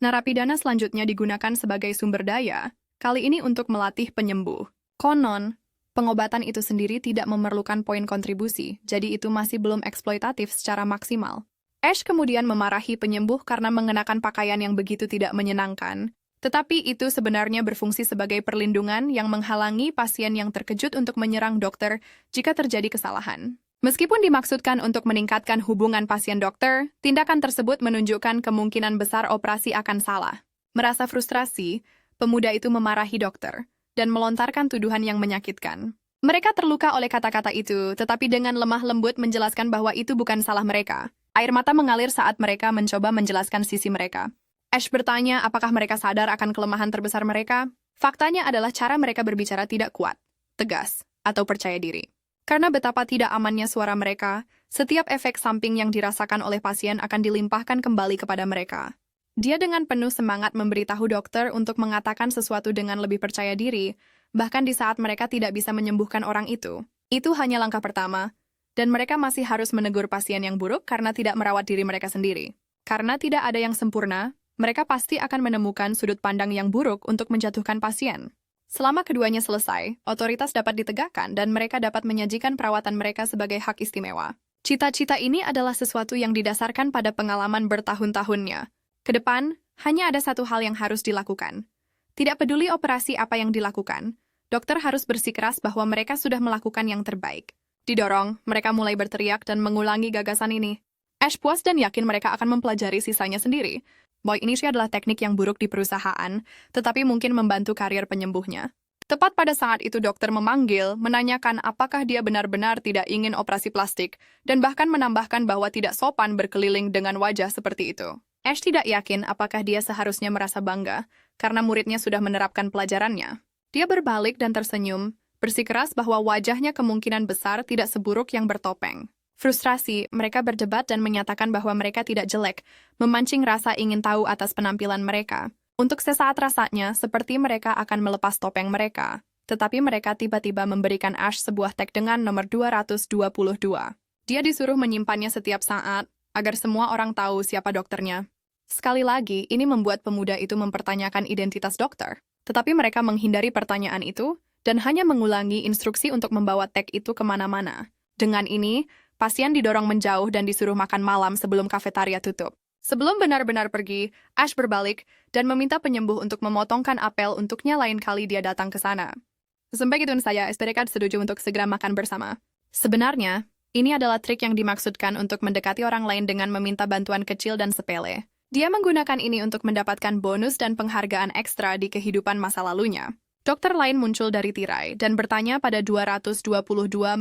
Narapidana selanjutnya digunakan sebagai sumber daya, kali ini untuk melatih penyembuh. Konon, pengobatan itu sendiri tidak memerlukan poin kontribusi, jadi itu masih belum eksploitatif secara maksimal. Ash kemudian memarahi penyembuh karena mengenakan pakaian yang begitu tidak menyenangkan, Tetapi itu sebenarnya berfungsi sebagai perlindungan yang menghalangi pasien yang terkejut untuk menyerang dokter jika terjadi kesalahan. Meskipun dimaksudkan untuk meningkatkan hubungan pasien-dokter, tindakan tersebut menunjukkan kemungkinan besar operasi akan salah. Merasa frustrasi, pemuda itu memarahi dokter dan melontarkan tuduhan yang menyakitkan. Mereka terluka oleh kata-kata itu, tetapi dengan lemah lembut menjelaskan bahwa itu bukan salah mereka. Air mata mengalir saat mereka mencoba menjelaskan sisi mereka. Ash bertanya apakah mereka sadar akan kelemahan terbesar mereka. Faktanya adalah cara mereka berbicara tidak kuat, tegas, atau percaya diri. Karena betapa tidak amannya suara mereka, setiap efek samping yang dirasakan oleh pasien akan dilimpahkan kembali kepada mereka. Dia dengan penuh semangat memberitahu dokter untuk mengatakan sesuatu dengan lebih percaya diri, bahkan di saat mereka tidak bisa menyembuhkan orang itu. Itu hanya langkah pertama, dan mereka masih harus menegur pasien yang buruk karena tidak merawat diri mereka sendiri. Karena tidak ada yang sempurna, mereka pasti akan menemukan sudut pandang yang buruk untuk menjatuhkan pasien. Selama keduanya selesai, otoritas dapat ditegakkan dan mereka dapat menyajikan perawatan mereka sebagai hak istimewa. Cita-cita ini adalah sesuatu yang didasarkan pada pengalaman bertahun-tahunnya. Kedepan, hanya ada satu hal yang harus dilakukan. Tidak peduli operasi apa yang dilakukan, dokter harus bersikeras bahwa mereka sudah melakukan yang terbaik. Didorong, mereka mulai berteriak dan mengulangi gagasan ini. Ash puas dan yakin mereka akan mempelajari sisanya sendiri. Bahwa ini adalah teknik yang buruk di perusahaan, tetapi mungkin membantu karir penyembuhnya. Tepat pada saat itu dokter memanggil, menanyakan apakah dia benar-benar tidak ingin operasi plastik, dan bahkan menambahkan bahwa tidak sopan berkeliling dengan wajah seperti itu. Ash tidak yakin apakah dia seharusnya merasa bangga, karena muridnya sudah menerapkan pelajarannya. Dia berbalik dan tersenyum, bersikeras bahwa wajahnya kemungkinan besar tidak seburuk yang bertopeng. Frustrasi, mereka berdebat dan menyatakan bahwa mereka tidak jelek, memancing rasa ingin tahu atas penampilan mereka. Untuk sesaat rasanya, seperti mereka akan melepas topeng mereka. Tetapi mereka tiba-tiba memberikan Ash sebuah tag dengan nomor 222. Dia disuruh menyimpannya setiap saat, agar semua orang tahu siapa dokternya. Sekali lagi, ini membuat pemuda itu mempertanyakan identitas dokter. Tetapi mereka menghindari pertanyaan itu, dan hanya mengulangi instruksi untuk membawa tag itu kemana-mana. Dengan ini, pasien didorong menjauh dan disuruh makan malam sebelum kafetaria tutup. Sebelum benar-benar pergi, Ash berbalik dan meminta penyembuh untuk memotongkan apel untuknya lain kali dia datang ke sana. Sampai gitu saya, SPDK setuju untuk segera makan bersama. Sebenarnya, ini adalah trik yang dimaksudkan untuk mendekati orang lain dengan meminta bantuan kecil dan sepele. Dia menggunakan ini untuk mendapatkan bonus dan penghargaan ekstra di kehidupan masa lalunya. Dokter lain muncul dari tirai dan bertanya pada 222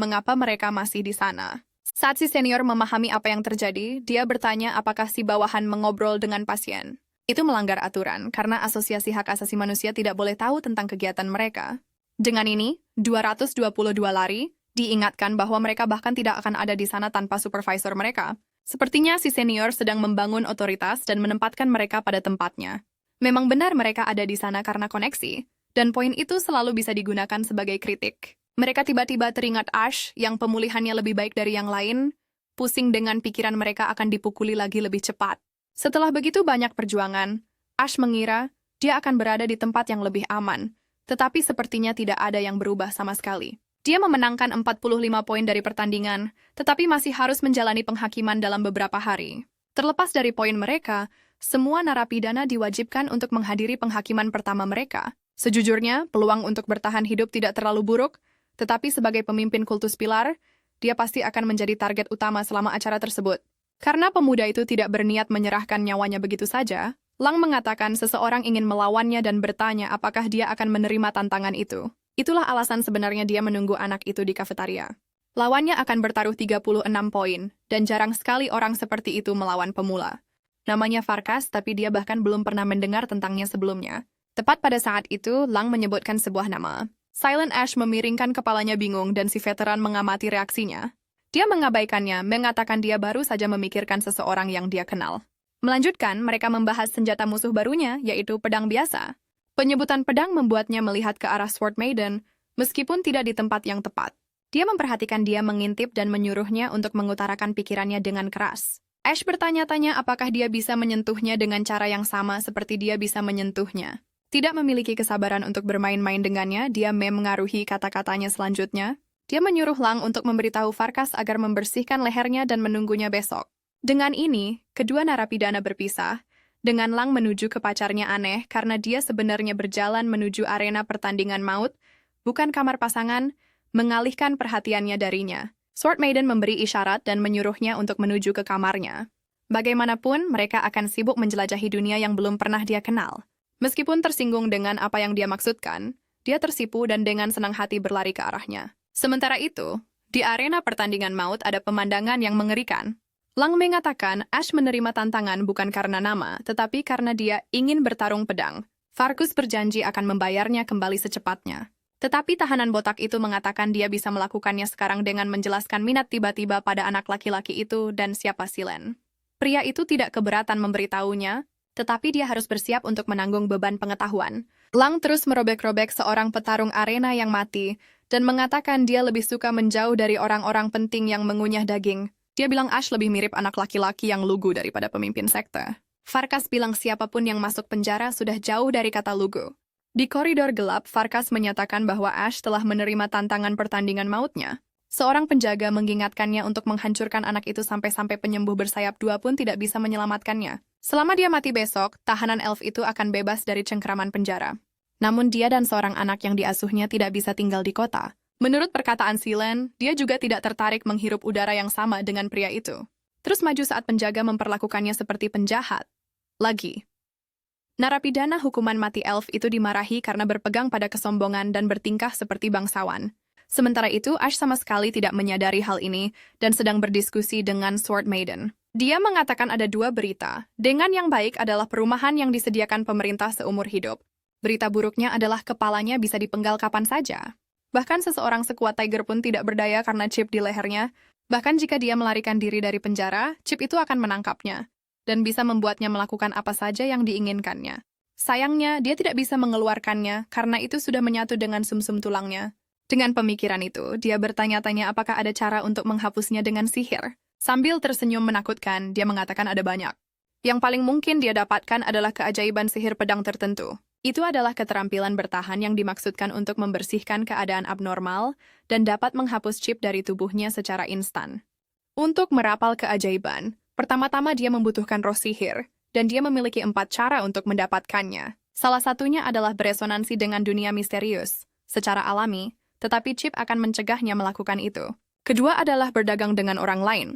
mengapa mereka masih di sana. Saat si senior memahami apa yang terjadi, dia bertanya apakah si bawahan mengobrol dengan pasien. Itu melanggar aturan, karena Asosiasi Hak Asasi Manusia tidak boleh tahu tentang kegiatan mereka. Dengan ini, 222 lari, diingatkan bahwa mereka bahkan tidak akan ada di sana tanpa supervisor mereka. Sepertinya si senior sedang membangun otoritas dan menempatkan mereka pada tempatnya. Memang benar mereka ada di sana karena koneksi, dan poin itu selalu bisa digunakan sebagai kritik. Mereka tiba-tiba teringat Ash yang pemulihannya lebih baik dari yang lain, pusing dengan pikiran mereka akan dipukuli lagi lebih cepat. Setelah begitu banyak perjuangan, Ash mengira dia akan berada di tempat yang lebih aman, tetapi sepertinya tidak ada yang berubah sama sekali. Dia memenangkan 45 poin dari pertandingan, tetapi masih harus menjalani penghakiman dalam beberapa hari. Terlepas dari poin mereka, semua narapidana diwajibkan untuk menghadiri penghakiman pertama mereka. Sejujurnya, peluang untuk bertahan hidup tidak terlalu buruk, tetapi sebagai pemimpin kultus pilar, dia pasti akan menjadi target utama selama acara tersebut. Karena pemuda itu tidak berniat menyerahkan nyawanya begitu saja, Lang mengatakan seseorang ingin melawannya dan bertanya apakah dia akan menerima tantangan itu. Itulah alasan sebenarnya dia menunggu anak itu di kafetaria. Lawannya akan bertaruh 36 poin, dan jarang sekali orang seperti itu melawan pemula. Namanya Farkas, tapi dia bahkan belum pernah mendengar tentangnya sebelumnya. Tepat pada saat itu, Lang menyebutkan sebuah nama. Silent Ash memiringkan kepalanya bingung dan si veteran mengamati reaksinya. Dia mengabaikannya, mengatakan dia baru saja memikirkan seseorang yang dia kenal. Melanjutkan, mereka membahas senjata musuh barunya, yaitu pedang biasa. Penyebutan pedang membuatnya melihat ke arah Sword Maiden, meskipun tidak di tempat yang tepat. Dia memperhatikan dia mengintip dan menyuruhnya untuk mengutarakan pikirannya dengan keras. Ash bertanya-tanya apakah dia bisa menyentuhnya dengan cara yang sama seperti dia bisa menyentuhnya. Tidak memiliki kesabaran untuk bermain-main dengannya, dia mengaruhi kata-katanya selanjutnya. Dia menyuruh Lang untuk memberitahu Farkas agar membersihkan lehernya dan menunggunya besok. Dengan ini, kedua narapidana berpisah, dengan Lang menuju ke pacarnya aneh karena dia sebenarnya berjalan menuju arena pertandingan maut, bukan kamar pasangan, mengalihkan perhatiannya darinya. Sword Maiden memberi isyarat dan menyuruhnya untuk menuju ke kamarnya. Bagaimanapun, mereka akan sibuk menjelajahi dunia yang belum pernah dia kenal. Meskipun tersinggung dengan apa yang dia maksudkan, dia tersipu dan dengan senang hati berlari ke arahnya. Sementara itu, di arena pertandingan maut ada pemandangan yang mengerikan. Lang mengatakan Ash menerima tantangan bukan karena nama, tetapi karena dia ingin bertarung pedang. Fargus berjanji akan membayarnya kembali secepatnya. Tetapi tahanan botak itu mengatakan dia bisa melakukannya sekarang dengan menjelaskan minat tiba-tiba pada anak laki-laki itu dan siapa Silen. Pria itu tidak keberatan memberitahunya, tetapi dia harus bersiap untuk menanggung beban pengetahuan. Lang terus merobek-robek seorang petarung arena yang mati, dan mengatakan dia lebih suka menjauh dari orang-orang penting yang mengunyah daging. Dia bilang Ash lebih mirip anak laki-laki yang lugu daripada pemimpin sekte. Farkas bilang siapapun yang masuk penjara sudah jauh dari kata lugu. Di koridor gelap, Farkas menyatakan bahwa Ash telah menerima tantangan pertandingan mautnya. Seorang penjaga mengingatkannya untuk menghancurkan anak itu sampai-sampai penyembuh bersayap dua pun tidak bisa menyelamatkannya. Selama dia mati besok, tahanan elf itu akan bebas dari cengkeraman penjara. Namun dia dan seorang anak yang diasuhnya tidak bisa tinggal di kota. Menurut perkataan Silen, dia juga tidak tertarik menghirup udara yang sama dengan pria itu. Terus maju saat penjaga memperlakukannya seperti penjahat. Lagi. Narapidana hukuman mati elf itu dimarahi karena berpegang pada kesombongan dan bertingkah seperti bangsawan. Sementara itu, Ash sama sekali tidak menyadari hal ini dan sedang berdiskusi dengan Sword Maiden. Dia mengatakan ada dua berita. Dengan yang baik adalah perumahan yang disediakan pemerintah seumur hidup. Berita buruknya adalah kepalanya bisa dipenggal kapan saja. Bahkan seseorang sekuat Tiger pun tidak berdaya karena chip di lehernya. Bahkan jika dia melarikan diri dari penjara, chip itu akan menangkapnya dan bisa membuatnya melakukan apa saja yang diinginkannya. Sayangnya, dia tidak bisa mengeluarkannya karena itu sudah menyatu dengan sumsum tulangnya. Dengan pemikiran itu, dia bertanya-tanya apakah ada cara untuk menghapusnya dengan sihir. Sambil tersenyum menakutkan, dia mengatakan ada banyak. Yang paling mungkin dia dapatkan adalah keajaiban sihir pedang tertentu. Itu adalah keterampilan bertahan yang dimaksudkan untuk membersihkan keadaan abnormal dan dapat menghapus chip dari tubuhnya secara instan. Untuk merapal keajaiban, pertama-tama dia membutuhkan roh sihir, dan dia memiliki 4 cara untuk mendapatkannya. Salah satunya adalah beresonansi dengan dunia misterius, secara alami, tetapi chip akan mencegahnya melakukan itu. Kedua adalah berdagang dengan orang lain,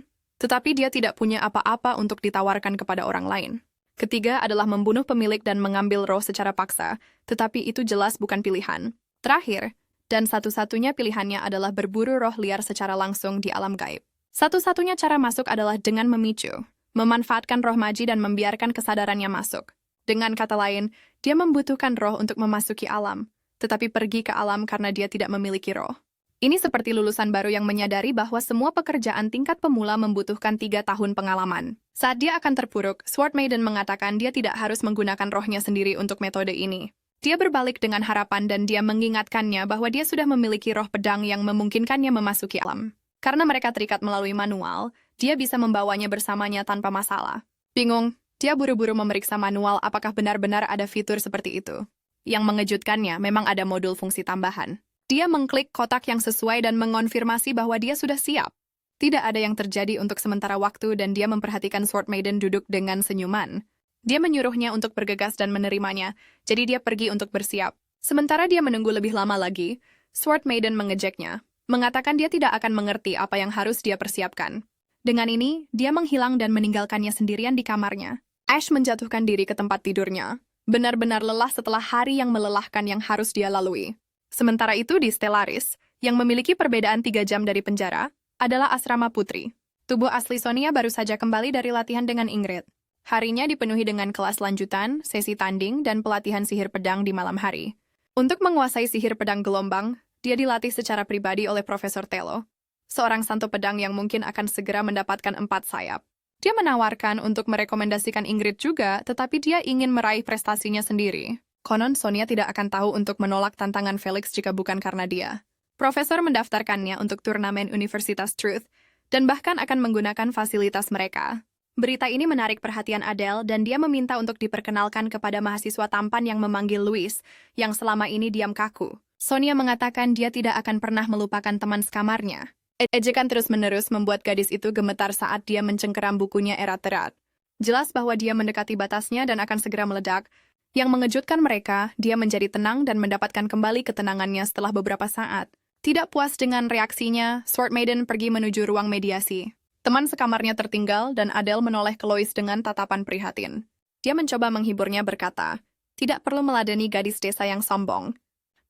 tetapi dia tidak punya apa-apa untuk ditawarkan kepada orang lain. Ketiga adalah membunuh pemilik dan mengambil roh secara paksa, tetapi itu jelas bukan pilihan. Terakhir, dan satu-satunya pilihannya adalah berburu roh liar secara langsung di alam gaib. Satu-satunya cara masuk adalah dengan memicu, memanfaatkan roh maji dan membiarkan kesadarannya masuk. Dengan kata lain, dia membutuhkan roh untuk memasuki alam, tetapi pergi ke alam karena dia tidak memiliki roh. Ini seperti lulusan baru yang menyadari bahwa semua pekerjaan tingkat pemula membutuhkan 3 tahun pengalaman. Saat dia akan terpuruk, Sword Maiden mengatakan dia tidak harus menggunakan rohnya sendiri untuk metode ini. Dia berbalik dengan harapan dan dia mengingatkannya bahwa dia sudah memiliki roh pedang yang memungkinkannya memasuki alam. Karena mereka terikat melalui manual, dia bisa membawanya bersamanya tanpa masalah. Bingung, dia buru-buru memeriksa manual apakah benar-benar ada fitur seperti itu. Yang mengejutkannya memang ada modul fungsi tambahan. Dia mengklik kotak yang sesuai dan mengonfirmasi bahwa dia sudah siap. Tidak ada yang terjadi untuk sementara waktu dan dia memperhatikan Sword Maiden duduk dengan senyuman. Dia menyuruhnya untuk bergegas dan menerimanya, jadi dia pergi untuk bersiap. Sementara dia menunggu lebih lama lagi, Sword Maiden mengejeknya, mengatakan dia tidak akan mengerti apa yang harus dia persiapkan. Dengan ini, dia menghilang dan meninggalkannya sendirian di kamarnya. Ash menjatuhkan diri ke tempat tidurnya, benar-benar lelah setelah hari yang melelahkan yang harus dia lalui. Sementara itu di Stellaris, yang memiliki perbedaan 3 jam dari penjara, adalah asrama putri. Tubuh asli Sonia baru saja kembali dari latihan dengan Ingrid. Harinya dipenuhi dengan kelas lanjutan, sesi tanding, dan pelatihan sihir pedang di malam hari. Untuk menguasai sihir pedang gelombang, dia dilatih secara pribadi oleh Profesor Telo, seorang santo pedang yang mungkin akan segera mendapatkan 4 sayap. Dia menawarkan untuk merekomendasikan Ingrid juga, tetapi dia ingin meraih prestasinya sendiri. Konon Sonia tidak akan tahu untuk menolak tantangan Felix jika bukan karena dia. Profesor mendaftarkannya untuk turnamen Universitas Truth, dan bahkan akan menggunakan fasilitas mereka. Berita ini menarik perhatian Adele dan dia meminta untuk diperkenalkan kepada mahasiswa tampan yang memanggil Louis, yang selama ini diam kaku. Sonia mengatakan dia tidak akan pernah melupakan teman sekamarnya. Ejekan terus-menerus membuat gadis itu gemetar saat dia mencengkeram bukunya Erat-Terat. Jelas bahwa dia mendekati batasnya dan akan segera meledak. Yang mengejutkan mereka, dia menjadi tenang dan mendapatkan kembali ketenangannya setelah beberapa saat. Tidak puas dengan reaksinya, Sword Maiden pergi menuju ruang mediasi. Teman sekamarnya tertinggal dan Adele menoleh ke Lois dengan tatapan prihatin. Dia mencoba menghiburnya berkata, tidak perlu meladeni gadis desa yang sombong.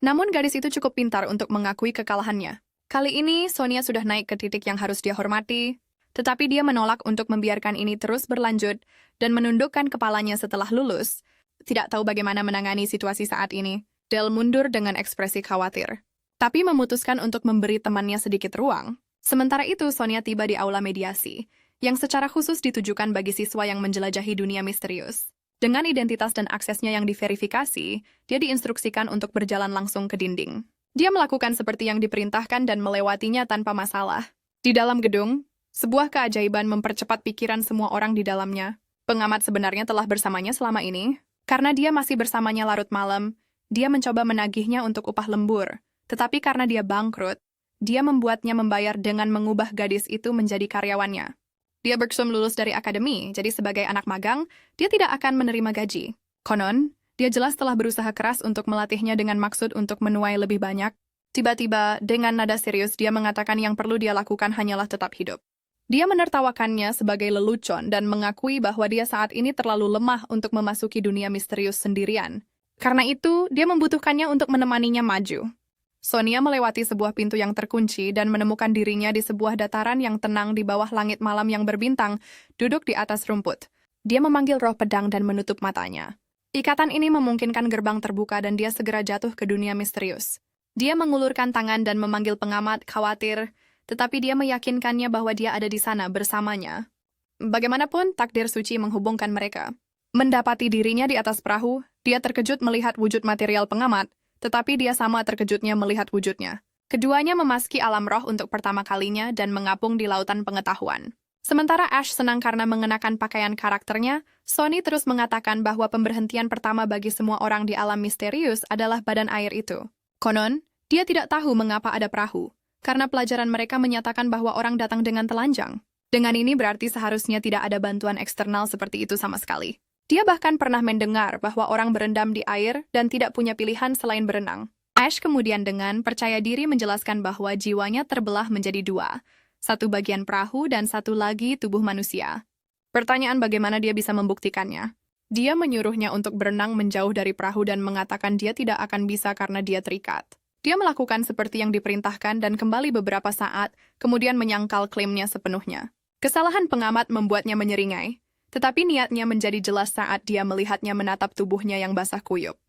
Namun gadis itu cukup pintar untuk mengakui kekalahannya. Kali ini, Sonia sudah naik ke titik yang harus dia hormati, tetapi dia menolak untuk membiarkan ini terus berlanjut dan menundukkan kepalanya setelah lulus. Tidak tahu bagaimana menangani situasi saat ini, Del mundur dengan ekspresi khawatir. Tapi memutuskan untuk memberi temannya sedikit ruang. Sementara itu, Sonia tiba di aula mediasi, yang secara khusus ditujukan bagi siswa yang menjelajahi dunia misterius. Dengan identitas dan aksesnya yang diverifikasi, dia diinstruksikan untuk berjalan langsung ke dinding. Dia melakukan seperti yang diperintahkan dan melewatinya tanpa masalah. Di dalam gedung, sebuah keajaiban mempercepat pikiran semua orang di dalamnya. Pengamat sebenarnya telah bersamanya selama ini. Karena dia masih bersamanya larut malam, dia mencoba menagihnya untuk upah lembur. Tetapi karena dia bangkrut, dia membuatnya membayar dengan mengubah gadis itu menjadi karyawannya. Dia baru lulus dari akademi, jadi sebagai anak magang, dia tidak akan menerima gaji. Konon, dia jelas telah berusaha keras untuk melatihnya dengan maksud untuk menuai lebih banyak. Tiba-tiba, dengan nada serius, dia mengatakan yang perlu dia lakukan hanyalah tetap hidup. Dia menertawakannya sebagai lelucon dan mengakui bahwa dia saat ini terlalu lemah untuk memasuki dunia misterius sendirian. Karena itu, dia membutuhkannya untuk menemaninya maju. Sonia melewati sebuah pintu yang terkunci dan menemukan dirinya di sebuah dataran yang tenang di bawah langit malam yang berbintang, duduk di atas rumput. Dia memanggil roh pedang dan menutup matanya. Ikatan ini memungkinkan gerbang terbuka dan dia segera jatuh ke dunia misterius. Dia mengulurkan tangan dan memanggil pengamat, khawatir, tetapi dia meyakinkannya bahwa dia ada di sana bersamanya. Bagaimanapun, takdir suci menghubungkan mereka. Mendapati dirinya di atas perahu, dia terkejut melihat wujud material pengamat, tetapi dia sama terkejutnya melihat wujudnya. Keduanya memasuki alam roh untuk pertama kalinya dan mengapung di lautan pengetahuan. Sementara Ash senang karena mengenakan pakaian karakternya, Sony terus mengatakan bahwa pemberhentian pertama bagi semua orang di alam misterius adalah badan air itu. Konon, dia tidak tahu mengapa ada perahu, karena pelajaran mereka menyatakan bahwa orang datang dengan telanjang. Dengan ini berarti seharusnya tidak ada bantuan eksternal seperti itu sama sekali. Dia bahkan pernah mendengar bahwa orang berendam di air dan tidak punya pilihan selain berenang. Ash kemudian dengan percaya diri menjelaskan bahwa jiwanya terbelah menjadi dua, satu bagian perahu dan satu lagi tubuh manusia. Pertanyaan bagaimana dia bisa membuktikannya. Dia menyuruhnya untuk berenang menjauh dari perahu dan mengatakan dia tidak akan bisa karena dia terikat. Dia melakukan seperti yang diperintahkan dan kembali beberapa saat, kemudian menyangkal klaimnya sepenuhnya. Kesalahan pengamat membuatnya menyeringai, tetapi niatnya menjadi jelas saat dia melihatnya menatap tubuhnya yang basah kuyup.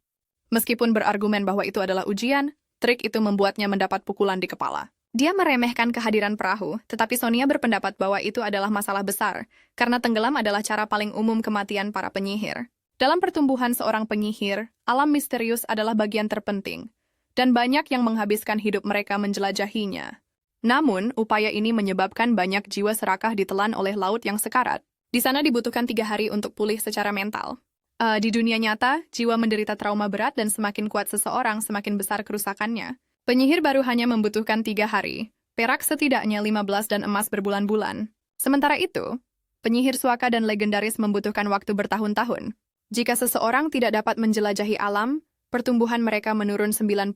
Meskipun berargumen bahwa itu adalah ujian, trik itu membuatnya mendapat pukulan di kepala. Dia meremehkan kehadiran perahu, tetapi Sonia berpendapat bahwa itu adalah masalah besar, karena tenggelam adalah cara paling umum kematian para penyihir. Dalam pertumbuhan seorang penyihir, alam misterius adalah bagian terpenting, dan banyak yang menghabiskan hidup mereka menjelajahinya. Namun, upaya ini menyebabkan banyak jiwa serakah ditelan oleh laut yang sekarat. Di sana dibutuhkan 3 hari untuk pulih secara mental. Di dunia nyata, jiwa menderita trauma berat dan semakin kuat seseorang, semakin besar kerusakannya. Penyihir baru hanya membutuhkan 3 hari, perak setidaknya 15 dan emas berbulan-bulan. Sementara itu, penyihir suaka dan legendaris membutuhkan waktu bertahun-tahun. Jika seseorang tidak dapat menjelajahi alam, pertumbuhan mereka menurun 90%.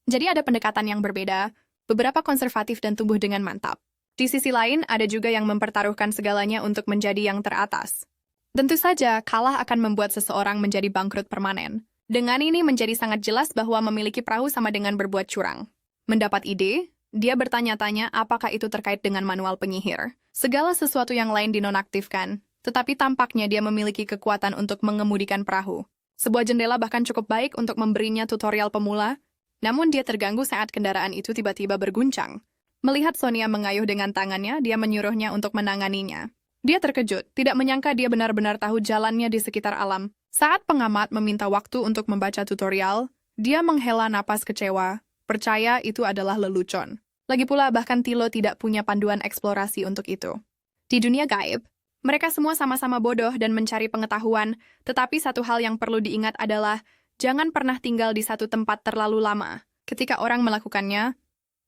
Jadi ada pendekatan yang berbeda, beberapa konservatif dan tumbuh dengan mantap. Di sisi lain, ada juga yang mempertaruhkan segalanya untuk menjadi yang teratas. Tentu saja, kalah akan membuat seseorang menjadi bangkrut permanen. Dengan ini menjadi sangat jelas bahwa memiliki perahu sama dengan berbuat curang. Mendapat ide, dia bertanya-tanya apakah itu terkait dengan manual penyihir. Segala sesuatu yang lain dinonaktifkan, tetapi tampaknya dia memiliki kekuatan untuk mengemudikan perahu. Sebuah jendela bahkan cukup baik untuk memberinya tutorial pemula, namun dia terganggu saat kendaraan itu tiba-tiba berguncang. Melihat Sonia mengayuh dengan tangannya, dia menyuruhnya untuk menanganinya. Dia terkejut, tidak menyangka dia benar-benar tahu jalannya di sekitar alam. Saat pengamat meminta waktu untuk membaca tutorial, dia menghela napas kecewa, percaya itu adalah lelucon. Lagi pula bahkan Tilo tidak punya panduan eksplorasi untuk itu. Di dunia gaib, mereka semua sama-sama bodoh dan mencari pengetahuan, tetapi satu hal yang perlu diingat adalah, jangan pernah tinggal di satu tempat terlalu lama. Ketika orang melakukannya,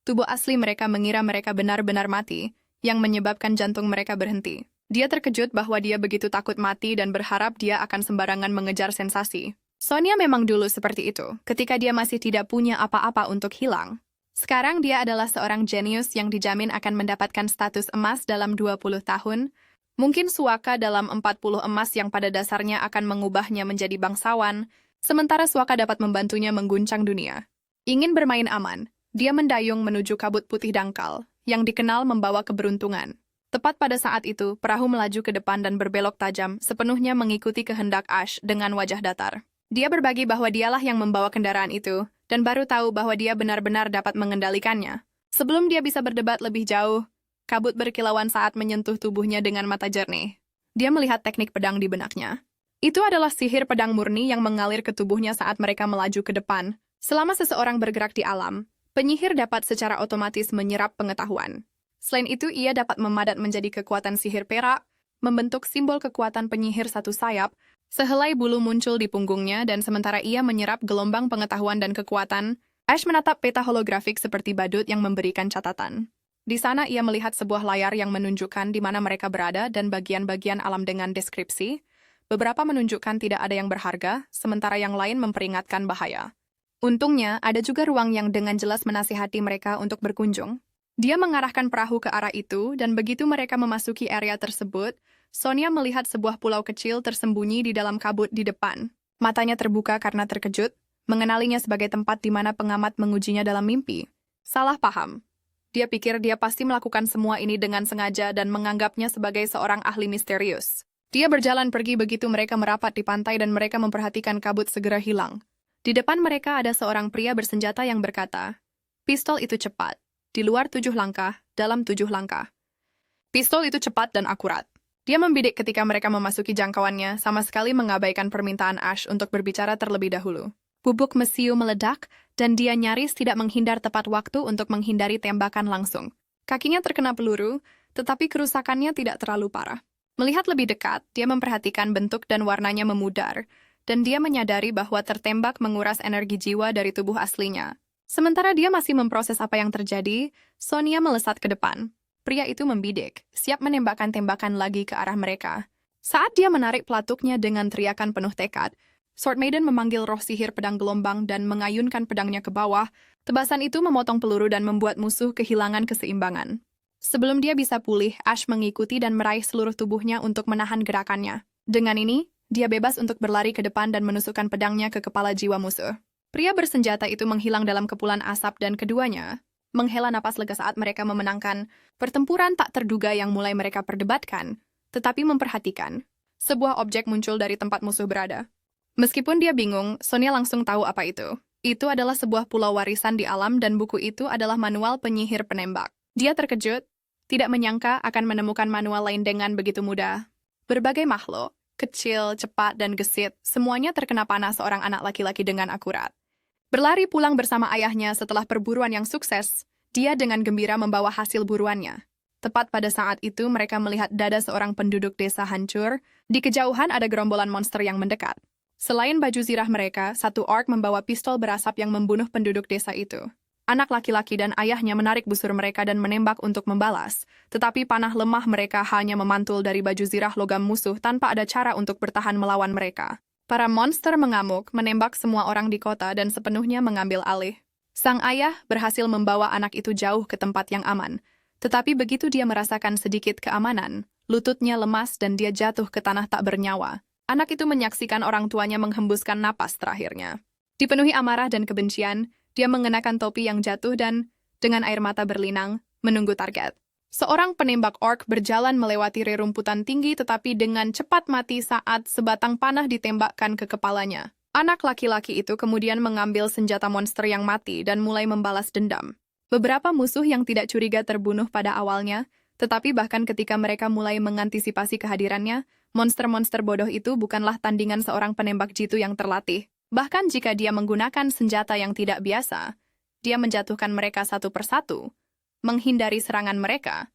tubuh asli mereka mengira mereka benar-benar mati, yang menyebabkan jantung mereka berhenti. Dia terkejut bahwa dia begitu takut mati dan berharap dia akan sembarangan mengejar sensasi. Sonia memang dulu seperti itu, ketika dia masih tidak punya apa-apa untuk hilang. Sekarang dia adalah seorang jenius yang dijamin akan mendapatkan status emas dalam 20 tahun, mungkin suaka dalam 40 emas yang pada dasarnya akan mengubahnya menjadi bangsawan, sementara suaka dapat membantunya mengguncang dunia. Ingin bermain aman, dia mendayung menuju kabut putih dangkal, yang dikenal membawa keberuntungan. Tepat pada saat itu, perahu melaju ke depan dan berbelok tajam, sepenuhnya mengikuti kehendak Ash dengan wajah datar. Dia berbagi bahwa dialah yang membawa kendaraan itu, dan baru tahu bahwa dia benar-benar dapat mengendalikannya. Sebelum dia bisa berdebat lebih jauh, kabut berkilauan saat menyentuh tubuhnya dengan mata jernih. Dia melihat teknik pedang di benaknya. Itu adalah sihir pedang murni yang mengalir ke tubuhnya saat mereka melaju ke depan. Selama seseorang bergerak di alam, penyihir dapat secara otomatis menyerap pengetahuan. Selain itu, ia dapat memadat menjadi kekuatan sihir perak, membentuk simbol kekuatan penyihir satu sayap, sehelai bulu muncul di punggungnya dan sementara ia menyerap gelombang pengetahuan dan kekuatan, Ash menatap peta holografik seperti badut yang memberikan catatan. Di sana ia melihat sebuah layar yang menunjukkan di mana mereka berada dan bagian-bagian alam dengan deskripsi. Beberapa menunjukkan tidak ada yang berharga, sementara yang lain memperingatkan bahaya. Untungnya, ada juga ruang yang dengan jelas menasihati mereka untuk berkunjung. Dia mengarahkan perahu ke arah itu, dan begitu mereka memasuki area tersebut, Sonia melihat sebuah pulau kecil tersembunyi di dalam kabut di depan. Matanya terbuka karena terkejut, mengenalinya sebagai tempat di mana pengamat mengujinya dalam mimpi. Salah paham. Dia pikir dia pasti melakukan semua ini dengan sengaja dan menganggapnya sebagai seorang ahli misterius. Dia berjalan pergi begitu mereka merapat di pantai dan mereka memperhatikan kabut segera hilang. Di depan mereka ada seorang pria bersenjata yang berkata, "Pistol itu cepat. Di luar 7 langkah, dalam 7 langkah." Pistol itu cepat dan akurat. Dia membidik ketika mereka memasuki jangkauannya, sama sekali mengabaikan permintaan Ash untuk berbicara terlebih dahulu. Bubuk mesiu meledak, dan dia nyaris tidak menghindar tepat waktu untuk menghindari tembakan langsung. Kakinya terkena peluru, tetapi kerusakannya tidak terlalu parah. Melihat lebih dekat, dia memperhatikan bentuk dan warnanya memudar, dan dia menyadari bahwa tertembak menguras energi jiwa dari tubuh aslinya. Sementara dia masih memproses apa yang terjadi, Sonia melesat ke depan. Pria itu membidik, siap menembakkan tembakan lagi ke arah mereka. Saat dia menarik pelatuknya dengan teriakan penuh tekad, Sword Maiden memanggil roh sihir pedang gelombang dan mengayunkan pedangnya ke bawah. Tebasan itu memotong peluru dan membuat musuh kehilangan keseimbangan. Sebelum dia bisa pulih, Ash mengikuti dan meraih seluruh tubuhnya untuk menahan gerakannya. Dengan ini, dia bebas untuk berlari ke depan dan menusukkan pedangnya ke kepala jiwa musuh. Pria bersenjata itu menghilang dalam kepulan asap dan keduanya menghela napas lega saat mereka memenangkan pertempuran tak terduga yang mulai mereka perdebatkan, tetapi memperhatikan. Sebuah objek muncul dari tempat musuh berada. Meskipun dia bingung, Sonia langsung tahu apa itu. Itu adalah sebuah pulau warisan di alam dan buku itu adalah manual penyihir penembak. Dia terkejut, tidak menyangka akan menemukan manual lain dengan begitu mudah. Berbagai makhluk, kecil, cepat, dan gesit, semuanya terkena panah seorang anak laki-laki dengan akurat. Berlari pulang bersama ayahnya setelah perburuan yang sukses, dia dengan gembira membawa hasil buruannya. Tepat pada saat itu mereka melihat dada seorang penduduk desa hancur, di kejauhan ada gerombolan monster yang mendekat. Selain baju zirah mereka, satu orc membawa pistol berasap yang membunuh penduduk desa itu. Anak laki-laki dan ayahnya menarik busur mereka dan menembak untuk membalas, tetapi panah lemah mereka hanya memantul dari baju zirah logam musuh tanpa ada cara untuk bertahan melawan mereka. Para monster mengamuk, menembak semua orang di kota dan sepenuhnya mengambil alih. Sang ayah berhasil membawa anak itu jauh ke tempat yang aman. Tetapi begitu dia merasakan sedikit keamanan, lututnya lemas dan dia jatuh ke tanah tak bernyawa. Anak itu menyaksikan orang tuanya menghembuskan napas terakhirnya. Dipenuhi amarah dan kebencian, dia mengenakan topi yang jatuh dan, dengan air mata berlinang, menunggu target. Seorang penembak orc berjalan melewati rerumputan tinggi tetapi dengan cepat mati saat sebatang panah ditembakkan ke kepalanya. Anak laki-laki itu kemudian mengambil senjata monster yang mati dan mulai membalas dendam. Beberapa musuh yang tidak curiga terbunuh pada awalnya, tetapi bahkan ketika mereka mulai mengantisipasi kehadirannya, monster-monster bodoh itu bukanlah tandingan seorang penembak jitu yang terlatih. Bahkan jika dia menggunakan senjata yang tidak biasa, dia menjatuhkan mereka satu persatu, menghindari serangan mereka,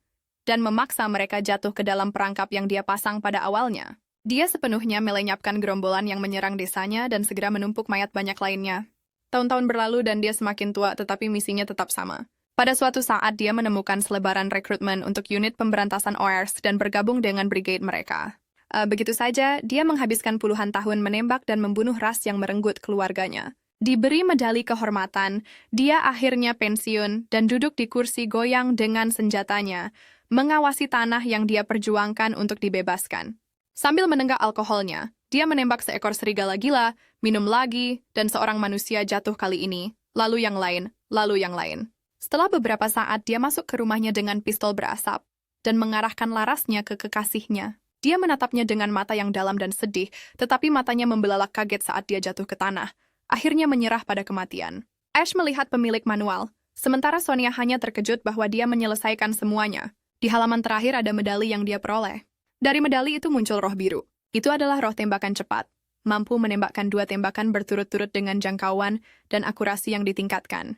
dan memaksa mereka jatuh ke dalam perangkap yang dia pasang pada awalnya. Dia sepenuhnya melenyapkan gerombolan yang menyerang desanya dan segera menumpuk mayat banyak lainnya. Tahun-tahun berlalu dan dia semakin tua tetapi misinya tetap sama. Pada suatu saat dia menemukan selebaran rekrutmen untuk unit pemberantasan ORS dan bergabung dengan brigade mereka. Begitu saja, dia menghabiskan puluhan tahun menembak dan membunuh ras yang merenggut keluarganya. Diberi medali kehormatan, dia akhirnya pensiun dan duduk di kursi goyang dengan senjatanya, mengawasi tanah yang dia perjuangkan untuk dibebaskan. Sambil menenggak alkoholnya, dia menembak seekor serigala gila, minum lagi, dan seorang manusia jatuh kali ini, lalu yang lain, lalu yang lain. Setelah beberapa saat, dia masuk ke rumahnya dengan pistol berasap dan mengarahkan larasnya ke kekasihnya. Dia menatapnya dengan mata yang dalam dan sedih, tetapi matanya membelalak kaget saat dia jatuh ke tanah, akhirnya menyerah pada kematian. Ash melihat pemilik manual, sementara Sonia hanya terkejut bahwa dia menyelesaikan semuanya. Di halaman terakhir ada medali yang dia peroleh. Dari medali itu muncul roh biru. Itu adalah roh tembakan cepat, mampu menembakkan 2 tembakan berturut-turut dengan jangkauan dan akurasi yang ditingkatkan.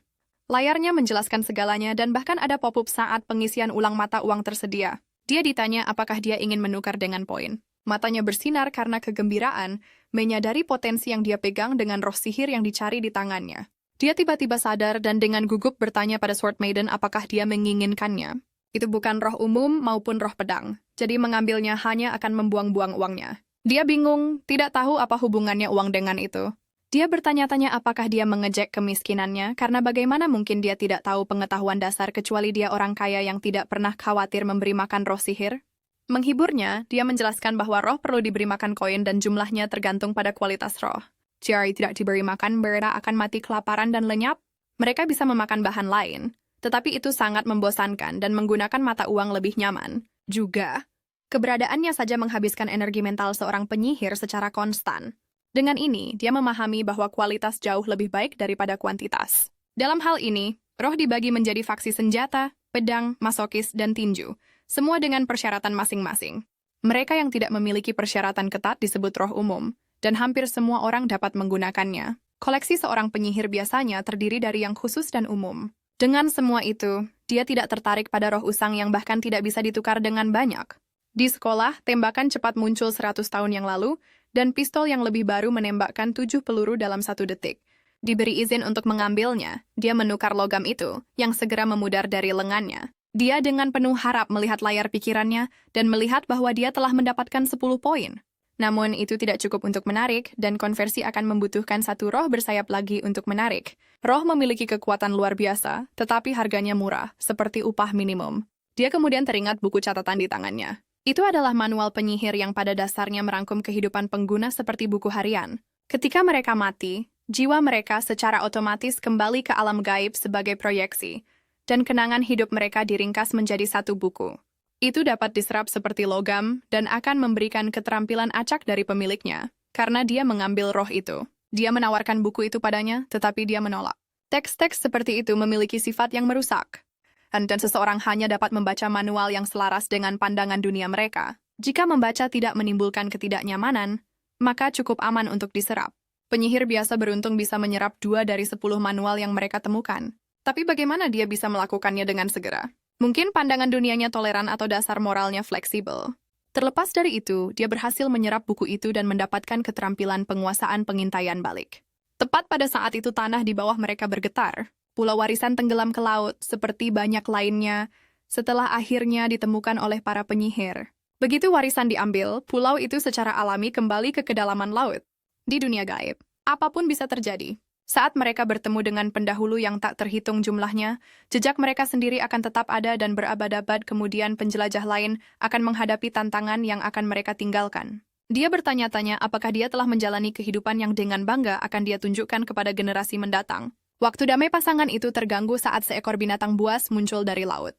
Layarnya menjelaskan segalanya dan bahkan ada pop-up saat pengisian ulang mata uang tersedia. Dia ditanya apakah dia ingin menukar dengan poin. Matanya bersinar karena kegembiraan, menyadari potensi yang dia pegang dengan roh sihir yang dicari di tangannya. Dia tiba-tiba sadar dan dengan gugup bertanya pada Sword Maiden apakah dia menginginkannya. Itu bukan roh umum maupun roh pedang, jadi mengambilnya hanya akan membuang-buang uangnya. Dia bingung, tidak tahu apa hubungannya uang dengan itu. Dia bertanya-tanya apakah dia mengejek kemiskinannya, karena bagaimana mungkin dia tidak tahu pengetahuan dasar kecuali dia orang kaya yang tidak pernah khawatir memberi makan roh sihir. Menghiburnya, dia menjelaskan bahwa roh perlu diberi makan koin dan jumlahnya tergantung pada kualitas roh. Jika tidak diberi makan, mereka akan mati kelaparan dan lenyap. Mereka bisa memakan bahan lain, tetapi itu sangat membosankan dan menggunakan mata uang lebih nyaman. Juga, keberadaannya saja menghabiskan energi mental seorang penyihir secara konstan. Dengan ini, dia memahami bahwa kualitas jauh lebih baik daripada kuantitas. Dalam hal ini, roh dibagi menjadi faksi senjata, pedang, masokis, dan tinju, semua dengan persyaratan masing-masing. Mereka yang tidak memiliki persyaratan ketat disebut roh umum, dan hampir semua orang dapat menggunakannya. Koleksi seorang penyihir biasanya terdiri dari yang khusus dan umum. Dengan semua itu, dia tidak tertarik pada roh usang yang bahkan tidak bisa ditukar dengan banyak. Di sekolah, tembakan cepat muncul 100 tahun yang lalu, dan pistol yang lebih baru menembakkan 7 peluru dalam 1 detik. Diberi izin untuk mengambilnya, dia menukar logam itu, yang segera memudar dari lengannya. Dia dengan penuh harap melihat layar pikirannya, dan melihat bahwa dia telah mendapatkan 10 poin. Namun itu tidak cukup untuk menarik, dan konversi akan membutuhkan 1 roh bersayap lagi untuk menarik. Roh memiliki kekuatan luar biasa, tetapi harganya murah, seperti upah minimum. Dia kemudian teringat buku catatan di tangannya. Itu adalah manual penyihir yang pada dasarnya merangkum kehidupan pengguna seperti buku harian. Ketika mereka mati, jiwa mereka secara otomatis kembali ke alam gaib sebagai proyeksi, dan kenangan hidup mereka diringkas menjadi 1 buku. Itu dapat diserap seperti logam dan akan memberikan keterampilan acak dari pemiliknya, karena dia mengambil roh itu. Dia menawarkan buku itu padanya, tetapi dia menolak. Teks-teks seperti itu memiliki sifat yang merusak. Dan seseorang hanya dapat membaca manual yang selaras dengan pandangan dunia mereka. Jika membaca tidak menimbulkan ketidaknyamanan, maka cukup aman untuk diserap. Penyihir biasa beruntung bisa menyerap 2 dari 10 manual yang mereka temukan. Tapi bagaimana dia bisa melakukannya dengan segera? Mungkin pandangan dunianya toleran atau dasar moralnya fleksibel. Terlepas dari itu, dia berhasil menyerap buku itu dan mendapatkan keterampilan penguasaan pengintaian balik. Tepat pada saat itu tanah di bawah mereka bergetar. Pulau warisan tenggelam ke laut, seperti banyak lainnya, setelah akhirnya ditemukan oleh para penyihir. Begitu warisan diambil, pulau itu secara alami kembali ke kedalaman laut. Di dunia gaib, apapun bisa terjadi. Saat mereka bertemu dengan pendahulu yang tak terhitung jumlahnya, jejak mereka sendiri akan tetap ada dan berabad-abad kemudian penjelajah lain akan menghadapi tantangan yang akan mereka tinggalkan. Dia bertanya-tanya apakah dia telah menjalani kehidupan yang dengan bangga akan dia tunjukkan kepada generasi mendatang. Waktu damai pasangan itu terganggu saat seekor binatang buas muncul dari laut.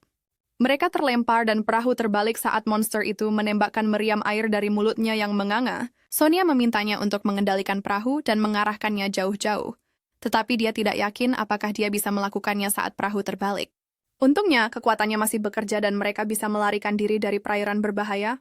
Mereka terlempar dan perahu terbalik saat monster itu menembakkan meriam air dari mulutnya yang menganga. Sonia memintanya untuk mengendalikan perahu dan mengarahkannya jauh-jauh. Tetapi dia tidak yakin apakah dia bisa melakukannya saat perahu terbalik. Untungnya, kekuatannya masih bekerja dan mereka bisa melarikan diri dari perairan berbahaya.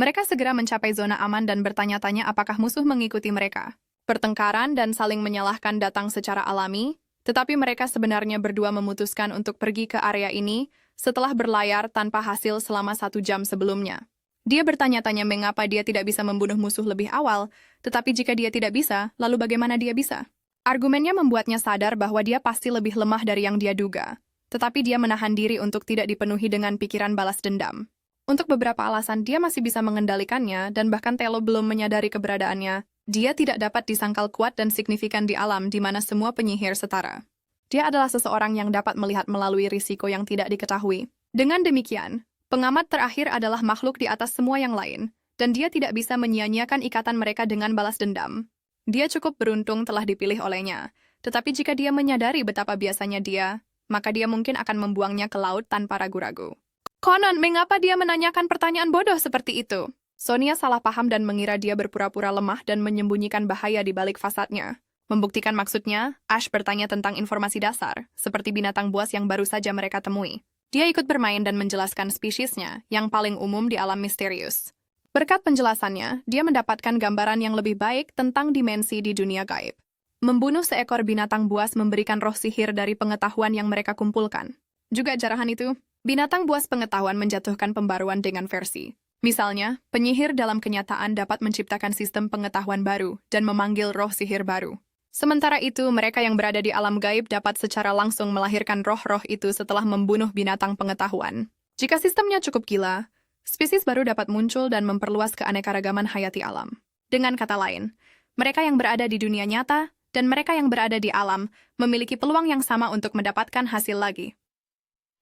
Mereka segera mencapai zona aman dan bertanya-tanya apakah musuh mengikuti mereka. Pertengkaran dan saling menyalahkan datang secara alami, tetapi mereka sebenarnya berdua memutuskan untuk pergi ke area ini setelah berlayar tanpa hasil selama 1 jam sebelumnya. Dia bertanya-tanya mengapa dia tidak bisa membunuh musuh lebih awal, tetapi jika dia tidak bisa, lalu bagaimana dia bisa? Argumennya membuatnya sadar bahwa dia pasti lebih lemah dari yang dia duga. tetapi dia menahan diri untuk tidak dipenuhi dengan pikiran balas dendam. Untuk beberapa alasan, dia masih bisa mengendalikannya, dan bahkan Telo belum menyadari keberadaannya. Dia tidak dapat disangkal kuat dan signifikan di alam di mana semua penyihir setara. Dia adalah seseorang yang dapat melihat melalui risiko yang tidak diketahui. Dengan demikian, pengamat terakhir adalah makhluk di atas semua yang lain, dan dia tidak bisa menyia-nyiakan ikatan mereka dengan balas dendam. Dia cukup beruntung telah dipilih olehnya, tetapi jika dia menyadari betapa biasanya dia, maka dia mungkin akan membuangnya ke laut tanpa ragu-ragu. Konon, mengapa dia menanyakan pertanyaan bodoh seperti itu? Sonia salah paham dan mengira dia berpura-pura lemah dan menyembunyikan bahaya di balik fasadnya. Membuktikan maksudnya, Ash bertanya tentang informasi dasar, seperti binatang buas yang baru saja mereka temui. Dia ikut bermain dan menjelaskan spesiesnya, yang paling umum di alam misterius. Berkat penjelasannya, dia mendapatkan gambaran yang lebih baik tentang dimensi di dunia gaib. Membunuh seekor binatang buas memberikan roh sihir dari pengetahuan yang mereka kumpulkan. Juga jarahan itu, binatang buas pengetahuan menjatuhkan pembaruan dengan versi. Misalnya, penyihir dalam kenyataan dapat menciptakan sistem pengetahuan baru dan memanggil roh sihir baru. Sementara itu, mereka yang berada di alam gaib dapat secara langsung melahirkan roh-roh itu setelah membunuh binatang pengetahuan. Jika sistemnya cukup gila, spesies baru dapat muncul dan memperluas keanekaragaman hayati alam. Dengan kata lain, mereka yang berada di dunia nyata dan mereka yang berada di alam memiliki peluang yang sama untuk mendapatkan hasil lagi.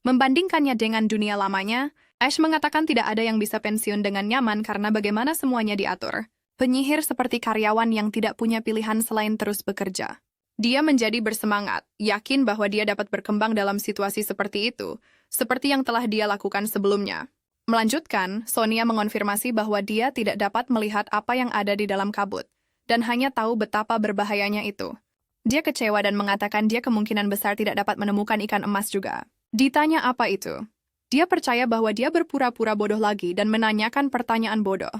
Membandingkannya dengan dunia lamanya, Ash mengatakan tidak ada yang bisa pensiun dengan nyaman karena bagaimana semuanya diatur. Penyihir seperti karyawan yang tidak punya pilihan selain terus bekerja. Dia menjadi bersemangat, yakin bahwa dia dapat berkembang dalam situasi seperti itu, seperti yang telah dia lakukan sebelumnya. Melanjutkan, Sonia mengonfirmasi bahwa dia tidak dapat melihat apa yang ada di dalam kabut, dan hanya tahu betapa berbahayanya itu. Dia kecewa dan mengatakan dia kemungkinan besar tidak dapat menemukan ikan emas juga. Ditanya apa itu. Dia percaya bahwa dia berpura-pura bodoh lagi dan menanyakan pertanyaan bodoh.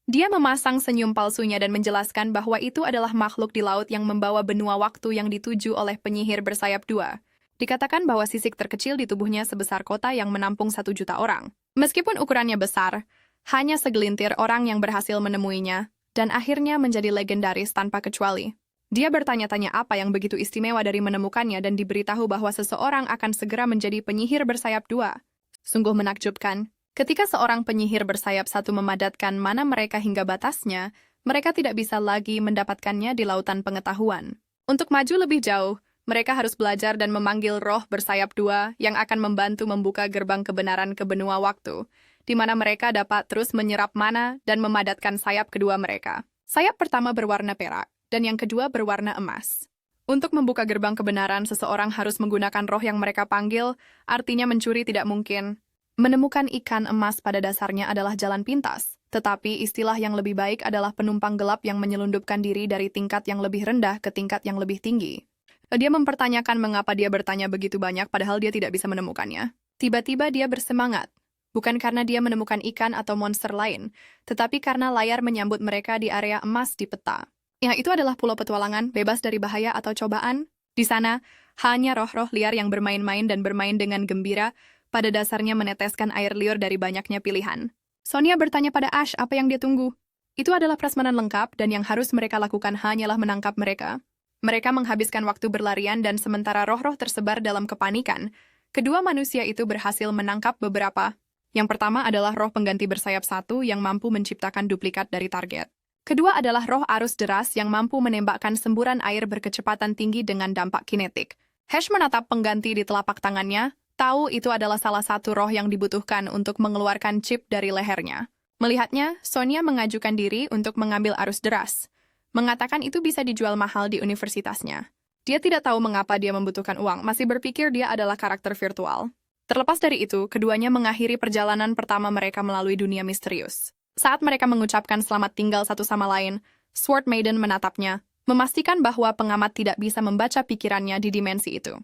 Dia memasang senyum palsunya dan menjelaskan bahwa itu adalah makhluk di laut yang membawa benua waktu yang dituju oleh penyihir bersayap dua. Dikatakan bahwa sisik terkecil di tubuhnya sebesar kota yang menampung 1 juta orang. Meskipun ukurannya besar, hanya segelintir orang yang berhasil menemuinya, dan akhirnya menjadi legendaris tanpa kecuali. Dia bertanya-tanya apa yang begitu istimewa dari menemukannya dan diberitahu bahwa seseorang akan segera menjadi penyihir bersayap dua. Sungguh menakjubkan. Ketika seorang penyihir bersayap satu memadatkan mana mereka hingga batasnya, mereka tidak bisa lagi mendapatkannya di lautan pengetahuan. Untuk maju lebih jauh, mereka harus belajar dan memanggil roh bersayap dua yang akan membantu membuka gerbang kebenaran ke benua waktu, di mana mereka dapat terus menyerap mana dan memadatkan sayap kedua mereka. Sayap pertama berwarna perak, dan yang kedua berwarna emas. Untuk membuka gerbang kebenaran, seseorang harus menggunakan roh yang mereka panggil, artinya mencuri tidak mungkin. Menemukan ikan emas pada dasarnya adalah jalan pintas, tetapi istilah yang lebih baik adalah penumpang gelap yang menyelundupkan diri dari tingkat yang lebih rendah ke tingkat yang lebih tinggi. Dia mempertanyakan mengapa dia bertanya begitu banyak padahal dia tidak bisa menemukannya. Tiba-tiba dia bersemangat, bukan karena dia menemukan ikan atau monster lain, tetapi karena layar menyambut mereka di area emas di peta. Ya, itu adalah pulau petualangan, bebas dari bahaya atau cobaan. Di sana, hanya roh-roh liar yang bermain-main dan bermain dengan gembira, pada dasarnya meneteskan air liur dari banyaknya pilihan. Sonia bertanya pada Ash apa yang dia tunggu. Itu adalah prasmanan lengkap dan yang harus mereka lakukan hanyalah menangkap mereka. Mereka menghabiskan waktu berlarian dan sementara roh-roh tersebar dalam kepanikan, kedua manusia itu berhasil menangkap beberapa. Yang pertama adalah roh pengganti bersayap satu yang mampu menciptakan duplikat dari target. Kedua adalah roh arus deras yang mampu menembakkan semburan air berkecepatan tinggi dengan dampak kinetik. Ash menatap pengganti di telapak tangannya, tahu itu adalah salah satu roh yang dibutuhkan untuk mengeluarkan chip dari lehernya. Melihatnya, Sonia mengajukan diri untuk mengambil arus deras. Mengatakan itu bisa dijual mahal di universitasnya. Dia tidak tahu mengapa dia membutuhkan uang, masih berpikir dia adalah karakter virtual. Terlepas dari itu, keduanya mengakhiri perjalanan pertama mereka melalui dunia misterius. Saat mereka mengucapkan selamat tinggal satu sama lain, Sword Maiden menatapnya, memastikan bahwa pengamat tidak bisa membaca pikirannya di dimensi itu.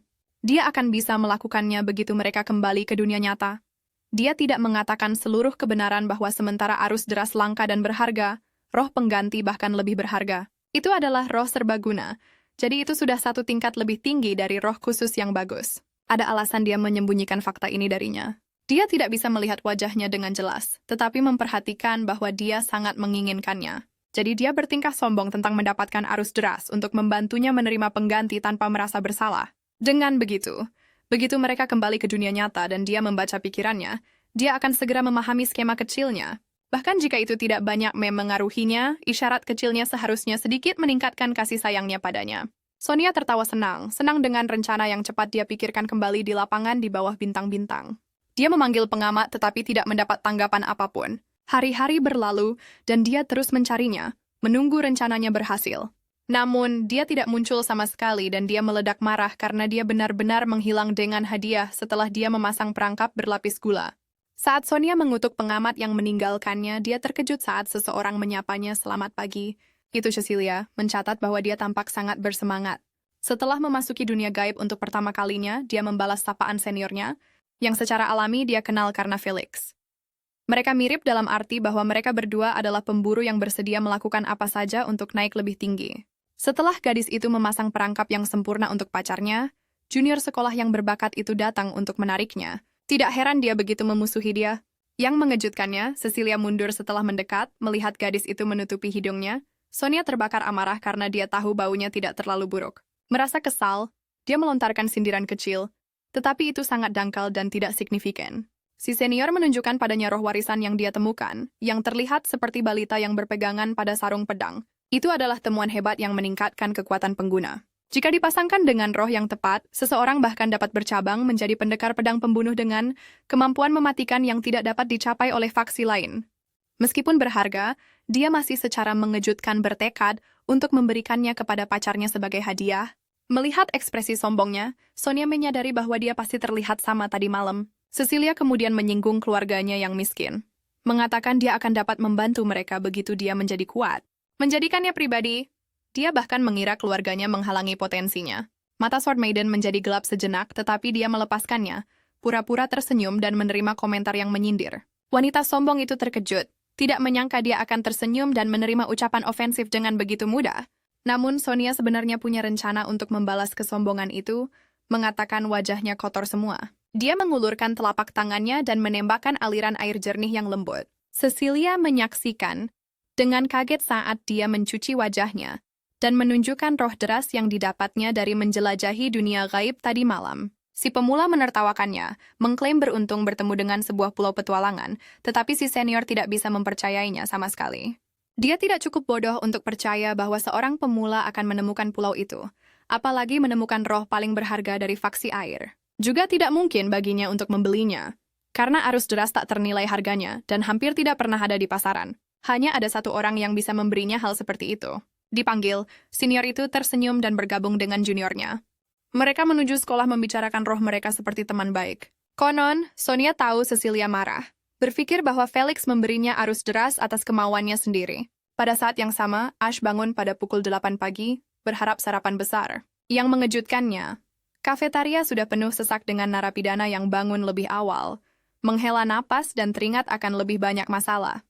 Dia akan bisa melakukannya begitu mereka kembali ke dunia nyata. Dia tidak mengatakan seluruh kebenaran bahwa sementara arus deras langka dan berharga, roh pengganti bahkan lebih berharga. Itu adalah roh serbaguna, jadi itu sudah satu tingkat lebih tinggi dari roh khusus yang bagus. Ada alasan dia menyembunyikan fakta ini darinya. Dia tidak bisa melihat wajahnya dengan jelas, tetapi memperhatikan bahwa dia sangat menginginkannya. Jadi dia bertingkah sombong tentang mendapatkan arus deras untuk membantunya menerima pengganti tanpa merasa bersalah. Dengan begitu, Begitu mereka kembali ke dunia nyata dan dia membaca pikirannya, dia akan segera memahami skema kecilnya. Bahkan jika itu tidak banyak memengaruhinya, isyarat kecilnya seharusnya sedikit meningkatkan kasih sayangnya padanya. Sonia tertawa senang dengan rencana yang cepat dia pikirkan kembali di lapangan di bawah bintang-bintang. Dia memanggil pengamat tetapi tidak mendapat tanggapan apapun. Hari-hari berlalu dan dia terus mencarinya, menunggu rencananya berhasil. Namun, dia tidak muncul sama sekali dan dia meledak marah karena dia benar-benar menghilang dengan hadiah setelah dia memasang perangkap berlapis gula. Saat Sonia mengutuk pengamat yang meninggalkannya, dia terkejut saat seseorang menyapanya selamat pagi. Itu Cecilia, mencatat bahwa dia tampak sangat bersemangat. Setelah memasuki dunia gaib untuk pertama kalinya, dia membalas sapaan seniornya, yang secara alami dia kenal karena Felix. Mereka mirip dalam arti bahwa mereka berdua adalah pemburu yang bersedia melakukan apa saja untuk naik lebih tinggi. Setelah gadis itu memasang perangkap yang sempurna untuk pacarnya, junior sekolah yang berbakat itu datang untuk menariknya. Tidak heran dia begitu memusuhi dia. Yang mengejutkannya, Cecilia mundur setelah mendekat, melihat gadis itu menutupi hidungnya. Sonia terbakar amarah karena dia tahu baunya tidak terlalu buruk. Merasa kesal, dia melontarkan sindiran kecil, tetapi itu sangat dangkal dan tidak signifikan. Si senior menunjukkan padanya roh warisan yang dia temukan, yang terlihat seperti balita yang berpegangan pada sarung pedang. Itu adalah temuan hebat yang meningkatkan kekuatan pengguna. Jika dipasangkan dengan roh yang tepat, seseorang bahkan dapat bercabang menjadi pendekar pedang pembunuh dengan kemampuan mematikan yang tidak dapat dicapai oleh faksi lain. Meskipun berharga, dia masih secara mengejutkan bertekad untuk memberikannya kepada pacarnya sebagai hadiah. Melihat ekspresi sombongnya, Sonia menyadari bahwa dia pasti terlihat sama tadi malam. Cecilia kemudian menyinggung keluarganya yang miskin, mengatakan dia akan dapat membantu mereka begitu dia menjadi kuat. Menjadikannya pribadi, dia bahkan mengira keluarganya menghalangi potensinya. Mata Sword Maiden menjadi gelap sejenak, tetapi dia melepaskannya, pura-pura tersenyum dan menerima komentar yang menyindir. Wanita sombong itu terkejut, tidak menyangka dia akan tersenyum dan menerima ucapan ofensif dengan begitu mudah. Namun Sonia sebenarnya punya rencana untuk membalas kesombongan itu, mengatakan wajahnya kotor semua. Dia mengulurkan telapak tangannya dan menembakkan aliran air jernih yang lembut. Cecilia menyaksikan dengan kaget saat dia mencuci wajahnya dan menunjukkan roh deras yang didapatnya dari menjelajahi dunia gaib tadi malam. Si pemula menertawakannya, mengklaim beruntung bertemu dengan sebuah pulau petualangan, tetapi si senior tidak bisa mempercayainya sama sekali. Dia tidak cukup bodoh untuk percaya bahwa seorang pemula akan menemukan pulau itu, apalagi menemukan roh paling berharga dari faksi air. Juga tidak mungkin baginya untuk membelinya, karena arus deras tak ternilai harganya dan hampir tidak pernah ada di pasaran. Hanya ada satu orang yang bisa memberinya hal seperti itu. Dipanggil, senior itu tersenyum dan bergabung dengan juniornya. Mereka menuju sekolah membicarakan roh mereka seperti teman baik. Konon, Sonia tahu Cecilia marah, berpikir bahwa Felix memberinya arus deras atas kemauannya sendiri. Pada saat yang sama, Ash bangun pada pukul 8 pagi, berharap sarapan besar. Yang mengejutkannya, kafetaria sudah penuh sesak dengan narapidana yang bangun lebih awal, menghela napas dan teringat akan lebih banyak masalah.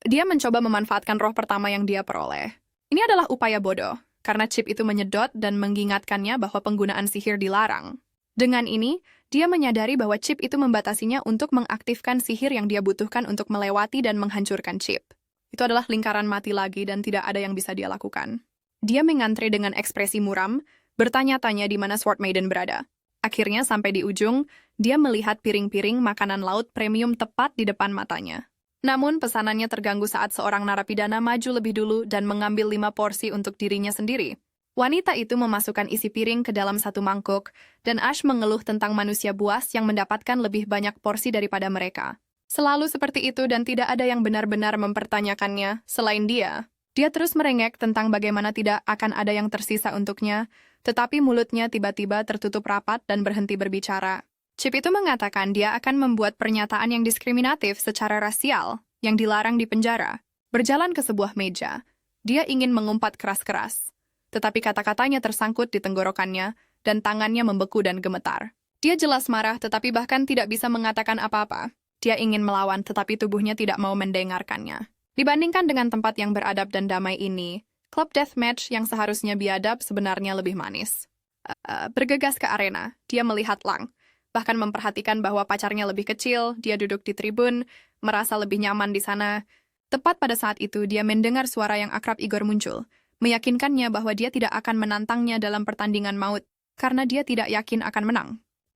Dia mencoba memanfaatkan roh pertama yang dia peroleh. Ini adalah upaya bodoh, karena chip itu menyedot dan mengingatkannya bahwa penggunaan sihir dilarang. Dengan ini, dia menyadari bahwa chip itu membatasinya untuk mengaktifkan sihir yang dia butuhkan untuk melewati dan menghancurkan chip. Itu adalah lingkaran mati lagi dan tidak ada yang bisa dia lakukan. Dia mengantre dengan ekspresi muram, bertanya-tanya di mana Sword Maiden berada. Akhirnya sampai di ujung, dia melihat piring-piring makanan laut premium tepat di depan matanya. Namun pesanannya terganggu saat seorang narapidana maju lebih dulu dan mengambil 5 porsi untuk dirinya sendiri. Wanita itu memasukkan isi piring ke dalam satu mangkuk, dan Ash mengeluh tentang manusia buas yang mendapatkan lebih banyak porsi daripada mereka. Selalu seperti itu dan tidak ada yang benar-benar mempertanyakannya selain dia. Dia terus merengek tentang bagaimana tidak akan ada yang tersisa untuknya, tetapi mulutnya tiba-tiba tertutup rapat dan berhenti berbicara. Chip itu mengatakan dia akan membuat pernyataan yang diskriminatif secara rasial, yang dilarang di penjara. Berjalan ke sebuah meja, dia ingin mengumpat keras-keras. Tetapi kata-katanya tersangkut di tenggorokannya, dan tangannya membeku dan gemetar. Dia jelas marah tetapi bahkan tidak bisa mengatakan apa-apa. Dia ingin melawan tetapi tubuhnya tidak mau mendengarkannya. Dibandingkan dengan tempat yang beradab dan damai ini, klub deathmatch yang seharusnya biadab sebenarnya lebih manis. Bergegas ke arena, dia melihat Lang. Bahkan memperhatikan bahwa pacarnya lebih kecil, dia duduk di tribun, merasa lebih nyaman di sana. Tepat pada saat itu, dia mendengar suara yang akrab Igor muncul, meyakinkannya bahwa dia tidak akan menantangnya dalam pertandingan maut, karena dia tidak yakin akan menang.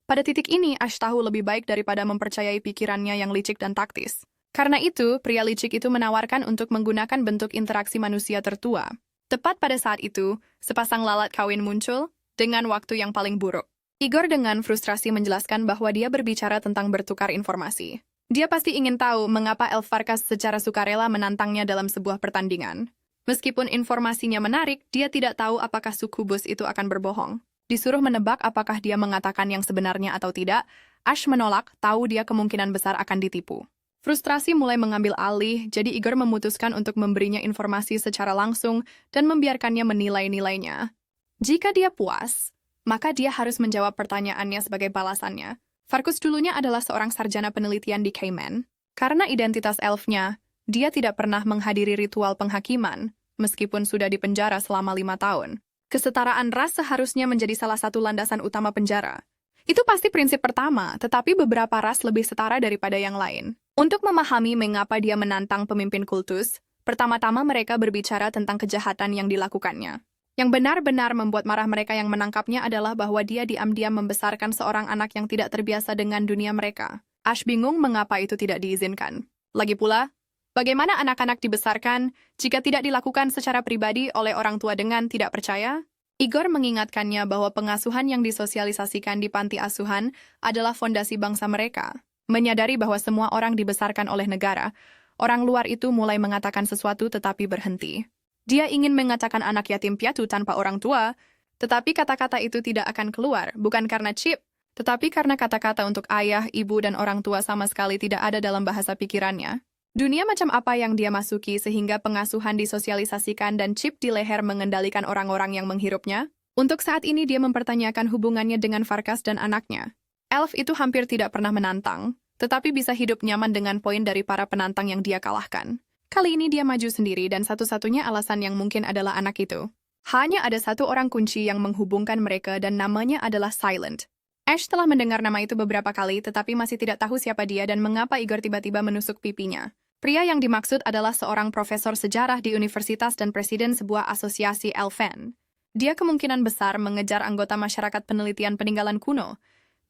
Pada titik ini, Ash tahu lebih baik daripada mempercayai pikirannya yang licik dan taktis. Karena itu, pria licik itu menawarkan untuk menggunakan bentuk interaksi manusia tertua. Tepat pada saat itu, sepasang lalat kawin muncul dengan waktu yang paling buruk. Igor dengan frustrasi menjelaskan bahwa dia berbicara tentang bertukar informasi. Dia pasti ingin tahu mengapa Elf Farkas secara sukarela menantangnya dalam sebuah pertandingan. Meskipun informasinya menarik, dia tidak tahu apakah sukubus itu akan berbohong. Disuruh menebak apakah dia mengatakan yang sebenarnya atau tidak, Ash menolak, tahu dia kemungkinan besar akan ditipu. Frustrasi mulai mengambil alih, jadi Igor memutuskan untuk memberinya informasi secara langsung dan membiarkannya menilai-nilainya. Jika dia puas, maka dia harus menjawab pertanyaannya sebagai balasannya. Farkas dulunya adalah seorang sarjana penelitian di Cayman. Karena identitas elfnya, dia tidak pernah menghadiri ritual penghakiman, meskipun sudah dipenjara selama 5 tahun. Kesetaraan ras seharusnya menjadi salah satu landasan utama penjara. Itu pasti prinsip pertama, tetapi beberapa ras lebih setara daripada yang lain. Untuk memahami mengapa dia menantang pemimpin kultus, pertama-tama mereka berbicara tentang kejahatan yang dilakukannya. Yang benar-benar membuat marah mereka yang menangkapnya adalah bahwa dia diam-diam membesarkan seorang anak yang tidak terbiasa dengan dunia mereka. Ash bingung mengapa itu tidak diizinkan. Lagi pula, bagaimana anak-anak dibesarkan jika tidak dilakukan secara pribadi oleh orang tua dengan tidak percaya? Igor mengingatkannya bahwa pengasuhan yang disosialisasikan di panti asuhan adalah fondasi bangsa mereka. Menyadari bahwa semua orang dibesarkan oleh negara, orang luar itu mulai mengatakan sesuatu tetapi berhenti. Dia ingin mengatakan anak yatim piatu tanpa orang tua, tetapi kata-kata itu tidak akan keluar, bukan karena chip, tetapi karena kata-kata untuk ayah, ibu, dan orang tua sama sekali tidak ada dalam bahasa pikirannya. Dunia macam apa yang dia masuki sehingga pengasuhan disosialisasikan dan chip di leher mengendalikan orang-orang yang menghirupnya? Untuk saat ini dia mempertanyakan hubungannya dengan Farkas dan anaknya. Elf itu hampir tidak pernah menantang, tetapi bisa hidup nyaman dengan poin dari para penantang yang dia kalahkan. Kali ini dia maju sendiri dan satu-satunya alasan yang mungkin adalah anak itu. Hanya ada satu orang kunci yang menghubungkan mereka dan namanya adalah Silent. Ash telah mendengar nama itu beberapa kali tetapi masih tidak tahu siapa dia dan mengapa Igor tiba-tiba menusuk pipinya. Pria yang dimaksud adalah seorang profesor sejarah di universitas dan presiden sebuah asosiasi Elfen. Dia kemungkinan besar mengejar anggota masyarakat penelitian peninggalan kuno,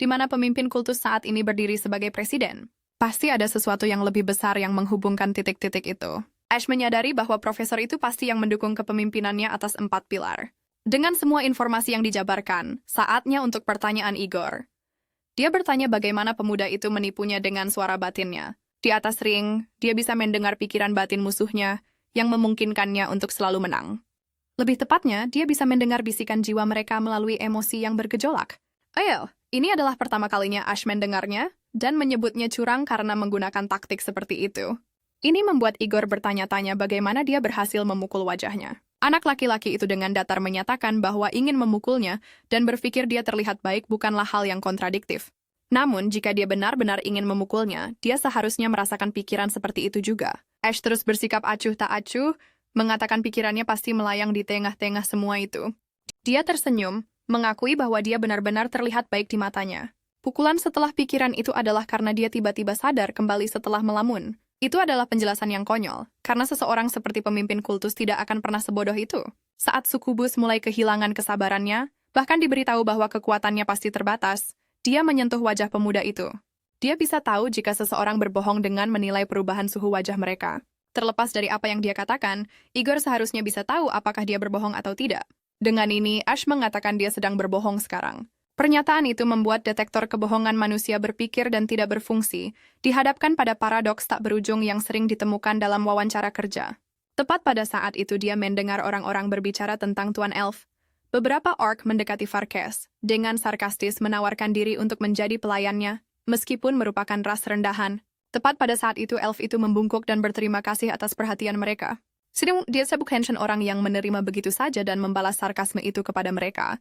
di mana pemimpin kultus saat ini berdiri sebagai presiden. Pasti ada sesuatu yang lebih besar yang menghubungkan titik-titik itu. Ash menyadari bahwa profesor itu pasti yang mendukung kepemimpinannya atas 4 pilar. Dengan semua informasi yang dijabarkan, saatnya untuk pertanyaan Igor. Dia bertanya bagaimana pemuda itu menipunya dengan suara batinnya. Di atas ring, dia bisa mendengar pikiran batin musuhnya yang memungkinkannya untuk selalu menang. Lebih tepatnya, dia bisa mendengar bisikan jiwa mereka melalui emosi yang bergejolak. Ayo, ini adalah pertama kalinya Ash mendengarnya dan menyebutnya curang karena menggunakan taktik seperti itu. Ini membuat Igor bertanya-tanya bagaimana dia berhasil memukul wajahnya. Anak laki-laki itu dengan datar menyatakan bahwa ingin memukulnya dan berpikir dia terlihat baik bukanlah hal yang kontradiktif. Namun, jika dia benar-benar ingin memukulnya, dia seharusnya merasakan pikiran seperti itu juga. Ash terus bersikap acuh tak acuh, mengatakan pikirannya pasti melayang di tengah-tengah semua itu. Dia tersenyum, mengakui bahwa dia benar-benar terlihat baik di matanya. Pukulan setelah pikiran itu adalah karena dia tiba-tiba sadar kembali setelah melamun. Itu adalah penjelasan yang konyol, karena seseorang seperti pemimpin kultus tidak akan pernah sebodoh itu. Saat sukubus mulai kehilangan kesabarannya, bahkan diberitahu bahwa kekuatannya pasti terbatas, dia menyentuh wajah pemuda itu. Dia bisa tahu jika seseorang berbohong dengan menilai perubahan suhu wajah mereka. Terlepas dari apa yang dia katakan, Igor seharusnya bisa tahu apakah dia berbohong atau tidak. Dengan ini, Ash mengatakan dia sedang berbohong sekarang. Pernyataan itu membuat detektor kebohongan manusia berpikir dan tidak berfungsi, dihadapkan pada paradoks tak berujung yang sering ditemukan dalam wawancara kerja. Tepat pada saat itu dia mendengar orang-orang berbicara tentang Tuan Elf. Beberapa orc mendekati Farkas, dengan sarkastis menawarkan diri untuk menjadi pelayannya, meskipun merupakan ras rendahan. Tepat pada saat itu elf itu membungkuk dan berterima kasih atas perhatian mereka. Sedang dia bukan orang yang menerima begitu saja dan membalas sarkasme itu kepada mereka.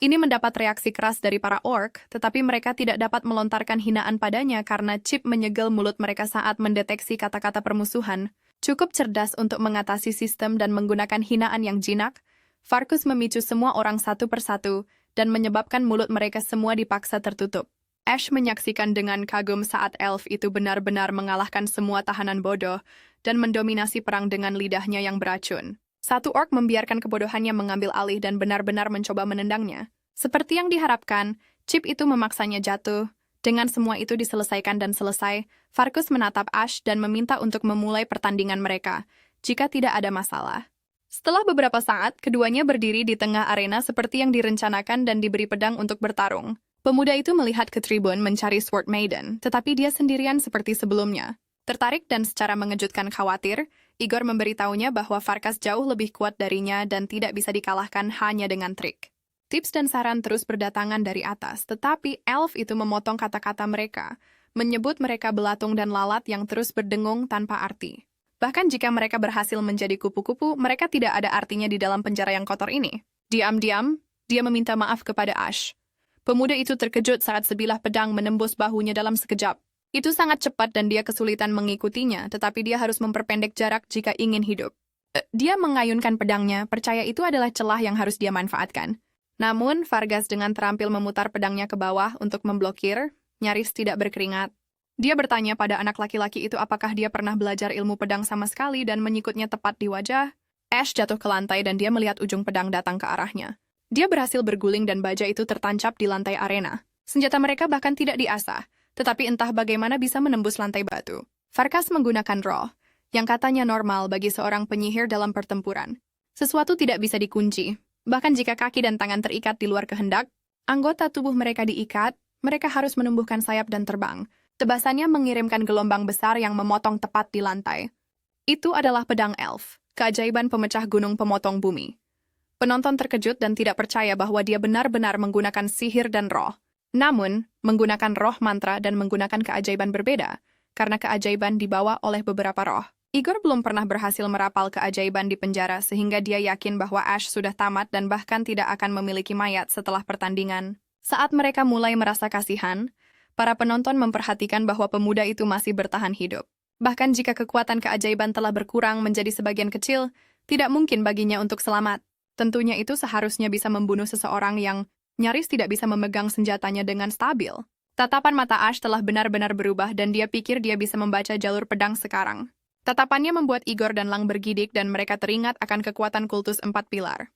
Ini mendapat reaksi keras dari para orc, tetapi mereka tidak dapat melontarkan hinaan padanya karena chip menyegel mulut mereka saat mendeteksi kata-kata permusuhan. Cukup cerdas untuk mengatasi sistem dan menggunakan hinaan yang jinak, Farkas memicu semua orang satu persatu dan menyebabkan mulut mereka semua dipaksa tertutup. Ash menyaksikan dengan kagum saat elf itu benar-benar mengalahkan semua tahanan bodoh dan mendominasi perang dengan lidahnya yang beracun. Satu orc membiarkan kebodohannya mengambil alih dan benar-benar mencoba menendangnya. Seperti yang diharapkan, Chip itu memaksanya jatuh. Dengan semua itu diselesaikan dan selesai, Farkas menatap Ash dan meminta untuk memulai pertandingan mereka, jika tidak ada masalah. Setelah beberapa saat, keduanya berdiri di tengah arena seperti yang direncanakan dan diberi pedang untuk bertarung. Pemuda itu melihat ke tribun mencari Sword Maiden, tetapi dia sendirian seperti sebelumnya. Tertarik dan secara mengejutkan khawatir, Igor memberitahunya bahwa Farkas jauh lebih kuat darinya dan tidak bisa dikalahkan hanya dengan trik. Tips dan saran terus berdatangan dari atas, tetapi elf itu memotong kata-kata mereka, menyebut mereka belatung dan lalat yang terus berdengung tanpa arti. Bahkan jika mereka berhasil menjadi kupu-kupu, mereka tidak ada artinya di dalam penjara yang kotor ini. Diam-diam, dia meminta maaf kepada Ash. Pemuda itu terkejut saat sebilah pedang menembus bahunya dalam sekejap. Itu sangat cepat dan dia kesulitan mengikutinya, tetapi dia harus memperpendek jarak jika ingin hidup. Dia mengayunkan pedangnya, percaya itu adalah celah yang harus dia manfaatkan. Namun, Farkas dengan terampil memutar pedangnya ke bawah untuk memblokir, nyaris tidak berkeringat. Dia bertanya pada anak laki-laki itu apakah dia pernah belajar ilmu pedang sama sekali dan menyikutnya tepat di wajah. Ash jatuh ke lantai dan dia melihat ujung pedang datang ke arahnya. Dia berhasil berguling dan baja itu tertancap di lantai arena. Senjata mereka bahkan tidak diasah, tetapi entah bagaimana bisa menembus lantai batu. Farkas menggunakan roh, yang katanya normal bagi seorang penyihir dalam pertempuran. Sesuatu tidak bisa dikunci. Bahkan jika kaki dan tangan terikat di luar kehendak, anggota tubuh mereka diikat, mereka harus menumbuhkan sayap dan terbang. Tebasannya mengirimkan gelombang besar yang memotong tepat di lantai. Itu adalah pedang elf, keajaiban pemecah gunung pemotong bumi. Penonton terkejut dan tidak percaya bahwa dia benar-benar menggunakan sihir dan roh. Namun, menggunakan roh mantra dan menggunakan keajaiban berbeda, karena keajaiban dibawa oleh beberapa roh. Igor belum pernah berhasil merapal keajaiban di penjara sehingga dia yakin bahwa Ash sudah tamat dan bahkan tidak akan memiliki mayat setelah pertandingan. Saat mereka mulai merasa kasihan, para penonton memperhatikan bahwa pemuda itu masih bertahan hidup. Bahkan jika kekuatan keajaiban telah berkurang menjadi sebagian kecil, tidak mungkin baginya untuk selamat. Tentunya itu seharusnya bisa membunuh seseorang yang nyaris tidak bisa memegang senjatanya dengan stabil. Tatapan mata Ash telah benar-benar berubah dan dia pikir dia bisa membaca jalur pedang sekarang. Tatapannya membuat Igor dan Lang bergidik dan mereka teringat akan kekuatan kultus 4 pilar.